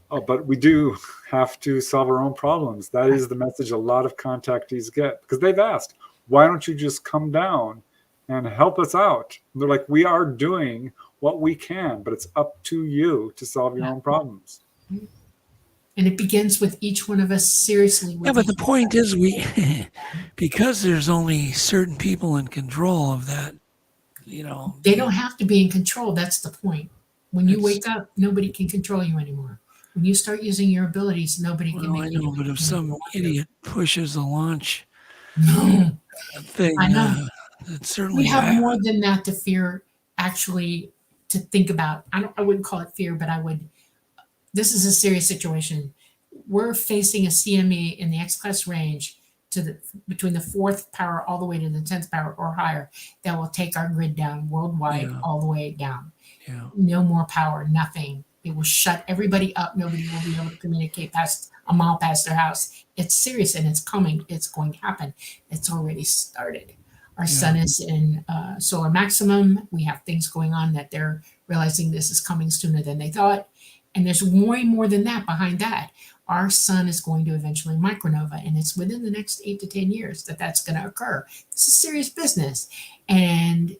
But we do have to solve our own problems. That is the message a lot of contactees get, because they've asked, why don't you just come down and help us out. And they're like, we are doing what we can, but it's up to you to solve your own problems. And it begins with each one of us seriously. Yeah, but the point is because there's only certain people in control of that, They don't have to be in control. That's the point. When you wake up, nobody can control you anymore. When you start using your abilities, nobody can make you. But if some idiot pushes a launch thing, I know. it's certainly We have more than that to fear, actually, to think about. I wouldn't call it fear, but I would. This is a serious situation. We're facing a CME in the X-class range between the 4th power all the way to the 10th power or higher that will take our grid down worldwide, all the way down. Yeah. No more power, nothing. It will shut everybody up. Nobody will be able to communicate past a mile past their house. It's serious and it's coming. It's going to happen. It's already started. Our sun is in solar maximum. We have things going on that they're realizing this is coming sooner than they thought. And there's way more than that behind that. Our sun is going to eventually micronova, and it's within the next 8 to 10 years that's going to occur. This is serious business. And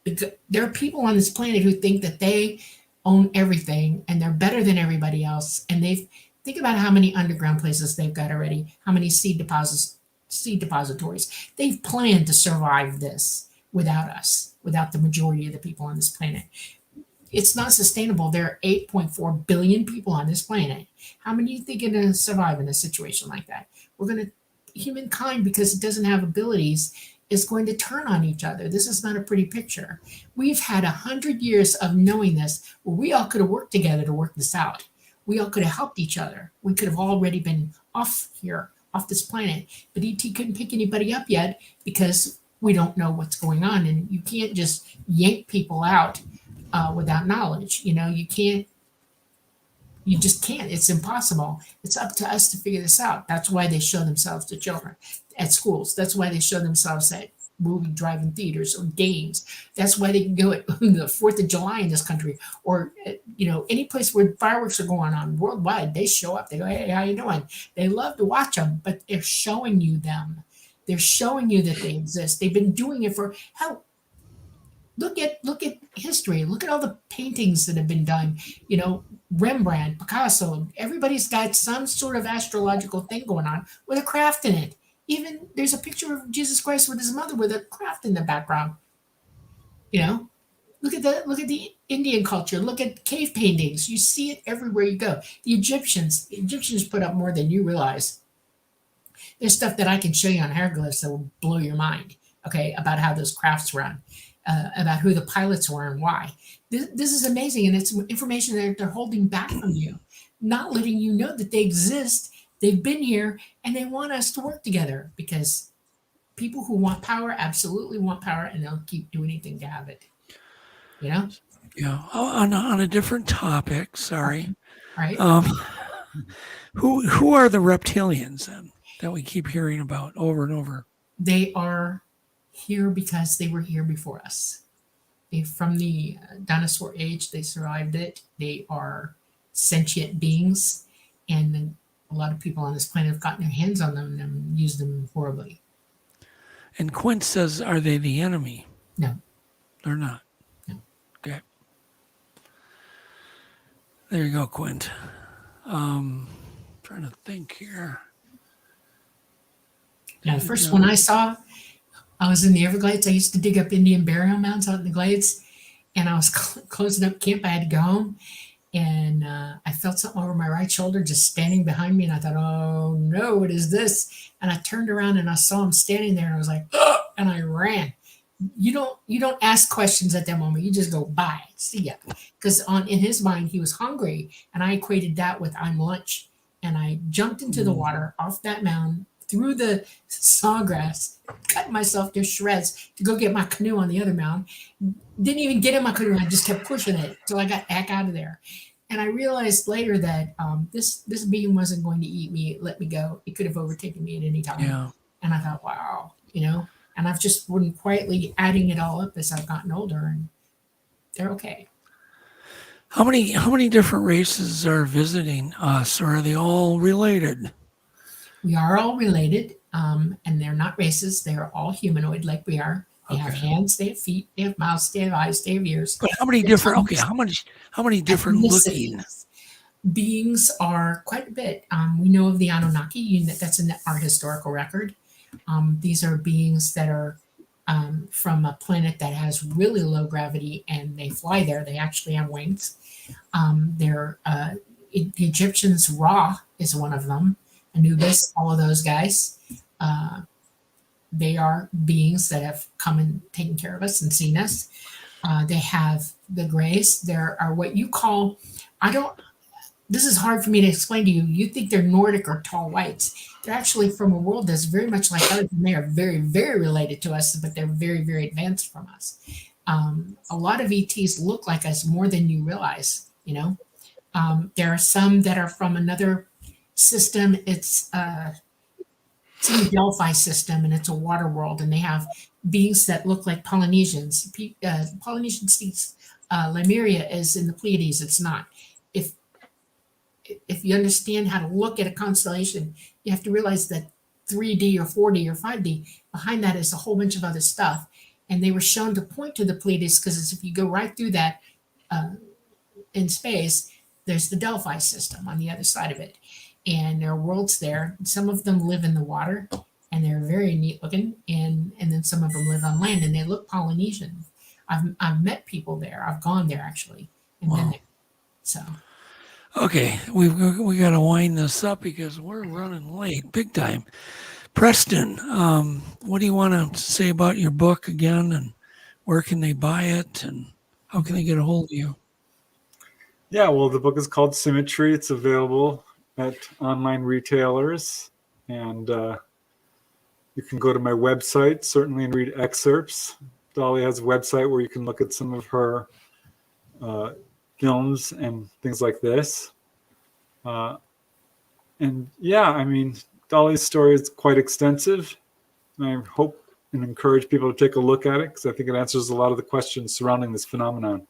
there are people on this planet who think that they own everything and they're better than everybody else. And think about how many underground places they've got already, how many seed depositories. They've planned to survive this without us, without the majority of the people on this planet. It's not sustainable. There are 8.4 billion people on this planet. How many do you think are going to survive in a situation like that? Humankind, because it doesn't have abilities, is going to turn on each other. This is not a pretty picture. We've had 100 years of knowing this, where we all could have worked together to work this out. We all could have helped each other. We could have already been off this planet. But ET couldn't pick anybody up yet because we don't know what's going on. And you can't just yank people out without knowledge. You just can't. It's impossible. It's up to us to figure this out. That's why they show themselves to children at schools. That's why they show themselves at movie drive-in theaters or games. That's why they can go at the 4th of July in this country, or any place where fireworks are going on worldwide. They show up. They go, hey, how you doing? They love to watch them, but they're showing you them. They're showing you that they exist. They've been doing it for hell. Look at history. Look at all the paintings that have been done. Rembrandt, Picasso. Everybody's got some sort of astrological thing going on with a craft in it. Even there's a picture of Jesus Christ with his mother with a craft in the background. Look at the Indian culture. Look at cave paintings. You see it everywhere you go. The Egyptians put up more than you realize. There's stuff that I can show you on hieroglyphs that will blow your mind. Okay, about how those crafts run. About who the pilots were and why. This is amazing, and it's information that they're holding back from you, not letting you know that they exist. They've been here, and they want us to work together, because people who want power absolutely want power, and they'll keep doing anything to have it. Yeah. On a different topic. Sorry. Right. Who are the reptilians then that we keep hearing about over and over? They are here because they were here before us. They're from the dinosaur age. They survived it. They are sentient beings, and a lot of people on this planet have gotten their hands on them and used them horribly. And Quint says, are they the enemy? No. They're not. No. Okay. There you go, Quint. Trying to think here. Now, the first one I saw, I was in the Everglades. I used to dig up Indian burial mounds out in the Glades, and I was closing up camp. I had to go home, and I felt something over my right shoulder just standing behind me, and I thought, oh no, what is this? And I turned around and I saw him standing there, and I was like, oh, and I ran. You don't ask questions at that moment. You just go, bye, see ya. Because in his mind, he was hungry, and I equated that with I'm lunch. And I jumped into the water off that mound, through the sawgrass, cut myself to shreds to go get my canoe on the other mound. Didn't even get in my canoe. I just kept pushing it till I got back out of there. And I realized later that this being wasn't going to eat me, let me go. It could have overtaken me at any time. Yeah. And I thought, wow, and I've just been quietly adding it all up as I've gotten older, and they're okay. How many different races are visiting us, or are they all related? We are all related. And they're not races. They're all humanoid like we are. They have hands, they have feet, they have mouths, they have eyes, they have ears. But how many different? Okay, how many different looking beings are quite a bit? We know of the Anunnaki. That's in our historical record. These are beings that are from a planet that has really low gravity, and they fly there. They actually have wings. The Egyptians, Ra is one of them. Anubis, all of those guys. They are beings that have come and taken care of us and seen us. They have the grays. There are what you call, this is hard for me to explain to you. You think they're Nordic or tall whites. They're actually from a world that's very much like ours, and they are very, very related to us, but they're very, very advanced from us. A lot of ETs look like us more than you realize, There are some that are from another system. It's in the Delphi system, and it's a water world, and they have beings that look like Polynesians. Polynesian speaks Lemuria is in the Pleiades. It's not. If you understand how to look at a constellation, you have to realize that 3D or 4D or 5D, behind that is a whole bunch of other stuff. And they were shown to point to the Pleiades because if you go right through that in space, there's the Delphi system on the other side of it. And there are worlds there. Some of them live in the water, and they're very neat looking. And then some of them live on land, and they look Polynesian. I've met people there. I've gone there actually, and been there. So, okay, we got to wind this up because we're running late, big time. Preston, what do you want to say about your book again, and where can they buy it, and how can they get a hold of you? Yeah, well, the book is called Symmetry. It's available at online retailers, and you can go to my website certainly and read excerpts. Dolly has a website where you can look at some of her films and things like this. And yeah, I mean, Dolly's story is quite extensive, and I hope and encourage people to take a look at it because I think it answers a lot of the questions surrounding this phenomenon.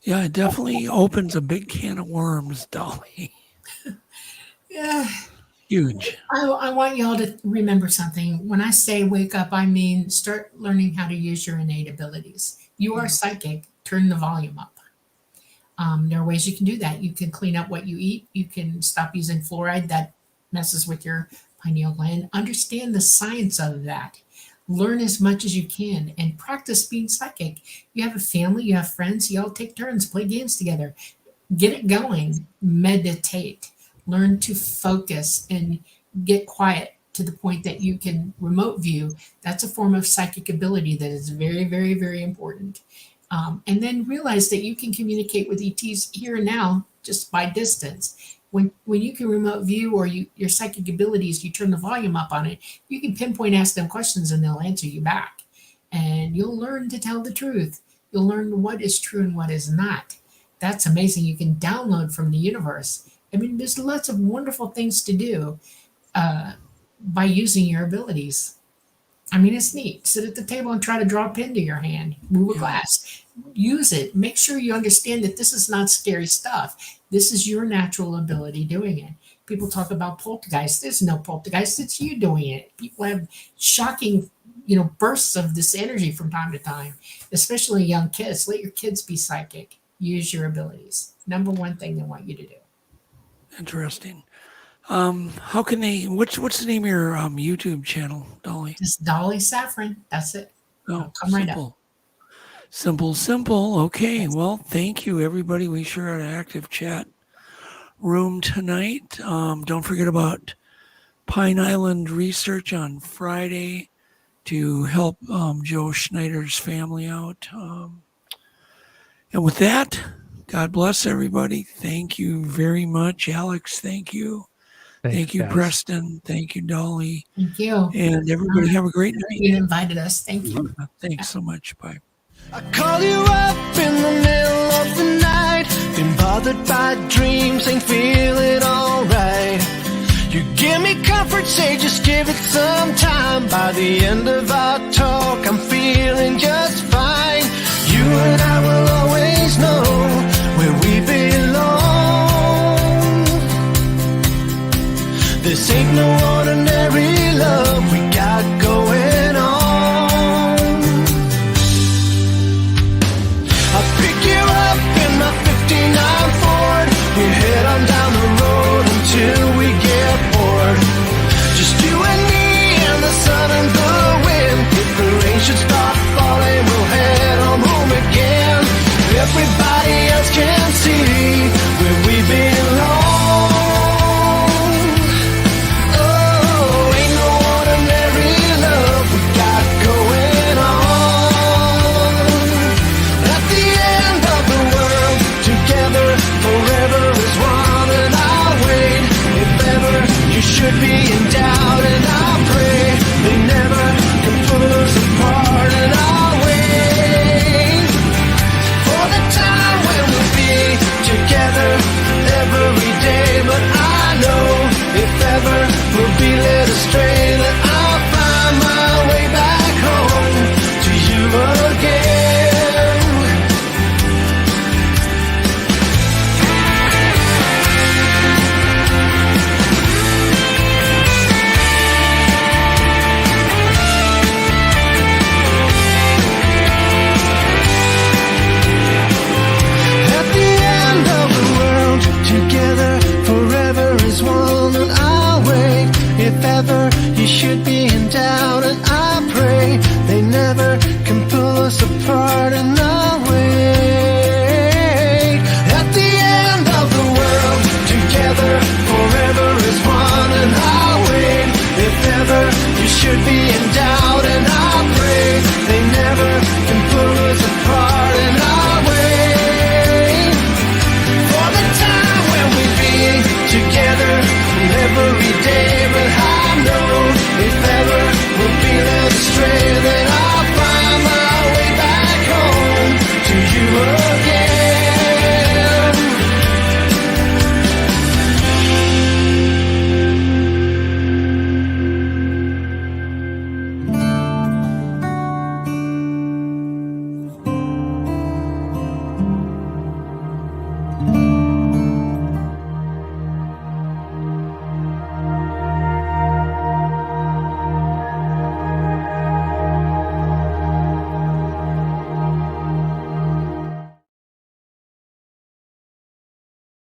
Yeah, it definitely opens a big can of worms, Dolly. Yeah. Huge. I want y'all to remember something. When I say wake up, I mean start learning how to use your innate abilities. You are psychic. Turn the volume up. There are ways you can do that. You can clean up what you eat. You can stop using fluoride that messes with your pineal gland. Understand the science of that. Learn as much as you can and practice being psychic. You have a family, you have friends, you all take turns, play games together. Get it going. Meditate. Learn to focus and get quiet to the point that you can remote view. That's a form of psychic ability that is very, very, very important. And then realize that you can communicate with ETs here and now just by distance. When you can remote view or your psychic abilities, you turn the volume up on it, you can pinpoint, ask them questions, and they'll answer you back. And you'll learn to tell the truth. You'll learn what is true and what is not. That's amazing. You can download from the universe. I mean, there's lots of wonderful things to do by using your abilities. I mean, it's neat. Sit at the table and try to draw a pen to your hand. Move a glass. Use it. Make sure you understand that this is not scary stuff. This is your natural ability doing it. People talk about poltergeist. There's no poltergeist. It's you doing it. People have shocking, bursts of this energy from time to time, especially young kids. Let your kids be psychic. Use your abilities. Number one thing they want you to do. Interesting. How can they? What's the name of your YouTube channel, Dolly? Just Dolly Safran. That's it. Oh, come right up. Simple. Okay. Well, thank you, everybody. We sure had an active chat room tonight. Don't forget about Pine Island Research on Friday to help Joe Schneider's family out. And with that, God bless everybody. Thank you very much, Alex. Thank you. Thank you, guys. Preston. Thank you, Dolly. Thank you. And everybody have a great night. You invited us. Thank you. Thanks so much. Bye. I call you up in the middle of the night, been bothered by dreams, ain't feeling alright. You give me comfort, say just give it some time. By the end of our talk, I'm feeling just fine. You and I will always know